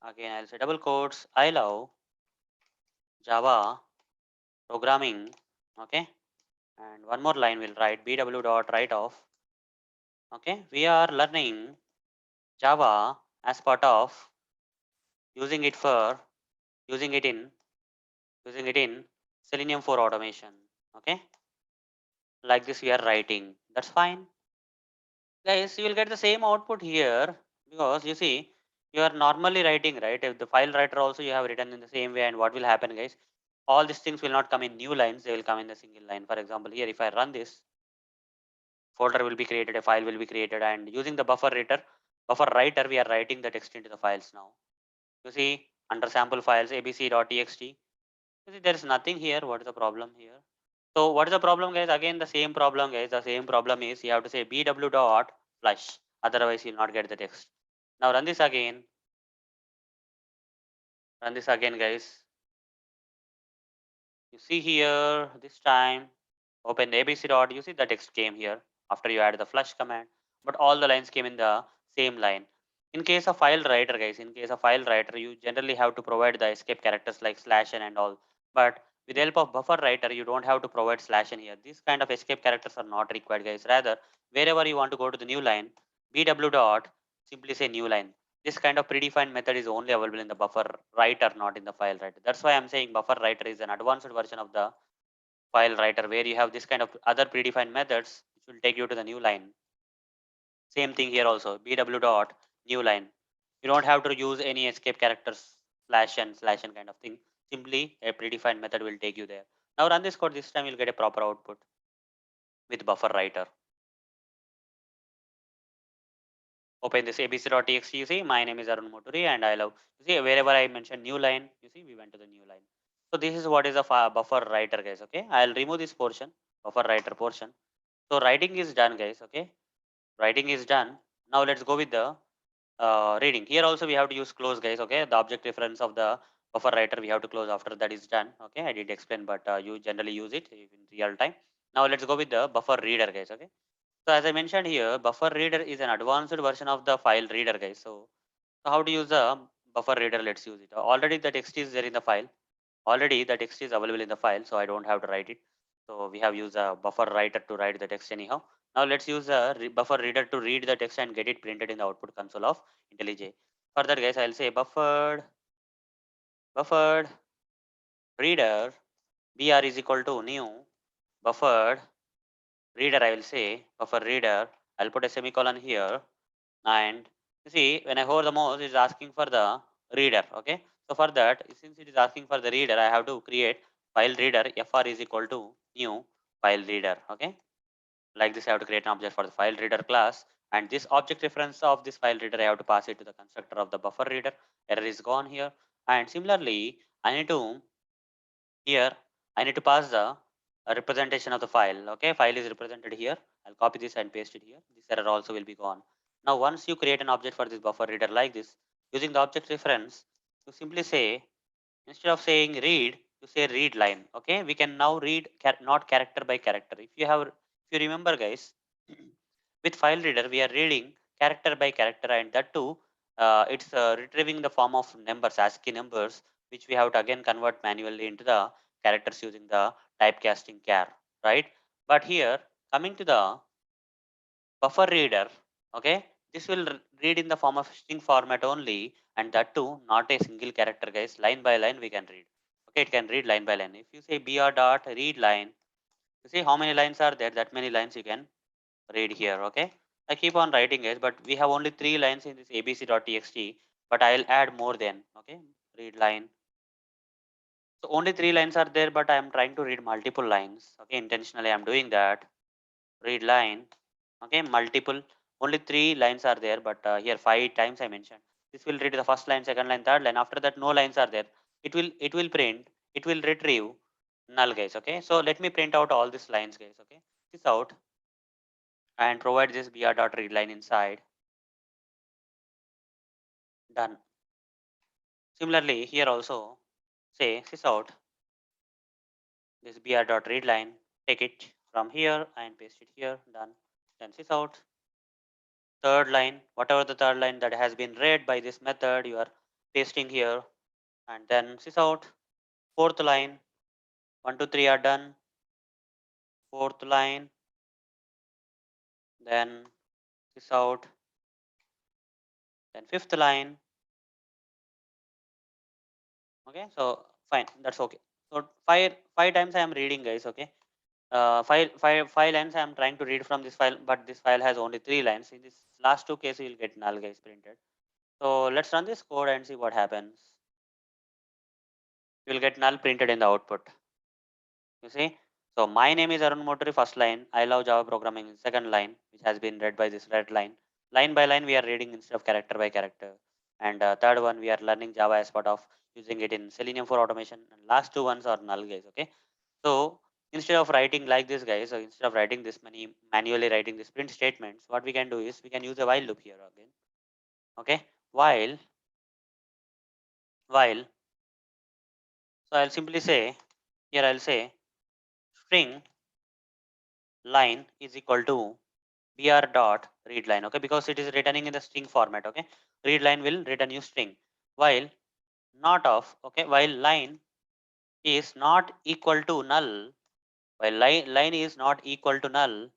Again I'll say double quotes, I love Java programming. Okay, and one more line will write bw dot write off. Okay, we are learning Java as part of using it for using it in using it in Selenium for automation. Okay, like this we are writing. That's fine. Guys, you will get the same output here because you see, you are normally writing, right? If the file writer also you have written in the same way, and what will happen, guys? All these things will not come in new lines, they will come in the single line. For example, here if I run this, folder will be created, a file will be created, and using the buffer writer, we are writing the text into the files now. You see, under sample files abc.txt, you see there is nothing here. What is the problem here? So what is the problem, guys? Again, the same problem, guys. The same problem is you have to say bw dot flush. Otherwise, you'll not get the text. Now run this again. Run this again, guys. You see here this time. Open the abc dot. You see the text came here after you add the flush command. but all the lines came in the same line. In case of FileWriter, guys, in case of FileWriter, you generally have to provide the escape characters like /n and all. But with the help of BufferedWriter, you don't have to provide /n here. These kind of escape characters are not required, guys. Rather, wherever you want to go to the new line, bw dot, simply say new line. This kind of predefined method is only available in the BufferedWriter, not in the FileWriter. That's why I'm saying BufferedWriter is an advanced version of the FileWriter, where you have this kind of other predefined methods which will take you to the new line. Same thing here also, bw dot new line. You don't have to use any escape characters /n kind of thing. Simply a predefined method will take you there. Now run this code. This time you'll get a proper output with BufferedWriter. Open this abc.txt. You see, my name is Arun Moturi and I love, you see, wherever I mentioned new line, you see, we went to the new line. So this is what is a BufferedWriter, guys. Okay, I'll remove this portion, BufferedWriter portion. So writing is done, guys. Okay, writing is done. Now let's go with the reading. Here also we have to use close, guys. Okay, the object reference of the BufferedWriter we have to close after that is done. Okay, I did explain, but you generally use it in real time. Now let's go with the BufferedReader, guys. Okay, so as I mentioned here, BufferedReader is an advanced version of the FileReader, guys. So how to use the BufferedReader? Let's use it. Already the text is there in the file. Already the text is available in the file, so I don't have to write it. So we have used a BufferedWriter to write the text anyhow. Now let's use a BufferedReader to read the text and get it printed in the output console of IntelliJ. For that, guys, I'll say buffered reader br is equal to new buffered reader. I will say buffered reader. I'll put a semicolon here, and you see when I hover the mouse, it's asking for the reader. Okay, so for that, since it is asking for the reader, I have to create file reader. Fr is equal to new file reader. Okay, like this I have to create an object for the file reader class, and this object reference of this file reader I have to pass it to the constructor of the buffer reader. Error is gone here, and similarly I need to here I need to pass the representation of the file. Okay, file is represented here. I'll copy this and paste it here. This error also will be gone. Now once you create an object for this buffer reader like this, using the object reference, you simply say, instead of saying read, you say read line. Okay, we can now read not character by character. If you remember, guys, with file reader we are reading character by character, and that too it's retrieving the form of numbers, ASCII numbers, which we have to again convert manually into the characters using the typecasting char, right? But here, coming to the buffer reader, okay, this will read in the form of string format only, and that too not a single character, guys. Line by line we can read. Okay, it can read line by line. If you say br dot read line, you see how many lines are there, that many lines you can read here. Okay, I keep on writing it, but we have only 3 lines in this abc.txt, but I'll add more than. Okay, read line. So only 3 lines are there, but I'm trying to read multiple lines. Okay, intentionally I'm doing that. Read line. Okay, multiple. Only 3 lines are there, but here 5 times I mentioned. This will read the first line, second line, third line. After that, no lines are there. It will print. It will retrieve null, guys. Okay, so let me print out all these lines, guys. Okay, this out and provide this br dot read line inside. Done. Similarly, here also say sys out this br dot read line. Take it from here and paste it here. Done. Then sys out third line, whatever the third line that has been read by this method, you are pasting here, and then sys out fourth line. 1, 2, 3 are done. Fourth line, then sys out, then fifth line. Okay, so fine, that's okay. So five times I am reading, guys. Okay, five lines I am trying to read from this file, but this file has only 3 lines. In this last 2 cases, you will get null, guys, printed. So let's run this code and see what happens. You will get null printed in the output. You see, so my name is Arun Moturi, first line. I love Java programming in second line, which has been read by this red line. Line by line, we are reading instead of character by character. And third one, we are learning Java as part of using it in Selenium for automation. And last 2 ones are null, guys. Okay, so instead of writing like this, guys, so instead of writing this many manually writing this print statements, what we can do is we can use a while loop here again. Okay, while. So I'll simply say I'll say string line is equal to br dot readLine, okay, because it is returning in the string format, okay. ReadLine will return you string, while not of, okay, while line is not equal to null, while line is not equal to null,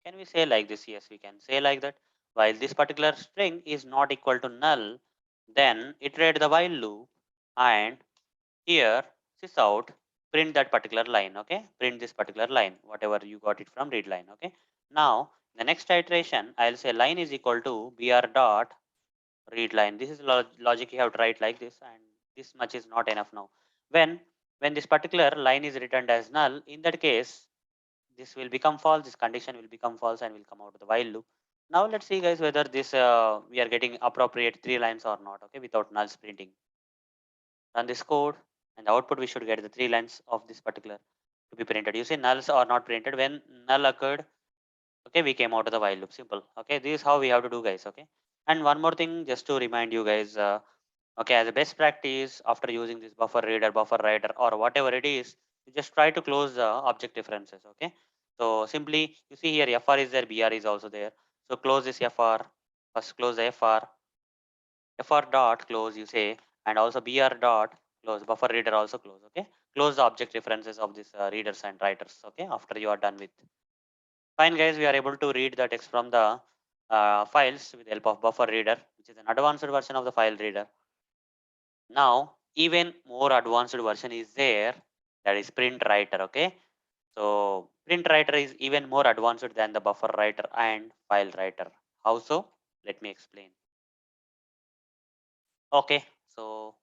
can we say like this? Yes, we can say like that. While this particular string is not equal to null, then iterate the while loop and here sys out, print that particular line, okay, print this particular line, whatever you got it from read line, okay. Now the next iteration, I'll say line is equal to br dot read line. This is logic you have to write like this, and this much is not enough now. When this particular line is returned as null, in that case this will become false, this condition will become false and will come out of the while loop. Now let's see guys whether this we are getting appropriate 3 lines or not, okay, without nulls printing. Run this code, and the output we should get the 3 lines of this particular to be printed. You see nulls are not printed. When null occurred, okay, we came out of the while loop. Simple. Okay, this is how we have to do guys. Okay, and one more thing just to remind you guys, okay, as a best practice, after using this buffer reader, buffer writer, or whatever it is, you just try to close the object references. Okay, so simply you see here fr is there, br is also there, so close this fr, first close the fr dot close, you say, and also br dot close, buffer reader also close. Okay, close the object references of this readers and writers. Okay, after you are done with. Fine guys, we are able to read the text from the files with the help of buffer reader, which is an advanced version of the file reader. Now even more advanced version is there, that is PrintWriter. Okay, so PrintWriter is even more advanced than the buffer writer and file writer. How so? Let me explain. Okay, so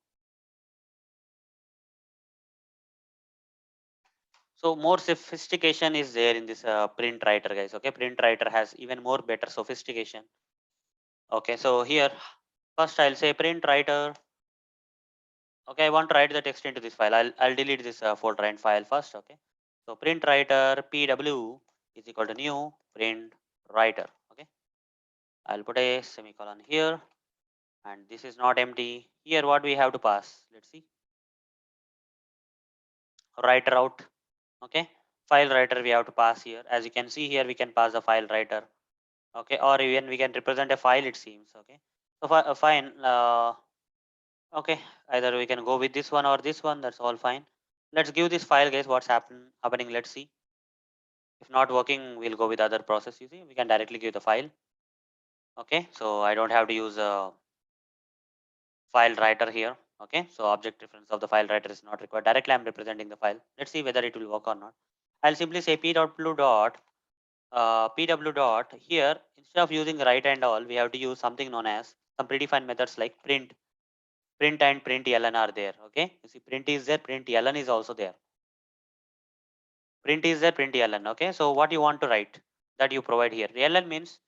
more sophistication is there in this PrintWriter guys. Okay, PrintWriter has even more better sophistication. Okay, so here first I'll say PrintWriter. Okay, I want to write the text into this file. I'll delete this folder and file first. Okay, so PrintWriter pw is equal to new PrintWriter. Okay, I'll put a semicolon here, and this is not empty. Here what we have to pass, let's see, writer out. Okay, file writer we have to pass here. As you can see here, we can pass the file writer. Okay, or even we can represent a file, it seems. Okay, so fine. Okay, either we can go with this one or this one, that's all fine. Let's give this file guys what's happening. Let's see. If not working, we'll go with other process. You see, we can directly give the file. Okay, so I don't have to use a file writer here. Okay, so object reference of the file writer is not required. Directly I'm representing the file. Let's see whether it will work or not. I'll simply say pw dot pw dot here, instead of using write and all, we have to use something known as some predefined methods like print and println are there. Okay, you see print is there, println is also there. Print is there, println. Okay, so what you want to write, that you provide here. Ln means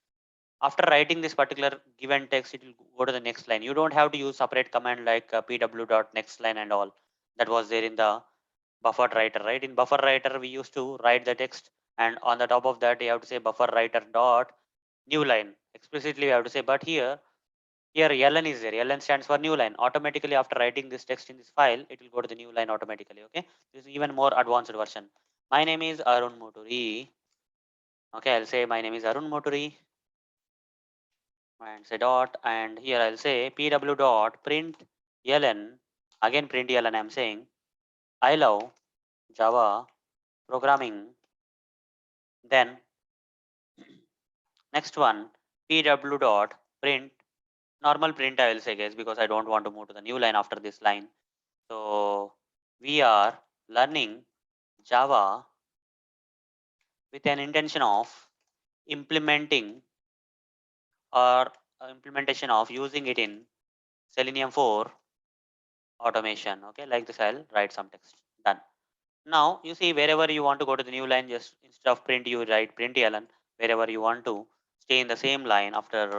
after writing this particular given text, it will go to the next line. You don't have to use separate command like pw dot next line and all that was there in the buffered writer, right? In buffer writer we used to write the text, and on the top of that you have to say buffer writer dot new line. Explicitly we have to say, but here ln is there. Ln stands for new line. Automatically after writing this text in this file, it will go to the new line automatically. Okay, this is even more advanced version. My name is Arun Moturi. Okay, I'll say my name is Arun Moturi and say dot, and here I'll say pw dot print ln, again print ln. I'm saying I love Java programming. Then next one pw dot print normal print, I will say guys, because I don't want to move to the new line after this line. So we are learning Java with an intention of implementing or implementation of using it in Selenium 4 automation. Okay, like this I'll write some text. Done. Now you see wherever you want to go to the new line, just instead of print you write println. Wherever you want to stay in the same line after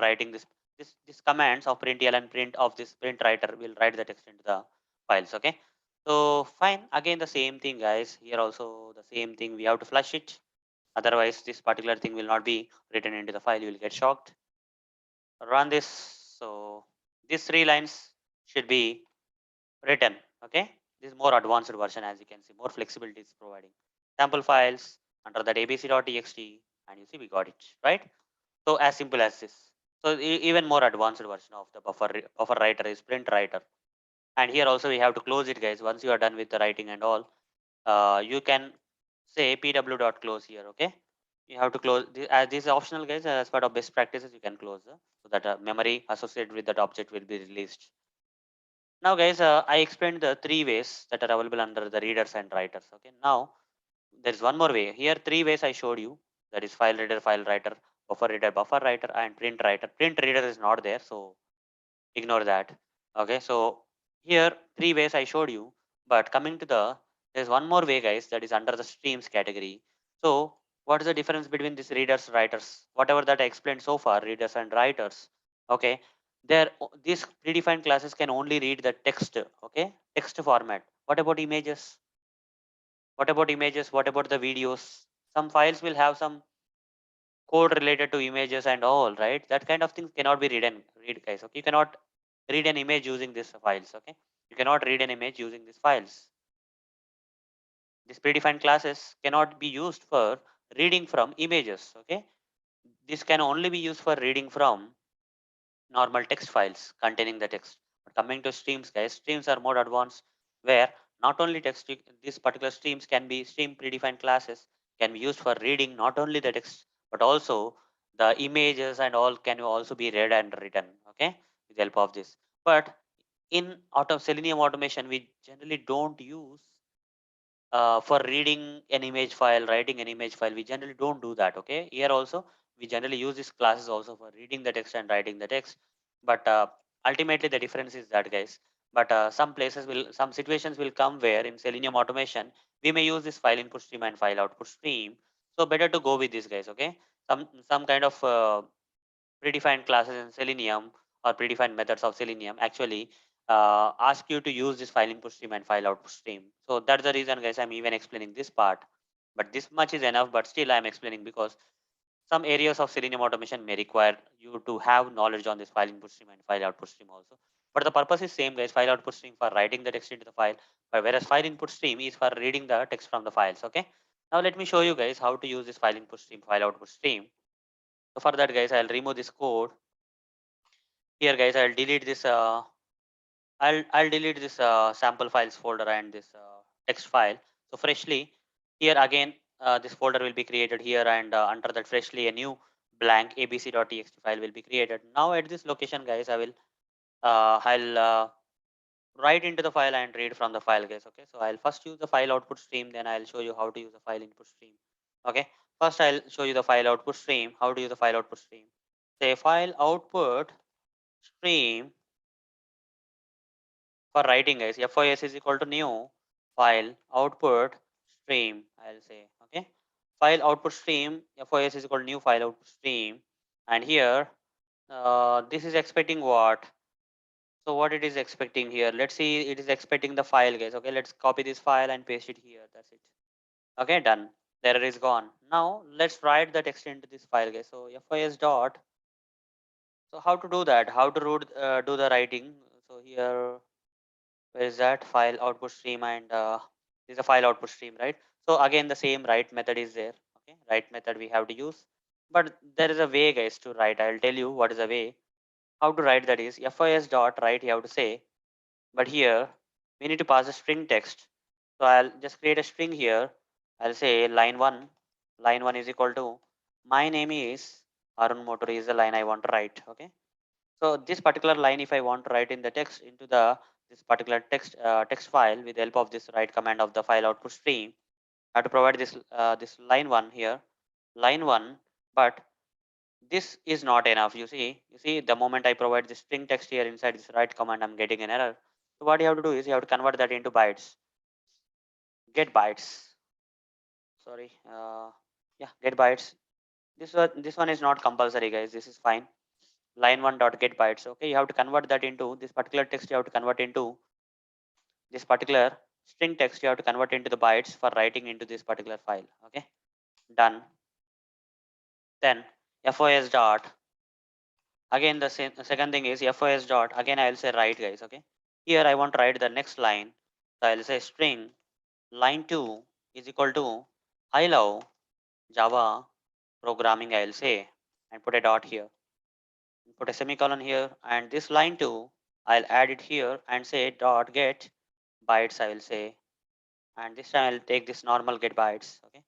writing this commands of println print of this print writer will write the text into the files. Okay, so fine, again the same thing guys, here also the same thing, we have to flush it, otherwise this particular thing will not be written into the file, you will get shocked. Run this. So these 3 lines should be written. Okay, this is more advanced version. As you can see, more flexibility is providing. Sample files under that abc.txt, and you see we got it, right? So as simple as this. So even more advanced version of the buffer writer is PrintWriter. And here also we have to close it, guys. Once you are done with the writing and all, you can say pw.close here. Okay, you have to close this, as this is optional, guys. As part of best practices, you can close so that memory associated with that object will be released. Now, guys, I explained the three ways that are available under the readers and writers. Okay, now there is one more way. Here, three ways I showed you. That is FileReader, FileWriter, BufferedWriter, and PrintWriter. PrintReader is not there, so ignore that. Okay, so here three ways I showed you, but coming to there's one more way, guys, that is under the streams category. So what is the difference between these readers, writers, whatever that I explained so far, readers and writers? Okay, there these predefined classes can only read the text. Okay, text format. What about images? What about the videos? Some files will have some code related to images and all, right? That kind of things cannot be read, guys. Okay, you cannot read an image using these files. Okay, you cannot read an image using these files. These predefined classes cannot be used for reading from images. Okay, this can only be used for reading from normal text files containing the text. But coming to streams, guys, streams are more advanced, where not only text, these particular streams can be stream predefined classes can be used for reading not only the text but also the images and all can also be read and written. Okay, with the help of this. But in Selenium automation, we generally don't use for reading an image file, writing an image file. We generally don't do that. Okay, here also we generally use these classes also for reading the text and writing the text. But ultimately the difference is that, guys. But some situations will come where in Selenium automation we may use this file input stream and file output stream. So better to go with this, guys. Okay, some kind of predefined classes in Selenium or predefined methods of Selenium actually ask you to use this file input stream and file output stream. So that's the reason, guys, I'm even explaining this part. But this much is enough, but still I'm explaining because some areas of Selenium automation may require you to have knowledge on this file input stream and file output stream also. But the purpose is same, guys. File output stream for writing the text into the file, but whereas file input stream is for reading the text from the files. Okay. Now let me show you, guys, how to use this file input stream, file output stream. So for that, guys, I'll remove this code. Here, guys, I'll delete this sample files folder and this text file. So freshly here again, this folder will be created here, and under that freshly a new blank abc.txt file will be created. Now at this location, guys, I'll write into the file and read from the file, guys. Okay, so I'll first use the file output stream, then I'll show you how to use the file input stream. Okay, first I'll show you the file output stream, how to use the file output stream. Say file output stream for writing, guys. FIS is equal to new file output stream, I'll say. Okay, file output stream, FIS is equal to new file output stream. And here this is expecting what? So what it is expecting here, let's see, it is expecting the file, guys. Okay, let's copy this file and paste it here. That's it. Okay, done. The error is gone. Now let's write the text into this file, guys. So FIS dot, so how to do that, how to do the writing. So here, where is that file output stream, and this is a file output stream, right? So again the same write method is there. Okay, write method we have to use, but there is a way, guys, to write. I'll tell you what is the way. How to write that is FIS dot write, you have to say, but here we need to pass a string text. So I'll just create a string here. I'll say line one is equal to my name is Arun Motor is the line I want to write. Okay, so this particular line, if I want to write in the text into the this particular text file with the help of this write command of the file output stream, I have to provide this line one here, line one. But this is not enough. You see, the moment I provide the string text here inside this write command, I'm getting an error. So what you have to do is you have to convert that into bytes. Get bytes. Sorry. Yeah, get bytes. This one is not compulsory, guys. This is fine. Line1 dot get bytes. Okay, you have to convert that into this particular text. You have to convert into this particular string text. You have to convert into the bytes for writing into this particular file. Okay, done. Then FOS dot, again the second thing is FOS dot, again I'll say write, guys. Okay, here I want to write the next line. So I'll say string line2 is equal to I love Java programming I'll say, and put a dot here, put a semicolon here, and this line 2 I'll add it here and say dot get bytes I will say, and this time I'll take this normal get bytes. Okay,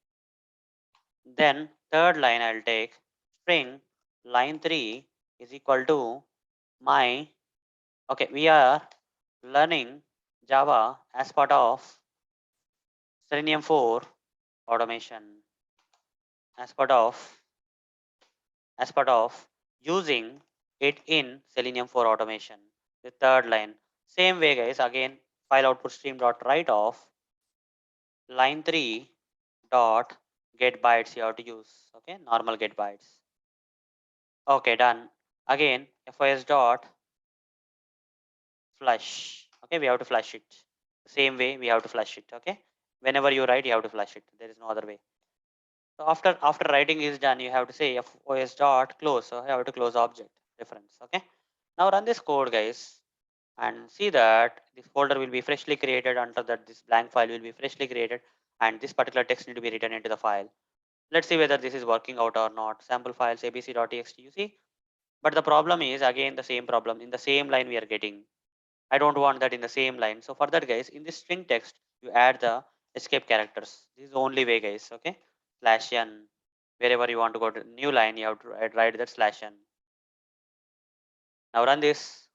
then third line I'll take string line 3 is equal to my, okay, we are learning Java as part of Selenium 4 automation, as part of using it in Selenium 4 automation. The third line, same way guys, again file output stream dot write off line 3 dot get bytes you have to use. Okay, normal get bytes. Okay, done. Again fis dot flush. Okay, we have to flush it. Same way we have to flush it. Okay, whenever you write you have to flush it. There is no other way. So after writing is done, you have to say fos dot close. So you have to close object reference. Okay. Now run this code, guys, and see that this folder will be freshly created. Under that, this blank file will be freshly created, and this particular text need to be written into the file. Let's see whether this is working out or not. Sample files abc.txt. You see, but the problem is again the same problem in the same line we are getting. I don't want that in the same line. So for that, guys, in this string text, you add the escape characters. This is the only way, guys. Okay, /n. Wherever you want to go to new line, you have to write that /n. Now run this.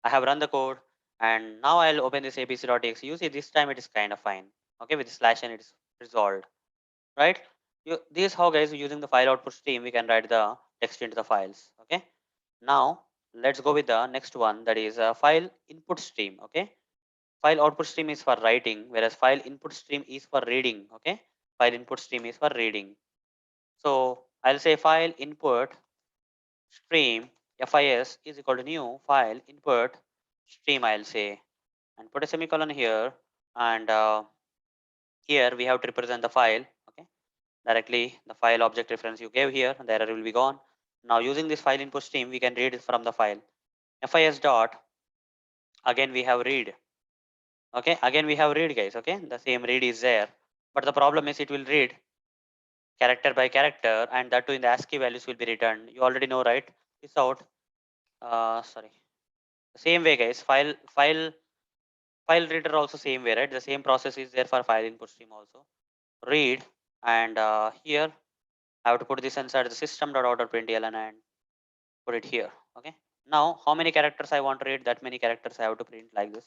I have run the code, and now I'll open this abc.txt. You see, this time it is kind of fine. Okay, with /n it is resolved, right? This is how, guys, using the file output stream, we can write the text into the files. Okay. Now let's go with the next one, that is file input stream. Okay, file output stream is for writing, whereas file input stream is for reading. Okay, file input stream is for reading. So I'll say file input stream FIS is equal to new file input stream, I'll say, and put a semicolon here, and here we have to represent the file. Okay, directly the file object reference you gave here, the error will be gone. Now using this file input stream, we can read it from the file. FIS dot, again we have read. Okay, again we have read, guys. Okay, the same read is there, but the problem is it will read character by character, and that too in the ASCII values will be returned. You already know, right? This out. Sorry. Same way, guys. File reader also same way, right? The same process is there for file input stream also. Read, and here I have to put this inside the system.out.println and put it here. Okay. Now how many characters I want to read? That many characters I have to print like this.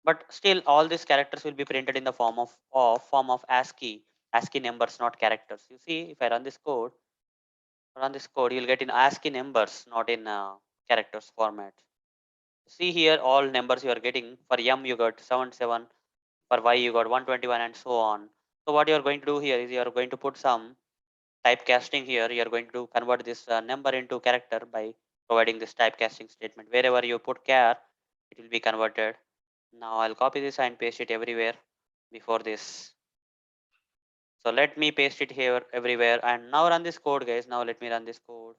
But still, all these characters will be printed in the form of ASCII numbers, not characters. You see, if I run this code, you'll get in ASCII numbers, not in characters format. See here, all numbers you are getting. For M, you got 77. For Y, you got 121, and so on. So what you are going to do here is you are going to put some typecasting here. You are going to convert this number into character by providing this typecasting statement. Wherever you put char, it will be converted. Now I'll copy this and paste it everywhere before this. So let me paste it here everywhere, and now run this code, guys. Now let me run this code.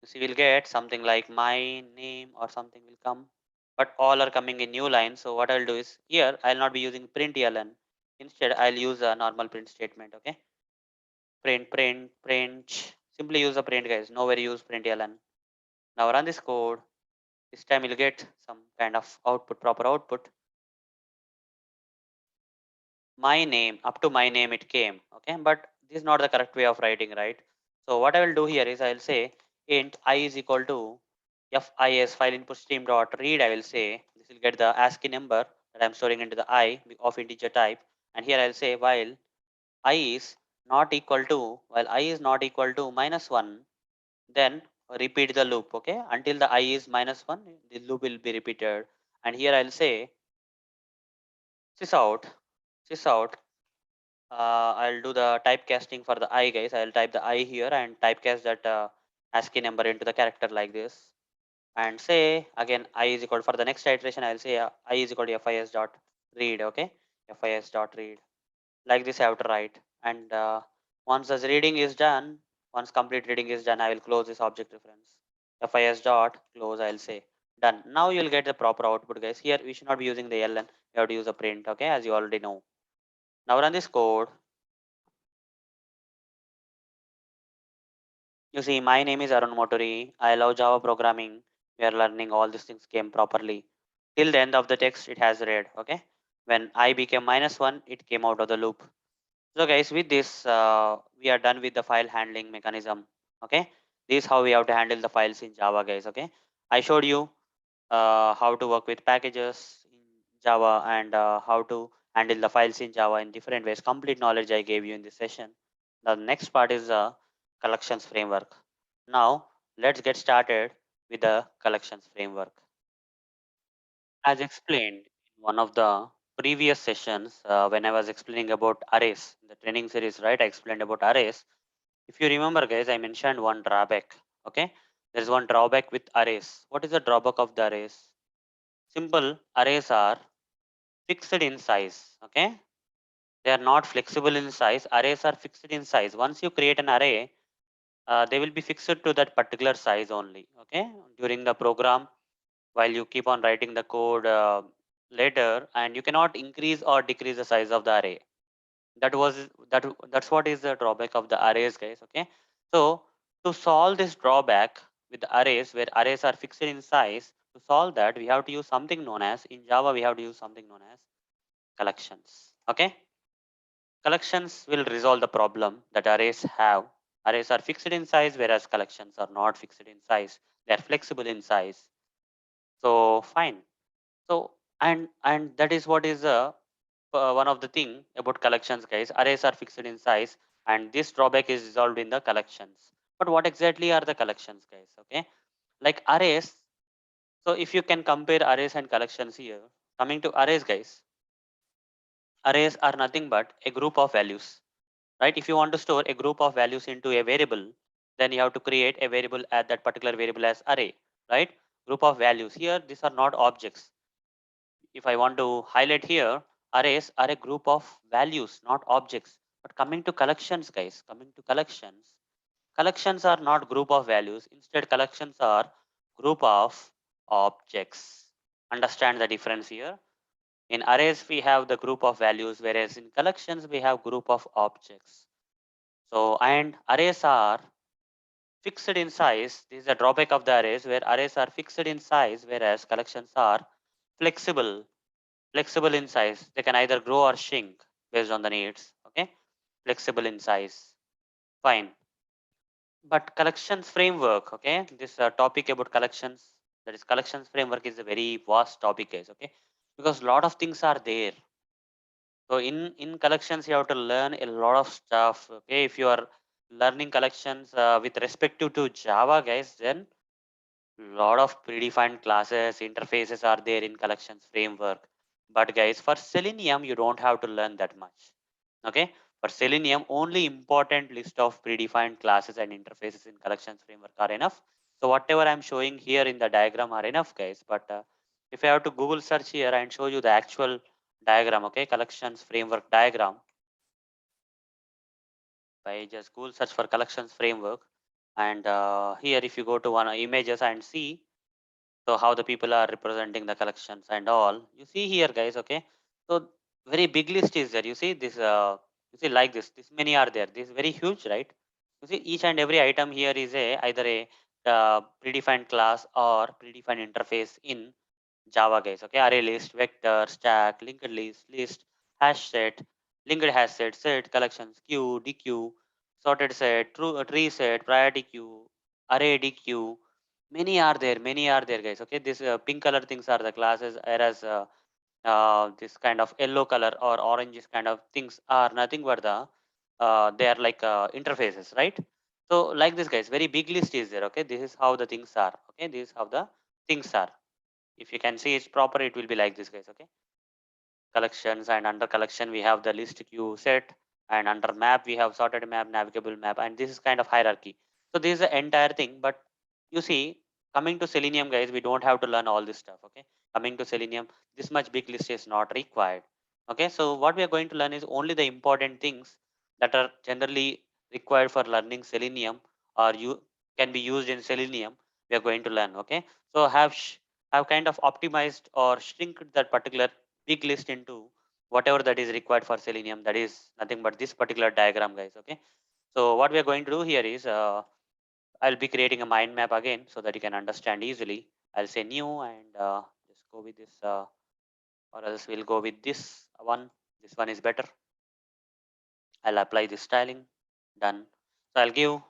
You see, we'll get something like my name or something will come, but all are coming in new line. So what I'll do is here I'll not be using println. Instead, I'll use a normal print statement. Okay, print. Simply use a print, guys. Nowhere use println. Now run this code. This time you'll get some kind of output, proper output. My name, up to my name it came. Okay, but this is not the correct way of writing, right? So what I will do here is I'll say int I is equal to FIS file input stream dot read. I will say this will get the ASCII number that I'm storing into the I of integer type, and here I'll say while I is not equal to -1, then repeat the loop. Okay, until the I is -1, the loop will be repeated. And here I'll say sys out. I'll do the typecasting for the I, guys. I'll type the I here and typecast that ASCII number into the character like this. And say again I is equal, for the next iteration I'll say I is equal to FIS dot read. Okay, FIS dot read. Like this I have to write. And once this reading is done, once complete reading is done, I will close this object reference. FIS dot close, I'll say done. Now you'll get the proper output, guys. Here we should not be using the ln, you have to use a print. Okay, as you already know. Now run this code. You see, my name is Arun Motori. I love Java programming. We are learning all these things came properly. Till the end of the text, it has read. Okay. When I became -1, it came out of the loop. So guys, with this, we are done with the file handling mechanism. Okay. This is how we have to handle the files in Java, guys. Okay. I showed you how to work with packages in Java and how to handle the files in Java in different ways. Complete knowledge I gave you in this session. The next part is the collections framework. Now let's get started with the collections framework. As explained in one of the previous sessions, when I was explaining about arrays in the training series, right? I explained about arrays. If you remember, guys, I mentioned one drawback. Okay, there is one drawback with arrays. What is the drawback of the arrays? Simple, arrays are fixed in size. Okay, they are not flexible in size. Arrays are fixed in size. Once you create an array, they will be fixed to that particular size only. Okay, during the program, while you keep on writing the code later, and you cannot increase or decrease the size of the array. That's what is the drawback of the arrays, guys. Okay, so to solve this drawback with the arrays, where arrays are fixed in size, to solve that, we have to use something known as, in Java we have to use something known as collections. Okay, collections will resolve the problem that arrays have. Arrays are fixed in size, whereas collections are not fixed in size. They are flexible in size. So fine. So and that is what is one of the thing about collections, guys. Arrays are fixed in size, and this drawback is resolved in the collections. But what exactly are the collections, guys? Okay, like arrays. So if you can compare arrays and collections here, coming to arrays, guys, arrays are nothing but a group of values, right? If you want to store a group of values into a variable, then you have to create a variable at that particular variable as array, right? Group of values here, these are not objects. If I want to highlight here, arrays are a group of values, not objects. But coming to collections, guys, coming to collections, collections are not group of values. Instead, collections are group of objects. Understand the difference here? In arrays, we have the group of values, whereas in collections, we have group of objects. So, and arrays are fixed in size. This is a drawback of the arrays, where arrays are fixed in size, whereas collections are flexible. Flexible in size. They can either grow or shrink based on the needs. Okay, flexible in size. Fine. But collections framework. Okay, this topic about collections. That is collections framework is a very vast topic, guys. Okay, because a lot of things are there. So in collections, you have to learn a lot of stuff. Okay, if you are learning collections with respect to Java, guys, then lot of predefined classes, interfaces are there in collections framework. But guys, for Selenium, you don't have to learn that much. Okay, for Selenium, only important list of predefined classes and interfaces in collections framework are enough. So whatever I'm showing here in the diagram are enough, guys. But if I have to Google search here and show you the actual diagram, okay, collections framework diagram, by just Google search for collections framework, and here if you go to one images and see, so how the people are representing the collections and all, you see here, guys. Okay, so very big list is there. You see this, you see like this many are there. This is very huge, right? You see each and every item here is a either a predefined class or predefined interface in Java, guys. Okay, array list, vector, stack, linked list, hash set, linked hash set, set, collections, queue, dequeue, sorted set, tree set, priority queue, array dequeue. Many are there, guys. Okay, this pink color things are the classes, whereas this kind of yellow color or orange kind of things are nothing but the they are like interfaces, right? So like this, guys, very big list is there. Okay, this is how the things are. Okay, this is how the things are. If you can see it proper, it will be like this, guys. Okay, collections, and under collection we have the list queue set, and under map we have sorted map, navigable map, and this is kind of hierarchy. So this is the entire thing. But you see, coming to Selenium, guys, we don't have to learn all this stuff. Okay, coming to Selenium, this much big list is not required. Okay, so what we are going to learn is only the important things that are generally required for learning Selenium, or you can be used in Selenium, we are going to learn. Okay, so have kind of optimized or shrink that particular big list into whatever that is required for Selenium. That is nothing but this particular diagram, guys. Okay, so what we are going to do here is I'll be creating a mind map again so that you can understand easily. I'll say new and just go with this, or else we'll go with this one. This one is better. I'll apply this styling. Done. So I'll give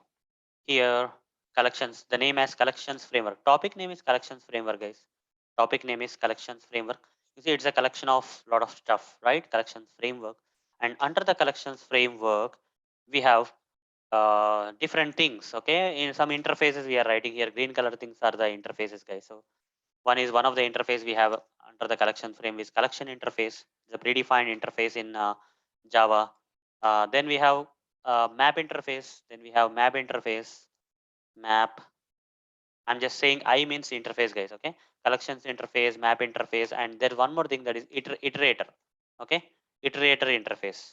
here collections, the name as collections framework. Topic name is collections framework, guys. Topic name is collections framework. You see, it's a collection of lot of stuff, right? Collections framework. And under the collections framework, we have different things. Okay, in some interfaces we are writing here green color things are the interfaces, guys. So one of the interface we have under the collection frame is collection interface, the predefined interface in Java. Then we have map interface. Then we have map interface, map. I'm just saying I means interface, guys. Okay, collections interface, map interface, and there's one more thing that is iterator. Okay, iterator interface.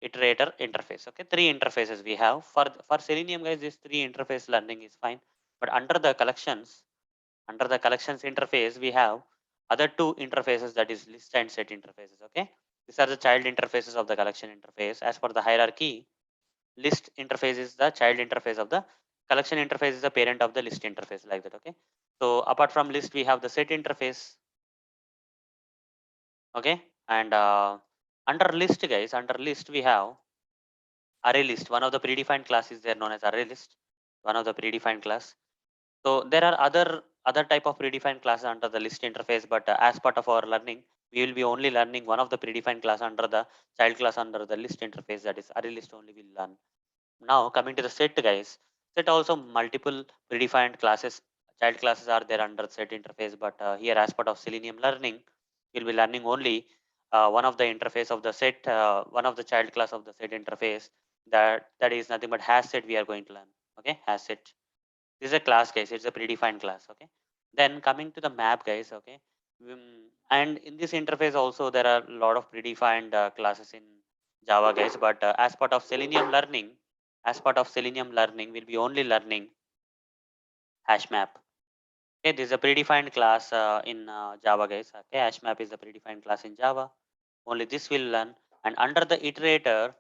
Iterator interface. Okay, three interfaces we have for Selenium, guys. This three interface learning is fine, but under the collections interface we have other two interfaces, that is list and set interfaces. Okay, these are the child interfaces of the collection interface. As per the hierarchy, list interface is the child interface of the collection interface, is the parent of the list interface, like that. Okay, so apart from list we have the set interface. Okay, and under list, guys, under list we have array list. One of the predefined class is there known as array list, one of the predefined class. So there are other type of predefined classes under the list interface, but as part of our learning, we will be only learning one of the predefined class under the child class under the list interface, that is array list only we'll learn. Now coming to the set, guys, set also multiple predefined classes, child classes are there under set interface, but here as part of Selenium learning, we'll be learning only one of the interface of the set, one of the child class of the set interface, that is nothing but hash set we are going to learn. Okay, hash set, this is a class, guys, it's a predefined class. Okay, then coming to the map, guys. Okay, and in this interface also there are a lot of predefined classes in Java, guys, but as part of Selenium learning, we'll be only learning HashMap. Okay, this is a predefined class in Java, guys. Okay, HashMap is a predefined class in Java. Only this will learn. And under the iterator,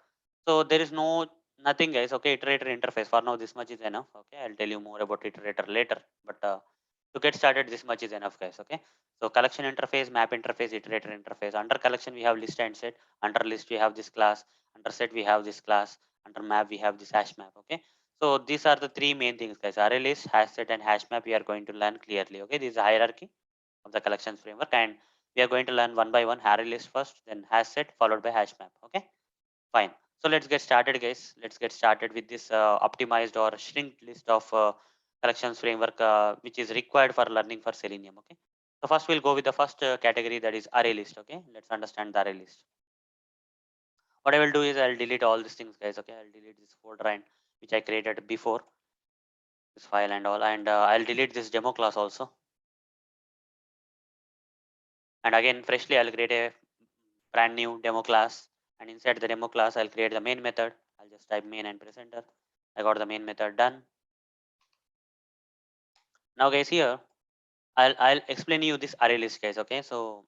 so there is nothing, guys. Okay, iterator interface. For now, this much is enough. Okay, I'll tell you more about iterator later. But to get started, this much is enough, guys. Okay, so collection interface, map interface, iterator interface. Under collection, we have list and set. Under list, we have this class. Under set, we have this class. Under map, we have this hash map. Okay, so these are the three main things, guys. Array list, hash set, and hash map. We are going to learn clearly. Okay, this is a hierarchy of the collections framework, and we are going to learn one by one. Array list first, then hash set, followed by hash map. Okay, fine. So let's get started, guys. Let's get started with this optimized or shrink list of collections framework, which is required for learning for Selenium. Okay, so first we'll go with the first category, that is array list. Okay, let's understand the array list. What I will do is I'll delete all these things, guys. Okay, I'll delete this folder and which I created before, this file and all, and I'll delete this demo class also. And again, freshly I'll create a brand new demo class, and inside the demo class I'll create the main method. I'll just type main and press enter. I got the main method done. Now, guys, here I'll explain you this array list, guys. Okay, so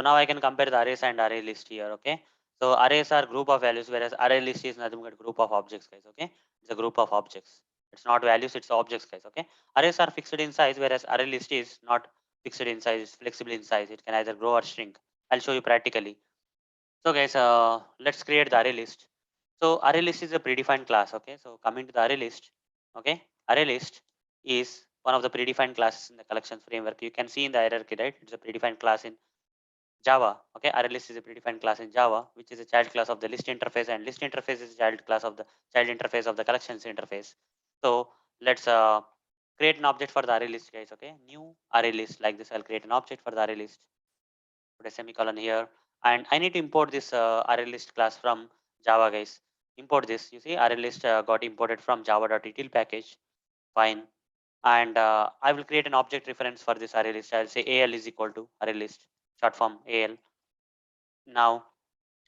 now I can compare the arrays and array list here. Okay, so arrays are group of values, whereas array list is nothing but group of objects, guys. Okay, it's a group of objects. It's not values, it's objects, guys. Okay, arrays are fixed in size, whereas array list is not fixed in size, it's flexible in size. It can either grow or shrink. I'll show you practically. So, guys, let's create the array list. So array list is a predefined class. Okay, so coming to the array list. Okay, array list is one of the predefined classes in the collections framework. You can see in the hierarchy, right? It's a predefined class in Java. Okay, ArrayList is a predefined class in Java, which is a child class of the list interface, and list interface is a child class of the child interface of the collections interface. So let's create an object for the array list, guys. Okay, new array list, like this. I'll create an object for the array list. Put a semicolon here, and I need to import this array list class from Java, guys. Import this. You see, array list got imported from java.util package. Fine. And I will create an object reference for this array list. I'll say al is equal to array list, short form al. Now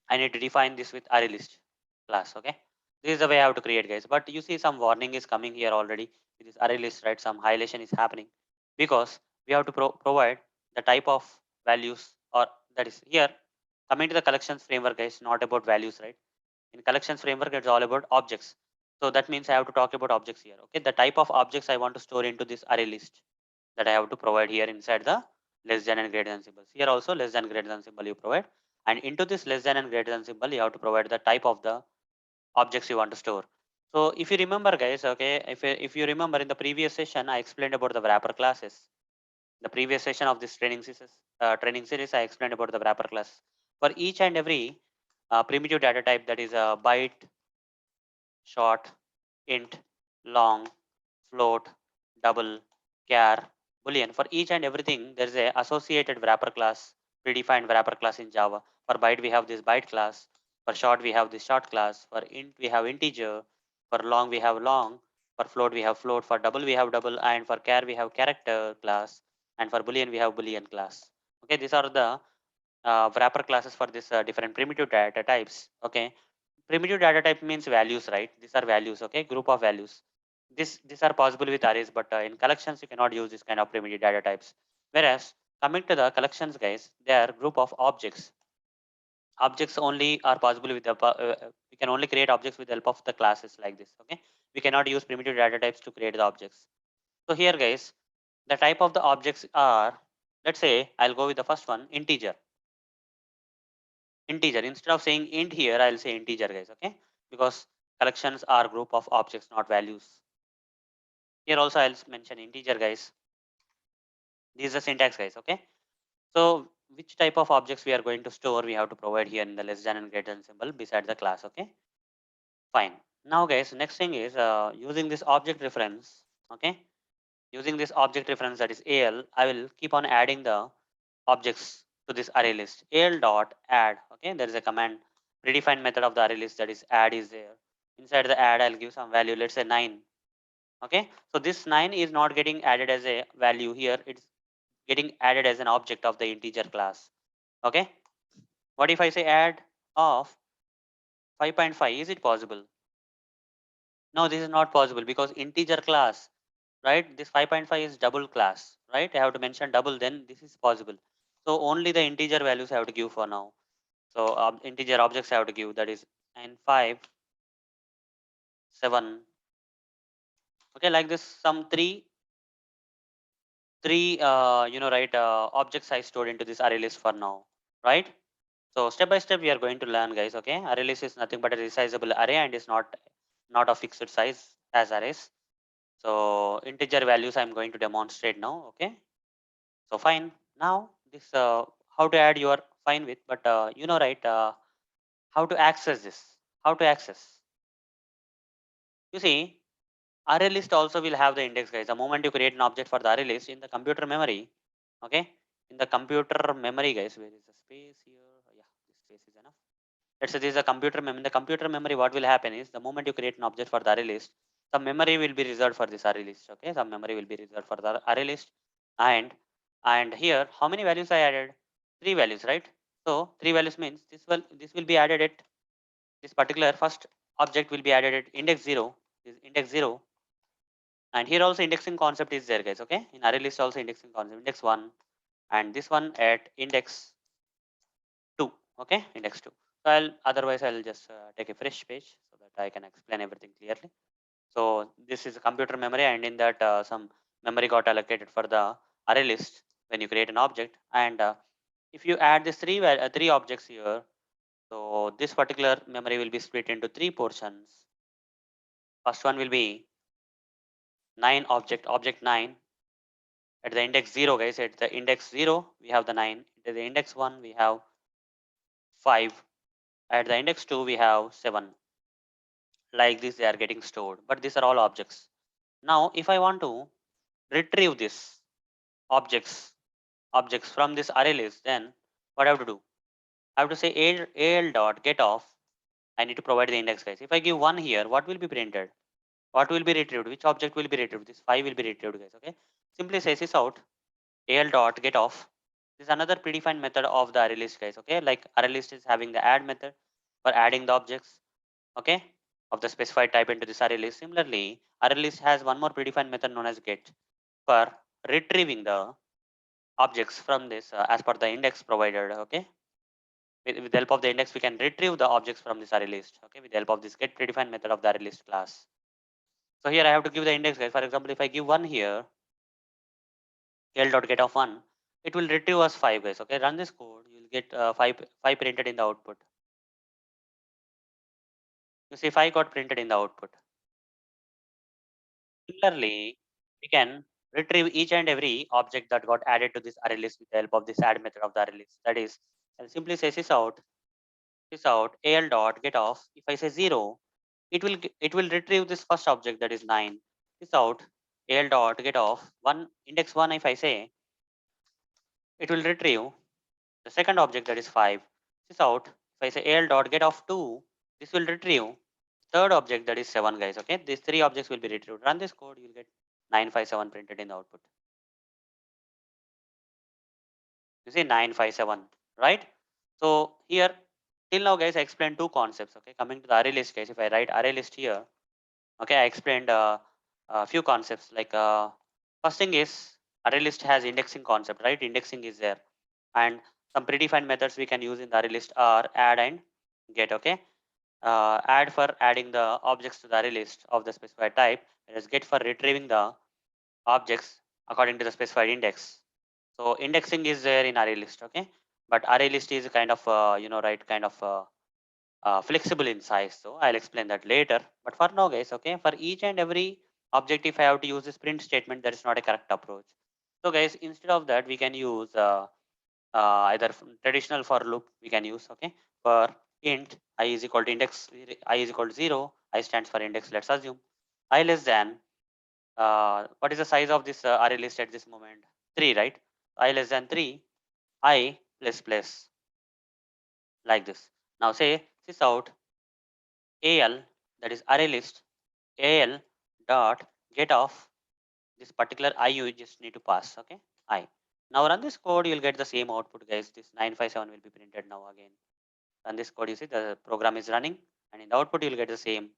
I need to define this with array list class. Okay, this is the way I have to create, guys. But you see some warning is coming here already with this array list, right? Some highlightation is happening because we have to provide the type of values, or that is here coming to the collections framework, guys, not about values, right? In collections framework, it's all about objects. So that means I have to talk about objects here. Okay, the type of objects I want to store into this array list that I have to provide here inside the less than and greater than symbols. Here also less than greater than symbol you provide, and into this less than and greater than symbol you have to provide the type of the objects you want to store. So if you remember guys, okay, if you remember in the previous session I explained about the wrapper classes. The previous session of this training series I explained about the wrapper class. For each and every primitive data type, that is a byte, short, int, long, float, double, char, boolean. For each and everything, there is a associated wrapper class, predefined wrapper class in Java. For byte, we have this byte class. For short, we have this short class. For int, we have integer. For long, we have long. For float, we have float. For double, we have double. And for char, we have character class. And for boolean, we have boolean class. Okay, these are the wrapper classes for this different primitive data types. Okay, primitive data type means values, right? These are values. Okay, group of values. These are possible with arrays, but in collections you cannot use this kind of primitive data types. Whereas coming to the collections, guys, they are group of objects. Objects only are possible with the we can only create objects with the help of the classes like this. Okay, we cannot use primitive data types to create the objects. So here, guys, the type of the objects are, let's say I'll go with the first one, integer. Integer, instead of saying int here I'll say integer, guys. Okay, because collections are group of objects, not values. Here also I'll mention integer, guys. This is the syntax, guys. Okay, so which type of objects we are going to store, we have to provide here in the less than and greater than symbol beside the class. Okay, fine. Now guys, next thing is using this object reference. Okay, using this object reference, that is al, I will keep on adding the objects to this array list. Al dot add. Okay, there is a command, predefined method of the array list, that is add is there. Inside the add I'll give some value, let's say 9. Okay, so this 9 is not getting added as a value here, it's getting added as an object of the integer class. Okay, what if I say add of 5.5? Is it possible? No, this is not possible because integer class, right? This 5.5 is double class, right? I have to mention double, then this is possible. So only the integer values I have to give for now. So integer objects I have to give, that is 9, 5, 7. Okay, like this, some three right, objects I stored into this array list for now, right? So step by step we are going to learn, guys. Okay, array list is nothing but a resizable array and is not a fixed size as arrays. So integer values I'm going to demonstrate now. Okay, so fine. Now this how to add, you are fine with, but right, how to access this, how to access. You see, array list also will have the index, guys. The moment you create an object for the array list in the computer memory, okay, in the computer memory, guys, where is the space here? Yeah, this space is enough. Let's say this is a computer memory. In the computer memory, what will happen is the moment you create an object for the array list, some memory will be reserved for this array list. Okay, some memory will be reserved for the array list, and here how many values I added? 3 values, right? So 3 values means this will be added at this particular first object will be added at index 0. This index 0. And here also indexing concept is there, guys. Okay, in array list also indexing concept, index 1, and this one at index 2. Okay, index 2. So I'll just take a fresh page so that I can explain everything clearly. So this is a computer memory, and in that some memory got allocated for the array list when you create an object. And if you add these three objects here, so this particular memory will be split into 3 portions. First one will be 9 object 9. At the index 0, guys, at the index 0 we have the 9. At the index 1 we have 5. At the index 2 we have 7. Like this they are getting stored, but these are all objects. Now if I want to retrieve this objects from this array list, then what I have to do? I have to say al dot get off. I need to provide the index, guys. If I give 1 here, what will be printed? What will be retrieved? Which object will be retrieved? This 5 will be retrieved, guys. Okay, simply say this out, al dot get off. This is another predefined method of the array list, guys. Okay, like array list is having the add method for adding the objects, okay, of the specified type into this array list. Similarly, array list has one more predefined method known as get for retrieving the objects from this as per the index provided. Okay, with the help of the index we can retrieve the objects from this array list. Okay, with the help of this get predefined method of the array list class. So here I have to give the index, guys. For example, if I give 1 here, l.get of 1, it will retrieve us 5, guys. Okay, run this code, you will get 5 printed in the output. You see 5 got printed in the output. Similarly, we can retrieve each and every object that got added to this array list with the help of this add method of the array list. That is, I'll simply say sysout al dot get off. If I say 0, it will retrieve this first object, that is 9. Sysout al dot get off 1 index 1. If I say, it will retrieve the second object, that is 5. Sysout if I say al dot get off 2, this will retrieve third object, that is 7, guys. Okay, these 3 objects will be retrieved. Run this code, you will get 957 printed in the output. You see 957, right? So here till now, guys, I explained two concepts. Okay, coming to the array list, guys, if I write array list here, okay, I explained a few concepts. Like first thing is array list has indexing concept, right? Indexing is there, and some predefined methods we can use in the array list are add and get. Okay, add for adding the objects to the array list of the specified type, whereas get for retrieving the objects according to the specified index. So indexing is there in array list, okay, but array list is kind of right, kind of flexible in size. So I'll explain that later. But for now, guys, okay, for each and every object, if I have to use this print statement, that is not a correct approach. So guys, instead of that, we can use either traditional for loop we can use. Okay, for int I is equal to index I is equal to 0, I stands for index. Let's assume I less than what is the size of this array list at this moment? 3, right? I less than 3, I plus plus, like this. Now say sys out al, that is array list al dot get off this particular I, you just need to pass. Okay, I. Now run this code, you'll get the same output, guys. This 957 will be printed now again. Run this code, you see the program is running, and in the output you'll get the same.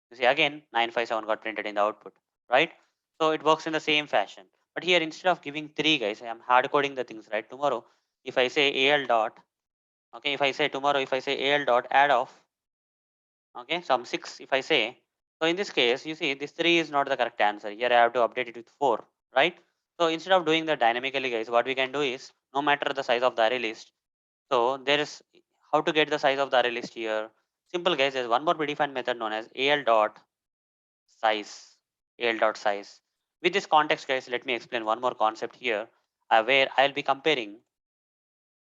You see again 957 got printed in the output, right? So it works in the same fashion. But here instead of giving 3, guys, I am hard coding the things, right? Tomorrow, if I say al dot, okay, if I say tomorrow, if I say al dot add off, okay, some 6, if I say, so in this case, you see this 3 is not the correct answer. Here I have to update it with 4, right? So instead of doing that dynamically, guys, what we can do is no matter the size of the array list. So there is how to get the size of the array list here. Simple, guys. There's one more predefined method known as al dot size. Al dot size. With this context, guys, let me explain one more concept here, where I'll be comparing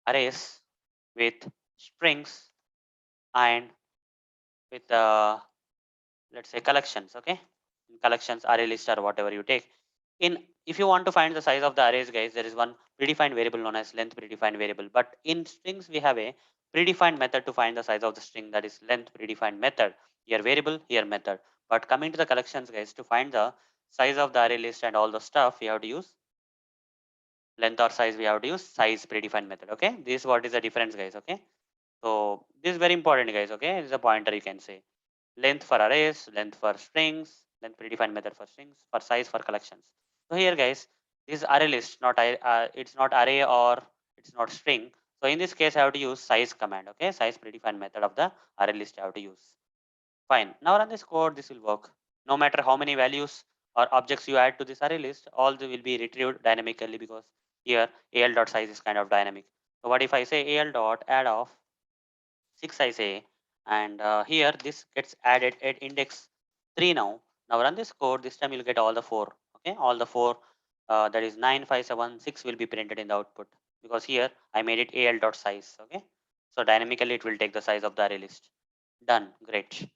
arrays with strings and with let's say collections. Okay, collections, array list, or whatever you take. In if you want to find the size of the arrays, guys, there is one predefined variable known as length predefined variable. But in strings, we have a predefined method to find the size of the string, that is length predefined method. Here variable, here method. But coming to the collections, guys, to find the size of the array list and all the stuff, we have to use length or size. We have to use size predefined method. Okay, this is what is the difference, guys. Okay, so this is very important, guys. Okay, this is a pointer, you can say. Length for arrays, length for strings, length predefined method for strings, for size for collections. So here, guys, this is array list, not it's not array or it's not string. So in this case, I have to use size command. Okay, size predefined method of the array list I have to use. Fine. Now run this code. This will work. No matter how many values or objects you add to this array list, all they will be retrieved dynamically, because here al dot size is kind of dynamic. So what if I say al dot add of 6, I say, and here this gets added at index 3 now. Now run this code. This time you'll get all the 4. Okay, all the 4, that is 9576 will be printed in the output, because here I made it al dot size. Okay, so dynamically it will take the size of the array list. Done. Great.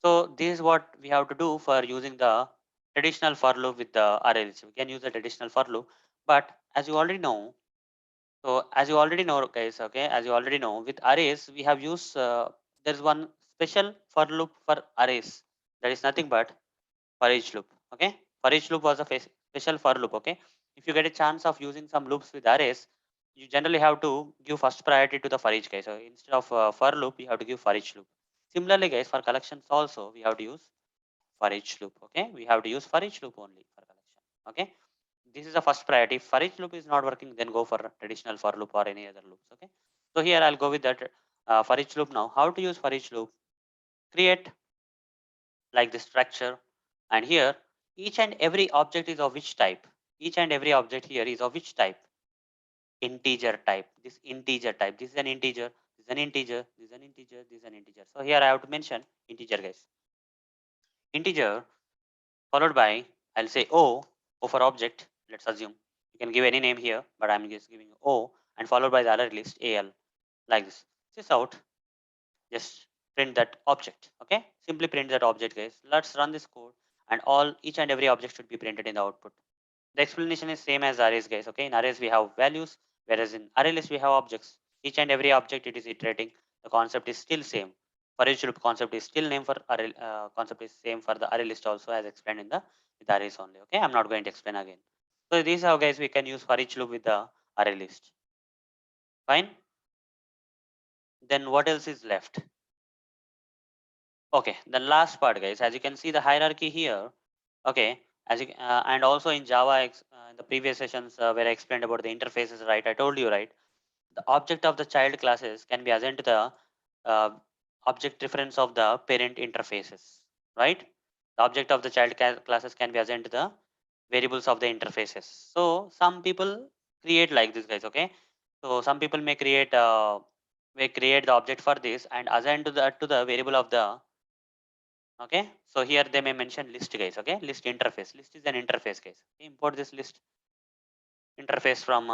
So this is what we have to do for using the traditional for loop with the array list. We can use the traditional for loop, but as you already know, so as you already know, guys, okay, as you already know, with arrays we have used there's one special for loop for arrays. That is nothing but for each loop. Okay, for each loop was a special for loop. Okay, if you get a chance of using some loops with arrays, you generally have to give first priority to the for each, guys. So instead of for loop, you have to give for each loop. Similarly, guys, for collections also we have to use for each loop. Okay, we have to use for each loop only for collection. Okay, this is the first priority. If for each loop is not working, then go for traditional for loop or any other loops. Okay, so here I'll go with that for each loop. Now how to use for each loop? Create like the structure, And here each and every object is of which type? Each and every object here is of which type? Integer type. This integer type. This is an integer. This is an integer. This is an integer. This is an integer. So here I have to mention integer, guys. Integer followed by, I'll say O for object. Let's assume you can give any name here, but I'm just giving O, and followed by the array list AL, like this. This out. Just print that object. Okay, simply print that object, guys. Let's run this code, and each and every object should be printed in the output. The explanation is same as arrays, guys. Okay, in arrays we have values, whereas in array list we have objects. Each and every object it is iterating. The concept is still same. For each loop concept is still name for array. Concept is same for the array list also, as explained in the with arrays only. Okay, I'm not going to explain again. So this is how, guys, we can use for each loop with the array list. Fine. Then what else is left? Okay, the last part, guys. As you can see the hierarchy here. Okay, and also in Java, in the previous sessions where I explained about the interfaces, right? I told you, right? The object of the child classes can be assigned to the uh, object reference of the parent interfaces, right? The object of the child classes can be assigned to the variables of the interfaces. So some people create like this, guys. Okay, so some people may create the object for this and assign to the variable of the. Okay, so here they may mention list, guys. Okay, list interface. List is an interface, guys. Import this list interface from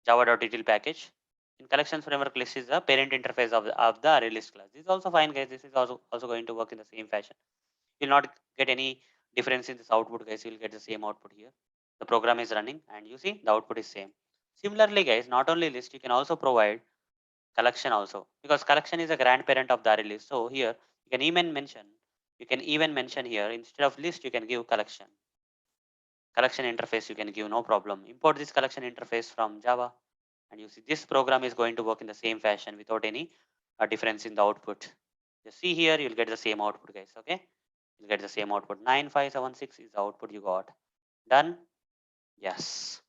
java.util package. In collections framework, list is the parent interface of the array list class. This is also fine, guys. This is also going to work in the same fashion. You'll not get any difference in this output, guys. You'll get the same output here. The program is running and you see the output is same. Similarly, guys, not only list, you can also provide collection also, because collection is a grandparent of the array list. So here you can even mention here, instead of list you can give collection interface. You can give, no problem. Import this collection interface from Java, and you see this program is going to work in the same fashion without any difference in the output. You see here, you'll get the same output, guys. Okay, you'll get the same output. 9576 is the output you got. Done. Yes,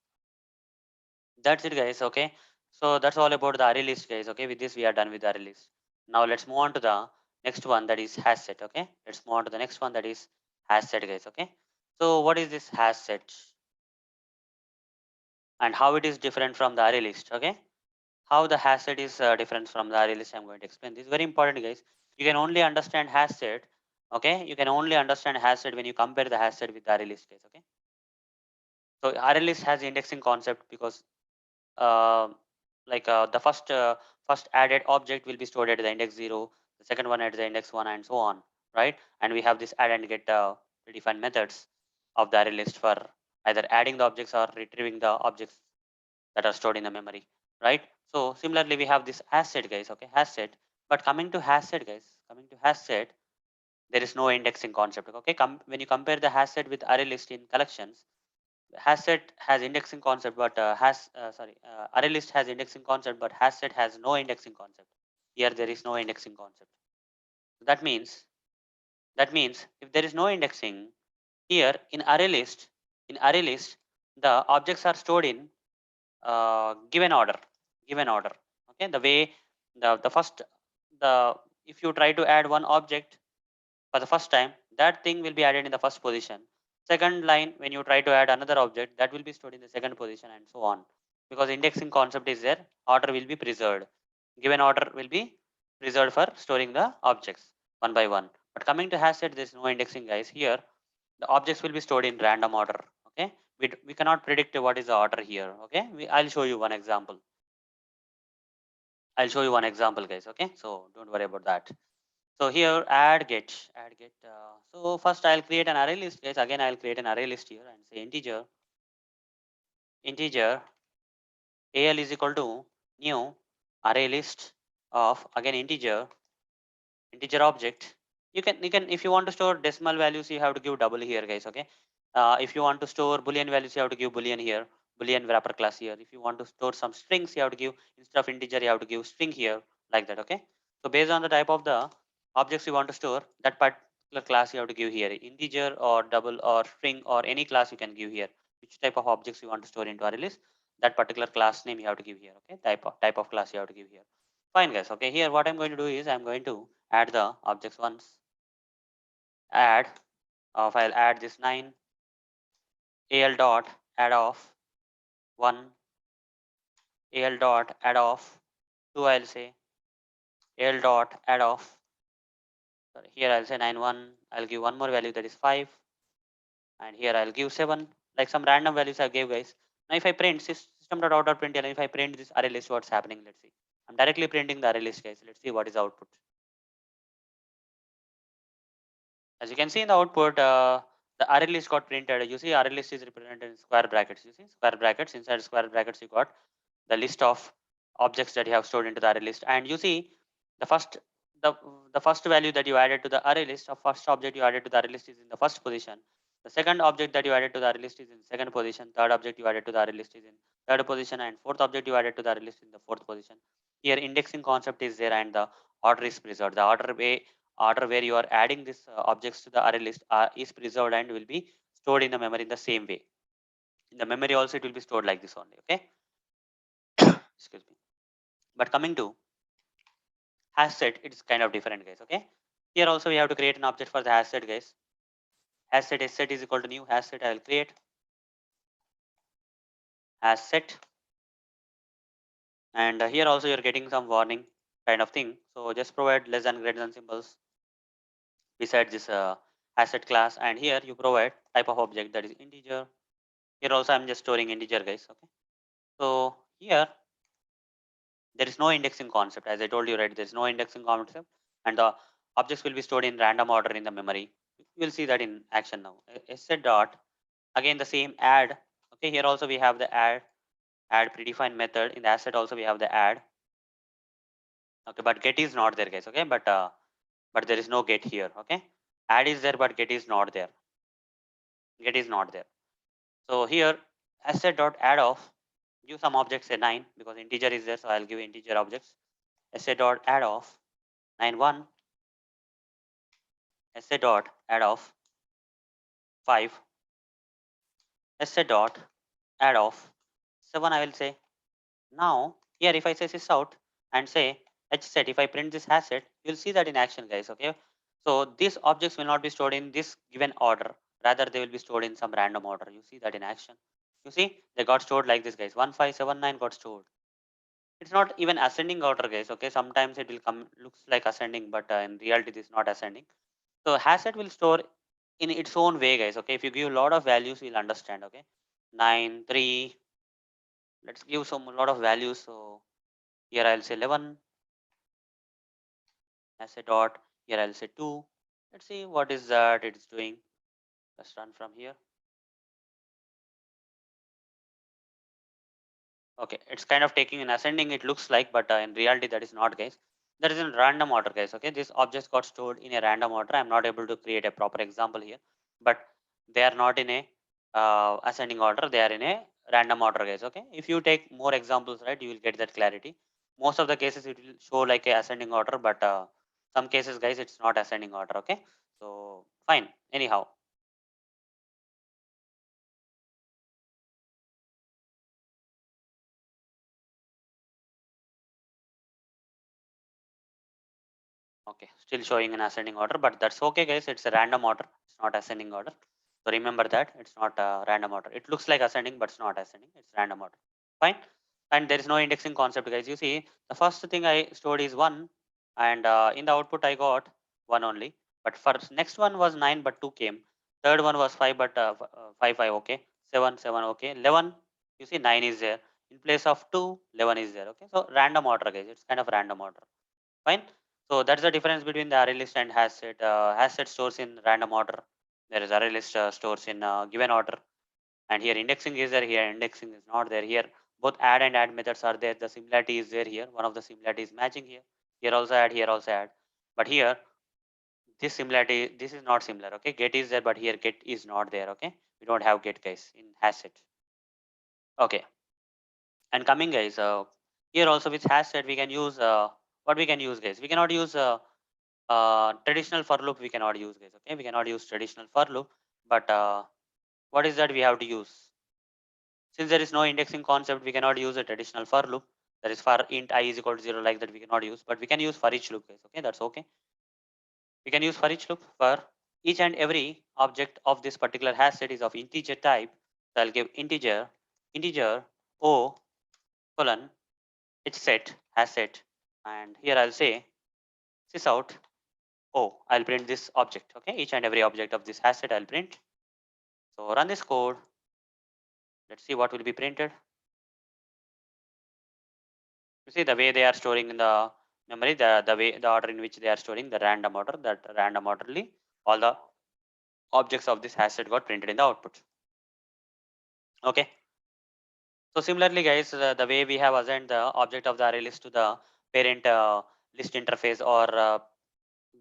that's it, guys. Okay, so that's all about the array list, guys. Okay, with this we are done with the array list. Now let's move on to the next one, that is HashSet. Okay, let's move on to the next one, that is HashSet, guys. Okay, so what is this HashSet and how it is different from the array list? Okay, how the HashSet is different from the array list, I'm going to explain. This is very important, guys. You can only understand HashSet. Okay, you can only understand HashSet when you compare the HashSet with the array list, guys. Okay, so array list has indexing concept because uh, the first added object will be stored at the index 0, the second one at the index 1, and so on, right? And we have this add and get predefined methods of the array list for either adding the objects or retrieving the objects that are stored in the memory, right? So similarly we have this hash set, guys. Okay, hash set. But coming to hash set, guys, coming to hash set, there is no indexing concept. Okay, when you compare the hash set with array list in collections, HashSet has indexing concept, but array list has indexing concept, but HashSet has no indexing concept. Here there is no indexing concept. That means if there is no indexing here in array list, the objects are stored in given order. Given order. Okay, the way the first the if you try to add one object for the first time, that thing will be added in the first position. Second line, when you try to add another object, that will be stored in the second position, and so on. Because indexing concept is there, order will be preserved. Given order will be preserved for storing the objects one by one. But coming to hash set, there is no indexing, guys. Here, the objects will be stored in random order. Okay, we cannot predict what is the order here. Okay, I'll show you one example. Guys. Okay, so don't worry about that. So here add get. So first I'll create an array list, guys. Again I'll create an array list here and say integer al is equal to new array list of, again, integer object. You can if you want to store decimal values, you have to give double here, guys. Okay, if you want to store boolean values, you have to give boolean here, boolean wrapper class here. If you want to store some strings, you have to give, instead of integer you have to give string here, like that. Okay, so based on the type of the objects you want to store, that particular class you have to give here, integer or double or string or any class you can give here, which type of objects you want to store into array list, that particular class name you have to give here. Okay, type of class you have to give here. Fine, guys. Okay, here what I'm going to do is I'm going to add the objects once. Add if I'll add this 9, al dot add of 1, al dot add of 2, I'll say al dot add of, sorry, here I'll say 9 1, I'll give one more value that is 5, and here I'll give 7, like some random values I gave, guys. Now if I print system.out.println, if I print this array list, what's happening? Let's see. I'm directly printing the array list, guys. Let's see what is the output. As you can see in the output, the array list got printed. You see array list is represented in square brackets. You see square brackets. Inside square brackets, you got the list of objects that you have stored into the array list. And you see the first the, the first value that you added to the array list, of first object you added to the array list is in the first position. The second object that you added to the array list is in second position. Third object you added to the array list is in third position, and fourth object you added to the array list in the fourth position. Here indexing concept is there, and the order is preserved. The order where you are adding these objects to the array list is preserved and will be stored in the memory in the same way. In the memory also it will be stored like this only. Okay. Excuse me. But coming to HashSet, it's kind of different, guys. Okay. Here also we have to create an object for the HashSet, guys. HashSet set is equal to new HashSet. I will create HashSet, and here also you're getting some warning kind of thing. So just provide less than greater than symbols beside this HashSet class, and here you provide type of object that is integer. Here also I'm just storing integer, guys. Okay. So here there is no indexing concept, as I told you, right? There is no indexing concept, and the objects will be stored in random order in the memory. You will see that in action now. Set dot, again the same add. Okay, here also we have the add predefined method. In the asset also we have the add. Okay, but get is not there, guys. Okay, but there is no get here. Okay, add is there, but get is not there. Get is not there. So here asset dot add of, give some objects say 9 because integer is there, so I'll give integer objects. Asset dot add of 9 1, asset dot add of 5, asset dot add of 7, I will say. Now here if I say this out and say HSet, if I print this HashSet, you'll see that in action, guys. Okay, so these objects will not be stored in this given order, rather they will be stored in some random order. You see that in action. You see they got stored like this, guys. 1579 got stored. It's not even ascending order, guys. Okay, sometimes it will come looks like ascending, but in reality it is not ascending. So HashSet will store in its own way, guys. Okay, if you give a lot of values, you'll understand. Okay, 9 3, let's give some a lot of values. So here I'll say 11 as a dot. Here I'll say 2. Let's see what is that it's doing. Let's run from here. Okay, it's kind of taking an ascending, it looks like, but in reality that is not, guys. That is in random order, guys. Okay, this objects got stored in a random order. I'm not able to create a proper example here, but they are not in a ascending order. They are in a random order, guys. Okay, if you take more examples, right, you will get that clarity. Most of the cases it will show like a ascending order, but some cases, guys, it's not ascending order. Okay, so fine. Anyhow, okay, still showing an ascending order, but that's okay, guys. It's a random order. It's not ascending order. So remember that it's not a random order. It looks like ascending, but it's not ascending. It's random order. Fine. And there is no indexing concept, guys. You see, the first thing I stored is 1, and in the output I got 1 only. But first next one was 9, but 2 came. Third one was 5, but 5 5 okay. 7 7 okay. 11. You see 9 is there. In place of 2, 11 is there. Okay. So random order, guys. It's kind of random order. Fine. So that's the difference between the array list and HashSet. HashSet stores in random order. There is array list stores in given order. And here indexing is there. Here indexing is not there. Here both add methods are there. The similarity is there here. One of the similarity is matching here. Here also add. Here also add. But here this similarity, this is not similar. Okay, get is there, but here get is not there. Okay, we don't have get, guys, in HashSet. Okay, and coming, guys, here also with HashSet we can use what we can use, guys. We cannot use traditional for loop. We cannot use, guys. Okay, we cannot use traditional for loop, but what is that we have to use? Since there is no indexing concept, we cannot use a traditional for loop. That is for int I is equal to 0, like that we cannot use, but we can use for each loop, guys. Okay, that's okay. We can use for each loop for each and every object of this particular hash set is of integer type. So I'll give integer o colon its set hash set, and here I'll say sysout o. I'll print this object. Okay, each and every object of this hash set I'll print. So run this code. Let's see what will be printed. You see the way they are storing in the memory, the way the order in which they are storing the random order, that random orderly all the objects of this hash set got printed in the output. Okay. So similarly, guys, the way we have assigned the object of the array list to the parent list interface or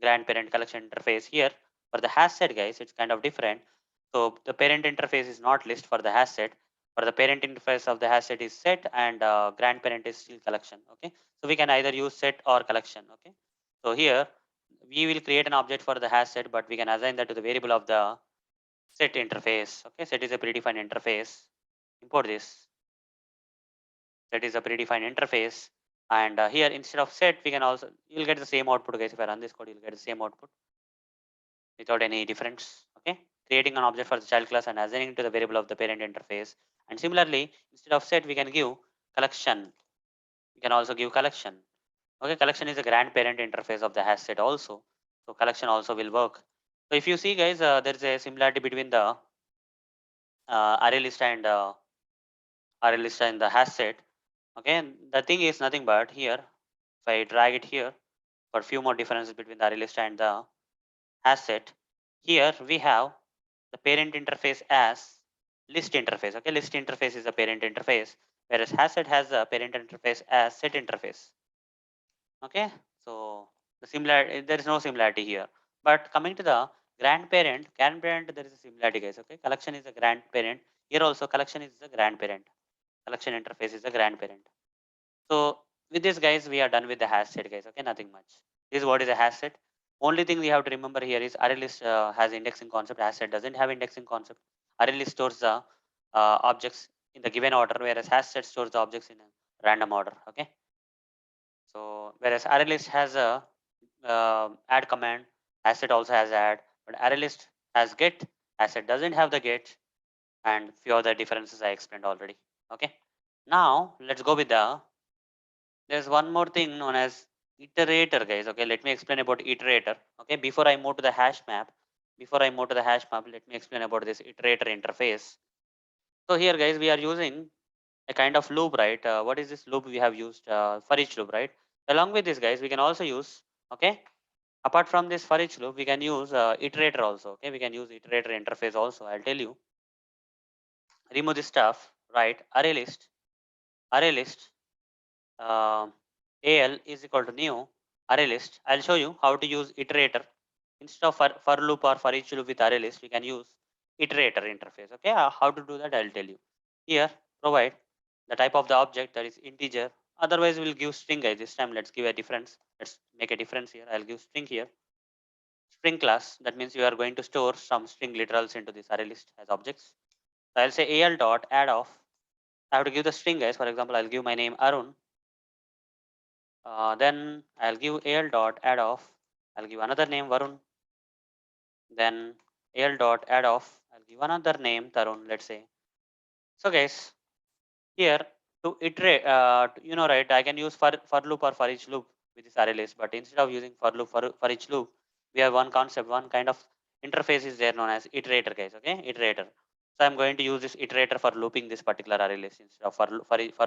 grandparent collection interface, here for the hash set, guys, it's kind of different. So the parent interface is not list for the hash set. For the parent interface of the hash set is set, and grandparent is still collection. Okay, so we can either use set or collection. Okay, so here we will create an object for the hash set, but we can assign that to the variable of the set interface. Okay, set is a predefined interface. Import this. Set is a predefined interface, and here instead of set, we can also, you'll get the same output, guys. If I run this code, you'll get the same output without any difference. Okay, creating an object for the child class and assigning to the variable of the parent interface. And similarly, instead of set, we can give collection. We can also give collection. Okay, collection is a grandparent interface of the hash set also. So collection also will work. So if you see, guys, there is a similarity between the array list and the hash set. Okay, and the thing is nothing but here, if I drag it here for few more differences between the array list and the hash set, here we have the parent interface as list interface. Okay, list interface is a parent interface, whereas hash set has a parent interface as set interface. Okay, so there is no similarity here. But coming to the grandparent, there is a similarity, guys. Okay, collection is a grandparent. Here also collection is the grandparent. Collection interface is the grandparent. So with this, guys, we are done with the hash set, guys. Okay, nothing much. This is what is a hash set. Only thing we have to remember here is ArrayList has indexing concept. Hash set doesn't have indexing concept. ArrayList stores the objects in the given order, whereas hash set stores the objects in a random order. Okay. So whereas ArrayList has a add command, hash set also has add, but ArrayList has get. Hash set doesn't have the get, and few other differences I explained already. Okay. Now let's go with the, there's one more thing known as iterator, guys. Okay, let me explain about iterator. Okay, before I move to the hash map, let me explain about this iterator interface. So here, guys, we are using a kind of loop, right? What is this loop we have used for each loop, right? Along with this, guys, we can also use, okay, apart from this for each loop, we can use iterator also. Okay, we can use iterator interface also. I'll tell you. Remove this stuff, right? Array list al is equal to new array list. I'll show you how to use iterator. Instead of for loop or for each loop with array list, we can use iterator interface. Okay, how to do that I'll tell you. Here, provide the type of the object, that is integer. Otherwise, we'll give string, guys. This time, let's give a difference. Let's make a difference here. I'll give string here. String class. That means you are going to store some string literals into this array list as objects. So I'll say al dot add of. I have to give the string, guys. For example, I'll give my name Arun. Then I'll give al dot add of. I'll give another name Varun. Then al dot add of. I'll give another name Tarun. Let's say. So guys, here to iterate, right? I can use for loop or for each loop with this array list. But instead of using for loop for each loop, we have one concept, one kind of interface is there known as iterator, guys. Okay, iterator. So I'm going to use this iterator for looping this particular array list instead of for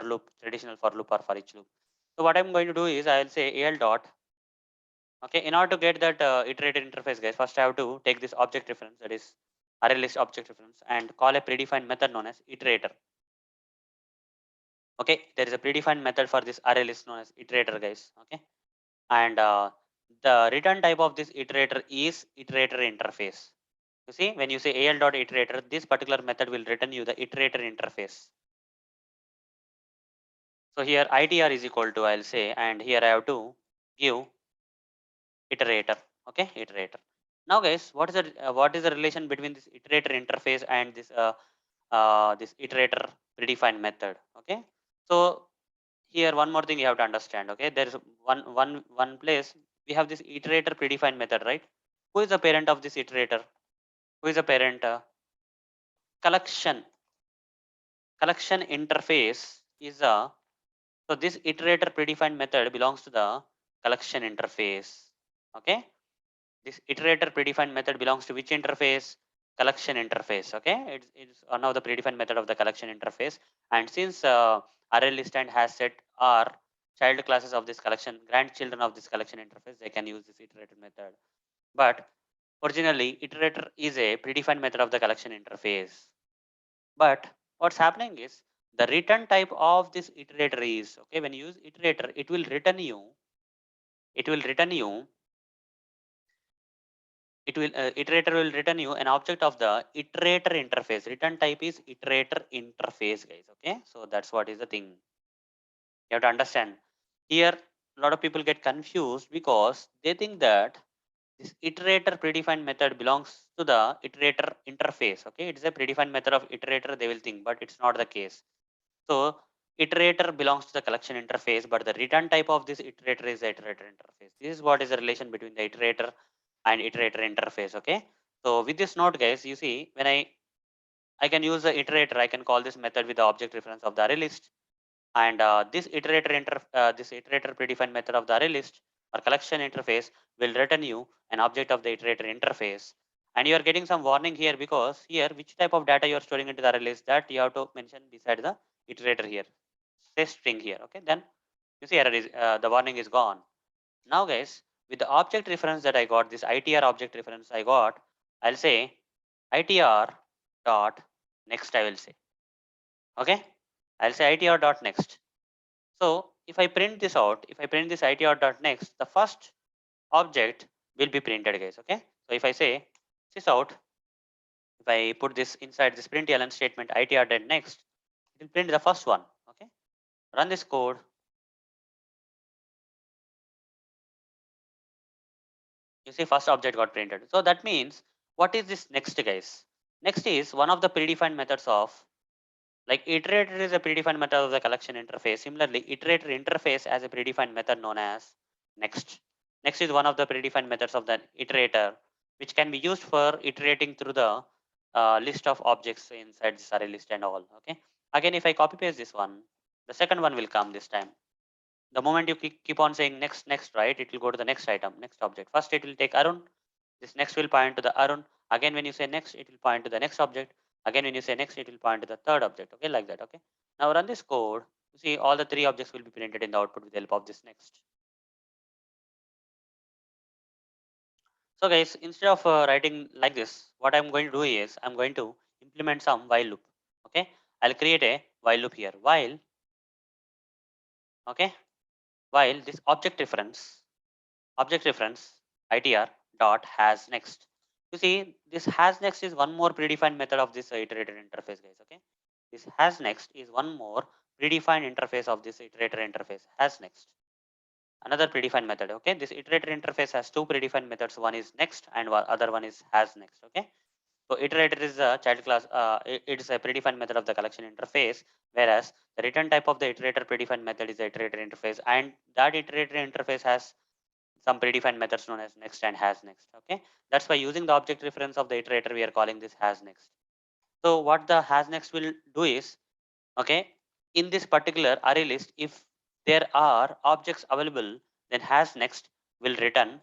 loop, traditional for loop or for each loop. So what I'm going to do is I'll say al dot. Okay, in order to get that iterator interface, guys, first I have to take this object reference, that is array list object reference, and call a predefined method known as iterator. Okay, there is a predefined method for this array list known as iterator, guys. Okay, and the return type of this iterator is iterator interface. You see, when you say al dot iterator, this particular method will return you the iterator interface. So here itr is equal to, I'll say, and here I have to give iterator. Okay, iterator. Now, guys, what is the relation between this iterator interface and this iterator predefined method? Okay, so here one more thing you have to understand. Okay, there is one place we have this iterator predefined method, right? Who is the parent of this iterator? Who is the parent? Collection. Collection interface is a, so this iterator predefined method belongs to the collection interface. Okay. This iterator predefined method belongs to which interface? Collection interface. Okay. It's one of the predefined method of the collection interface. And since ArrayList and HashSet are child classes of this collection, grandchildren of this collection interface, they can use this iterator method. But originally, iterator is a predefined method of the collection interface. But what's happening is the return type of this iterator is, okay, when you use iterator, it will return you, it will return you, iterator will return you an object of the iterator interface. Return type is iterator interface, guys. Okay, so that's what is the thing. You have to understand. Here, a lot of people get confused because they think that this iterator predefined method belongs to the iterator interface. Okay, it's a predefined method of iterator, they will think, but it's not the case. So iterator belongs to the collection interface, but the return type of this iterator is the iterator interface. This is what is the relation between the iterator and iterator interface. Okay. So with this note, guys, you see when I can use the iterator, I can call this method with the object reference of the array list, and this iterator predefined method of the array list or collection interface will return you an object of the iterator interface. And you are getting some warning here because here which type of data you are storing into the array list, that you have to mention beside the iterator here. Say string here. Okay, then you see error is the warning is gone. Now guys, with the object reference that I got, this itr object reference I got, I'll say itr dot next. I will say, okay, I'll say itr dot next. So if I print this out, if I print this itr dot next, the first object will be printed, guys. Okay, so if I say this out, if I put this inside this println statement itr dot next, it will print the first one. Okay, run this code. You see first object got printed. So that means what is this next, guys? Next is one of the predefined methods of, like iterator is a predefined method of the collection interface. Similarly, iterator interface as a predefined method known as next. Next is one of the predefined methods of the iterator, which can be used for iterating through the list of objects inside this array list and all. Okay. Again, if I copy paste this one, the second one will come this time. The moment you keep on saying next, next, right, it will go to the next item, next object. First, it will take Arun. This next will point to the Arun. Again, when you say next, it will point to the next object. Again, when you say next, it will point to the third object. Okay, like that. Okay. Now run this code. You see, all the three objects will be printed in the output with the help of this next. So guys, instead of writing like this, what I'm going to do is I'm going to implement some while loop. Okay, I'll create a while loop here. While, okay, while this object reference itr dot has next. You see, this has next is one more predefined method of this iterator interface, guys. Okay, this has next is one more predefined interface of this iterator interface. Has next, another predefined method. Okay, this iterator interface has two predefined methods. One is next, and other one is has next. Okay, so iterator is a child class. It is a predefined method of the collection interface, whereas the return type of the iterator predefined method is the iterator interface, and that iterator interface has some predefined methods known as next and has next. Okay, that's why using the object reference of the iterator, we are calling this has next. So what the has next will do is, okay, in this particular array list, if there are objects available, then has next will return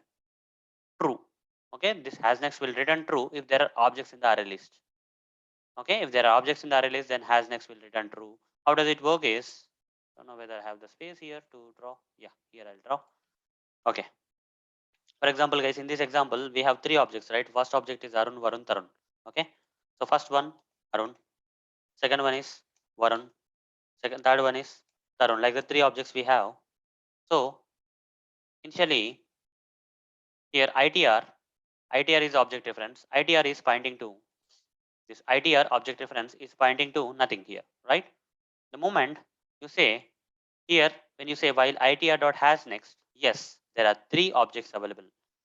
true. Okay, this has next will return true if there are objects in the array list. Okay, if there are objects in the array list, then has next will return true. How does it work is, I don't know whether I have the space here to draw. Yeah, here I'll draw. Okay, for example, guys, in this example, we have three objects, right? First object is Arun, Varun, Tarun. Okay. So first one, Arun. Second one is Varun. Third one is Tarun. Like the three objects we have. So initially here ITR is object reference. ITR is pointing to this ITR object reference is pointing to nothing here, right? The moment you say here, when you say while ITR dot has next, yes, there are three objects available.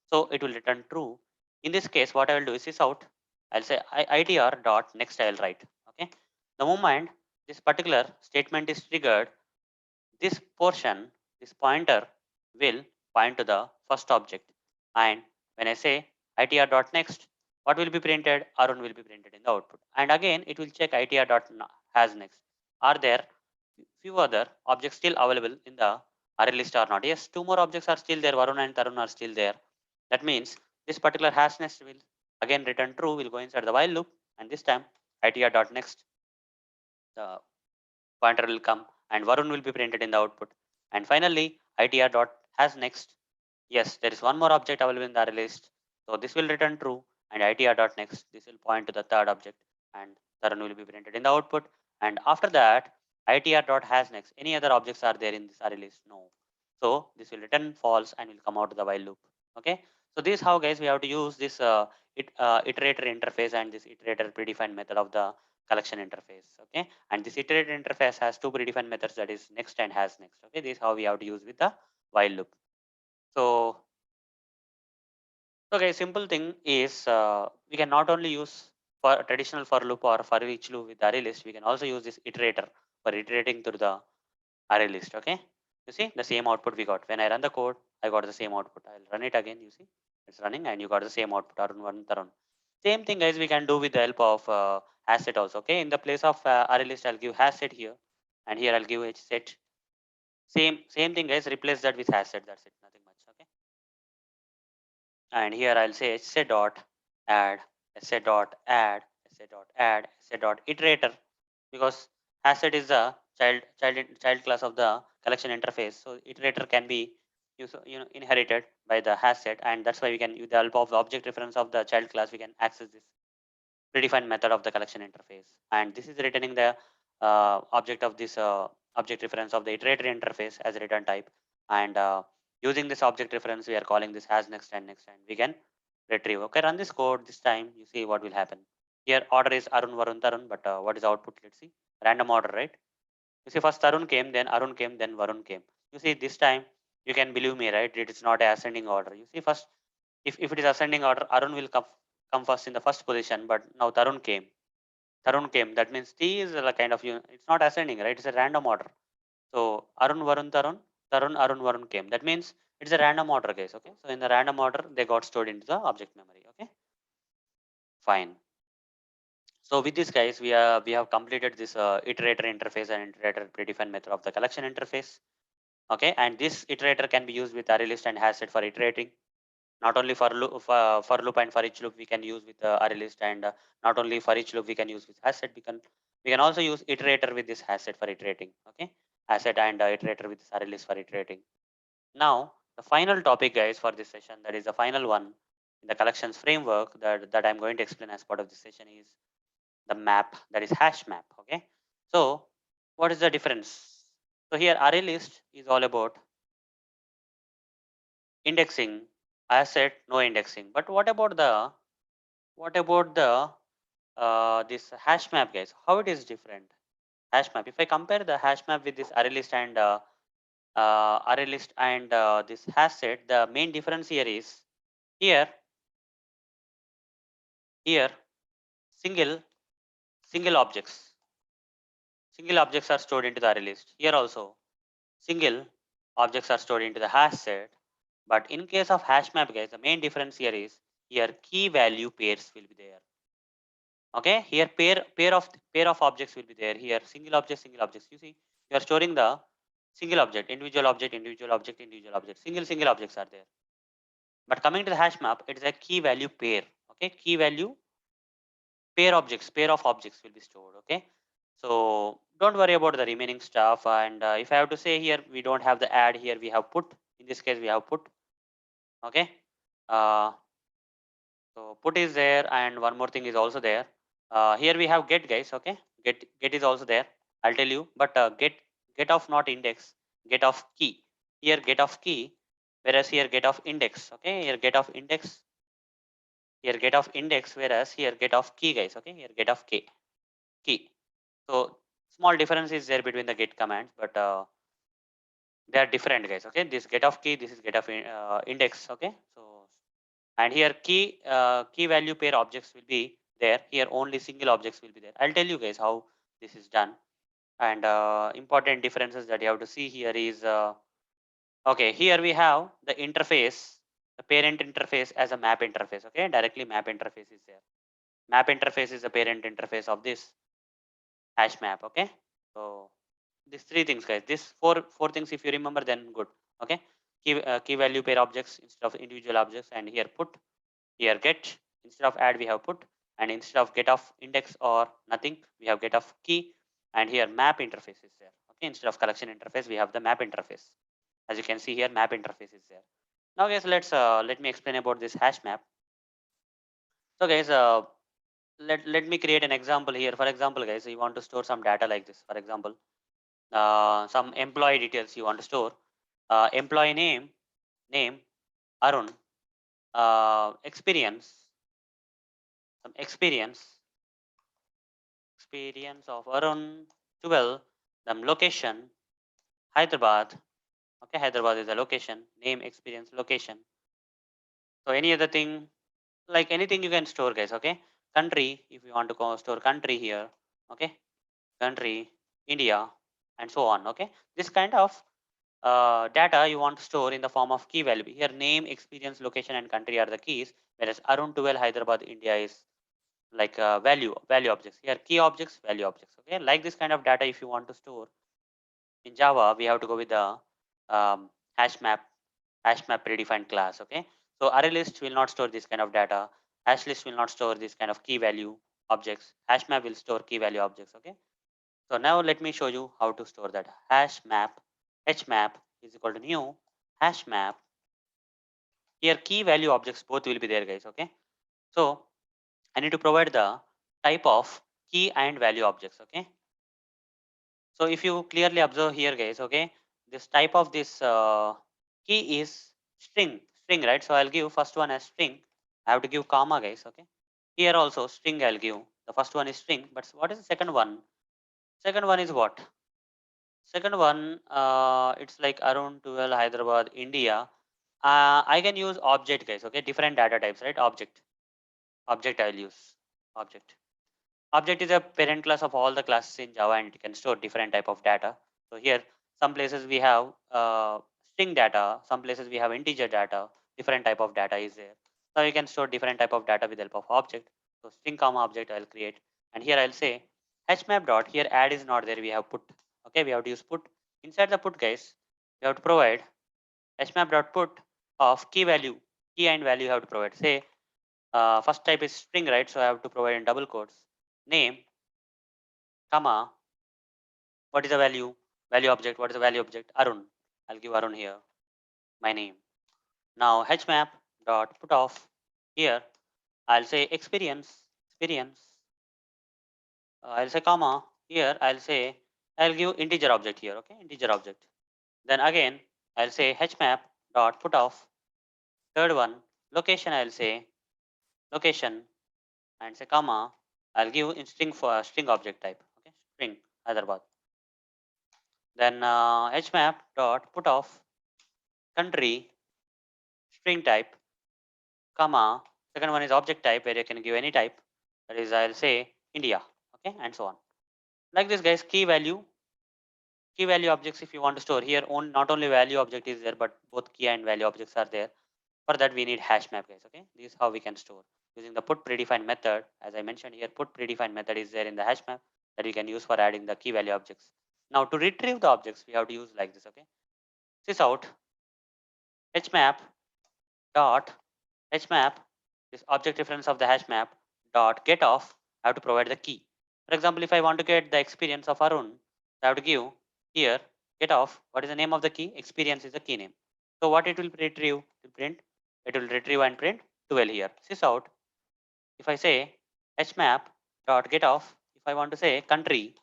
So it will return true. In this case, what I will do is this out. I'll say ITR dot next I will write. Okay. The moment this particular statement is triggered, this portion, this pointer will point to the first object. And when I say itr.next, what will be printed? Arun will be printed in the output. And again, it will check itr.hasNext. Are there few other objects still available in the array list or not? Yes, two more objects are still there. Varun and Tarun are still there. That means this particular hash next will again return true, will go inside the while loop, and this time itr.next, the pointer will come and Varun will be printed in the output. And finally, itr.hasNext. Yes, there is one more object available in the array list. So this will return true and itr.next. This will point to the third object and Tarun will be printed in the output. And after that, itr.hasNext. Any other objects are there in this array list? No. So this will return false and will come out to the while loop. Okay. So this is how guys we have to use this iterator interface and this iterator predefined method of the collection interface. Okay. And this iterator interface has two predefined methods, that is next and has next. Okay. This is how we have to use with the while loop. So okay, simple thing is we can not only use for traditional for loop or for each loop with array list, we can also use this iterator for iterating through the array list. Okay, you see the same output we got. When I run the code, I got the same output. I'll run it again. You see it's running and you got the same output. Arun, Varun, Tarun. Same thing guys we can do with the help of HashSet also. Okay, in the place of array list, I'll give HashSet here and here I'll give HSet. Same thing guys, replace that with HashSet. That's it, nothing much. Okay. And here I'll say HSet dot add, HSet dot add, HSet dot add, HSet dot iterator, because HashSet is the child class of the collection interface. So iterator can be inherited by the HashSet, and that's why we can, with the help of the object reference of the child class, we can access this predefined method of the collection interface. And this is returning the object of this object reference of the iterator interface as a return type. And using this object reference, we are calling this has next and next, and we can retrieve. Okay, run this code. This time you see what will happen. Here order is Arun, Varun, Tarun, but what is output? Let's see. Random order, right? You see first Tarun came, then Arun came, then Varun came. You see this time you can believe me, right? It is not a ascending order. You see first, if it is ascending order, Arun will come first in the first position, but now Tarun came. Tarun came. That means T is a kind of, it's not ascending, right? It's a random order. So Arun, Varun, Tarun, Tarun, Arun, Varun came. That means it's a random order case. Okay. So in the random order, they got stored into the object memory. Okay. Fine. So with this guys, we have completed this iterator interface and iterator predefined method of the collection interface. Okay. And this iterator can be used with ArrayList and HashSet for iterating. Not only for loop and for each loop we can use with array list, and not only for each loop we can use with HashSet. We can also use iterator with this HashSet for iterating. Okay, HashSet and iterator with this array list for iterating. Now the final topic guys for this session, that is the final one in the collections framework that I'm going to explain as part of this session, is the map, that is HashMap. Okay, so what is the difference? So here array list is all about indexing. I said no indexing, but what about the this hash map guys? How it is different? Hash map, if I compare the hash map with this array list and this hash set, the main difference here is here here single single objects single objects are stored into the array list. Here also single objects are stored into the hash set. But in case of hash map guys, the main difference here is here key value pairs will be there. Okay, here pair of objects will be there. Here single objects. You see, you are storing the single object, individual object, individual object, individual object. Single objects are there. But coming to the hash map, it is a key value pair. Okay, key value pair of objects will be stored. Okay, so don't worry about the remaining stuff. And if I have to say here, we don't have the add here. We have put. In this case, we have put. Okay. Uh, so put is there, and one more thing is also there. Here we have get guys. Okay, get is also there. I'll tell you, but get of not index, get of key. Here get of key, whereas here get of index. Okay, here get of index. Here get of index, whereas here get of key guys. Okay, here get of key. So small difference is there between the get commands, but they are different guys. Okay, this get of key, this is get of index. Okay, so and here key value pair objects will be there. Here only single objects will be there. I'll tell you guys how this is done. And important differences that you have to see here is okay, here we have the interface. the parent interface as a map interface. Okay, directly map interface is there. Map interface is the parent interface of this hash map. Okay, so these three things, guys. This four things, if you remember, then good. Okay, key value pair objects instead of individual objects, and here put, here get, instead of add we have put, and instead of get of index or nothing we have get of key, and here map interface is there. Okay, instead of collection interface we have the map interface. As you can see here, map interface is there. Now guys, let me explain about this hash map. So guys, let me create an example here. For example, guys, you want to store some data like this. For example, some employee details you want to store. Employee name Arun, experience, some experience of Arun 12, then location Hyderabad. Okay, Hyderabad is the location, name, experience, location. So any other thing, like anything you can store, guys. Okay, country, if you want to store country here. Okay, country India, and so on. Okay, this kind of data you want to store in the form of key value. Here name, experience, location, and country are the keys, whereas Arun 12 Hyderabad India is like value objects. Here key objects, value objects. Okay, like this kind of data if you want to store in Java, we have to go with the um, hash map predefined class. Okay, so ArrayList will not store this kind of data. HashList will not store this kind of key value objects. HashMap will store key value objects. Okay, so now let me show you how to store that. HashMap HMap is equal to new HashMap. Here key value objects both will be there, guys. Okay, so I need to provide the type of key and value objects. Okay, so if you clearly observe here, guys, okay, this type of this key is string, right? So I'll give first one as string. I have to give comma, guys. Okay, here also string I'll give. The first one is string, but what is the second one? Second one is what? Second one, it's like around 12 Hyderabad, India. I can use object, guys. Okay, different data types, right? Object I'll use object. Object is a parent class of all the classes in Java, and it can store different type of data. So here, some places we have string data, some places we have integer data, different type of data is there. So you can store different type of data with help of object. So string comma object I'll create, and here I'll say hmap dot, here add is not there, we have put. Okay, we have to use put. Inside the put, guys, we have to provide hmap dot put of key and value you have to provide. Say first type is string, right? So I have to provide in double quotes name, comma, what is the value? Value object. What is the value object? Arun. I'll give Arun here, my name. Now hmap dot put off here. I'll say experience. I'll say comma here. I'll give integer object here. Okay, integer object. Then again I'll say hmap dot put off. Third one location. I'll say location and say comma. I'll give in string for string object type. Okay, string Hyderabad. Then hmap dot put off country string type, comma, second one is object type where you can give any type, that is I'll say India. Okay, and so on. Like this, guys, key value objects if you want to store here, not only value object is there, but both key and value objects are there. For that we need hash map, guys. Okay, this is how we can store using the put predefined method. As I mentioned here, put predefined method is there in the hash map that we can use for adding the key value objects. Now to retrieve the objects we have to use like this. Okay, sys out hmap dot HMap, this object reference of the hash map dot get off, I have to provide the key. For example, if I want to get the experience of Arun, I have to give here get off. What is the name of the key? Experience is the key name. So what it will retrieve? To print, it will retrieve and print 12 here. Sys out. If I say hmap dot get off, if I want to say country,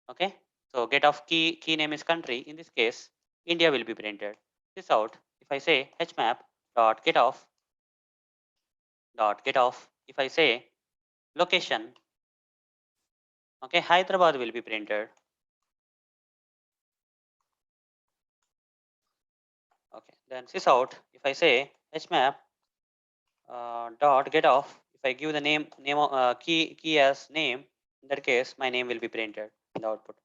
okay. So get off key name is country. In this case, India will be printed. Sys out. If I say hmap dot get off, if I say location, okay, Hyderabad will be printed. Okay, then sys out, if I say hmap dot get off, if I give the name of key as name, in that case my name will be printed in the output.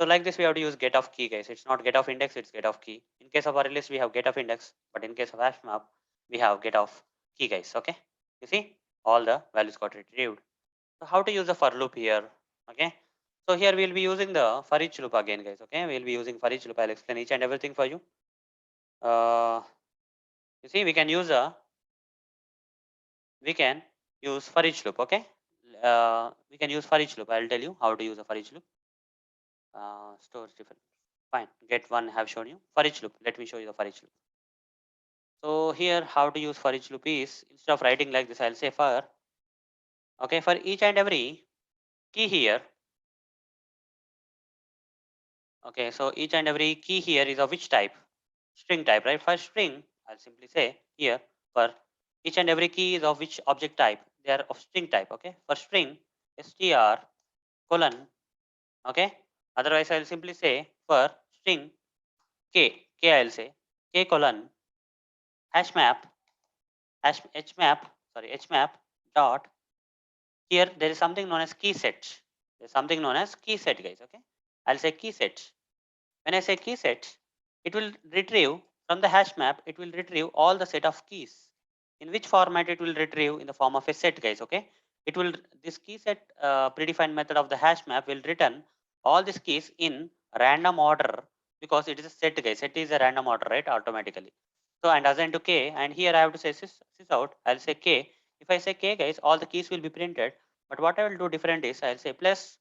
So like this, we have to use get of key, guys. It's not get of index, it's get of key. In case of ArrayList, we have get of index, but in case of HashMap, we have get of key, guys. Okay, you see all the values got retrieved. So how to use the for loop here? Okay, so here we'll be using the for each loop again, guys. Okay, we'll be using for each loop. I'll explain each and everything for you. You see, we can use for each loop. Okay, we can use for each loop. I'll tell you how to use a for each loop. Stores different. Fine. Get one have shown you for each loop. Let me show you the for each loop. So here, how to use for each loop is, instead of writing like this, I'll say for. Okay, for each and every key here. Okay, so each and every key here is of which type? String type, right? For string, I'll simply say here for each and every key is of which object type? They are of string type. Okay, for string, str colon. Okay, otherwise I'll simply say for string k I'll say k colon hashmap hmap dot. Here there is something known as key set. There's something known as key set, guys. Okay, I'll say key set. When I say key set, it will retrieve from the hash map. It will retrieve all the set of keys. In which format it will retrieve? In the form of a set, guys. Okay, it will, this key set predefined method of the hash map will return all these keys in random order, because it is a set, guys. Set is a random order, right? Automatically. So and assign to k, and here I have to say sys out. I'll say k. If I say k, guys, all the keys will be printed. But what I will do different is I'll say plus.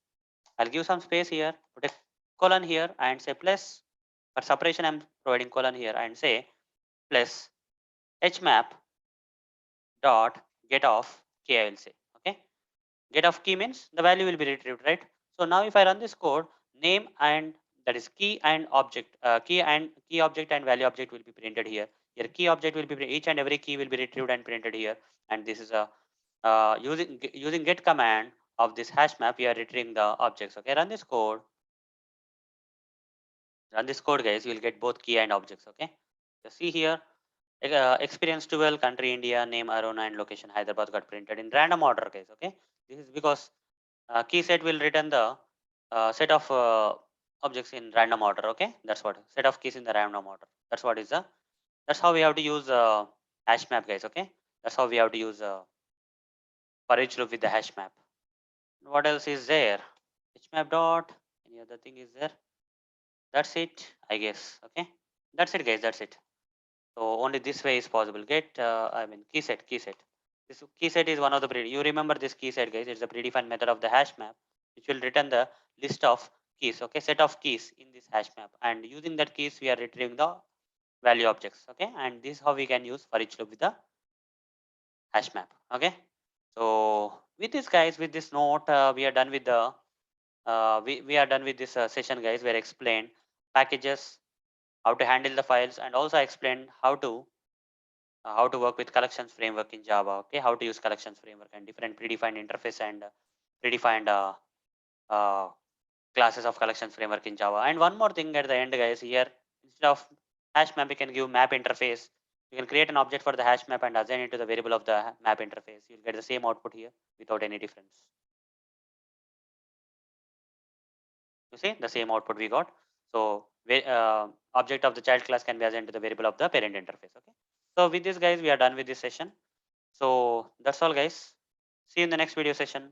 I'll give some space here, put a colon here, and say plus. For separation, I'm providing colon here and say plus hmap dot get of k. I will say, okay. Get of key means the value will be retrieved, right? So now if I run this code, name and that is key and object, key object and value object will be printed here. Here key object will be each and every key will be retrieved and printed here. And this is a using get command of this hash map, we are retrieving the objects. Okay, run this code. Run this code, guys. You will get both key and objects. Okay. So see here, experience 12, country India, name Aruna, and location Hyderabad got printed in random order, guys. Okay. This is because key set will return the set of objects in random order. Okay. That's what set of keys in the random order. That's what is the. That's how we have to use hash map, guys. Okay. That's how we have to use for each loop with the hash map. What else is there? HMap dot. Any other thing is there? That's it, I guess. Okay. That's it, guys. That's it. So only this way is possible. Get, I mean, key set. This key set is one of the, you remember this key set, guys. It's a predefined method of the hash map, which will return the list of keys, okay, set of keys in this hash map. And using that keys, we are retrieving the value objects, okay. And this is how we can use for each loop with the hash map, okay. So with this, guys, with this note, we are done with the, we are done with this session, guys, where I explained packages, how to handle the files, and also I explained how to work with collections framework in Java. Okay, how to use collections framework and different predefined interface and predefined uh, classes of collections framework in Java. And one more thing at the end, guys, here instead of hash map, you can give map interface. You can create an object for the hash map and assign it to the variable of the map interface. You'll get the same output here without any difference. You see the same output we got. So object of the child class can be assigned to the variable of the parent interface. Okay. So with this, guys, we are done with this session. So that's all, guys. See you in the next video session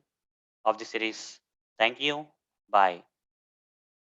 of this series. Thank you. Bye.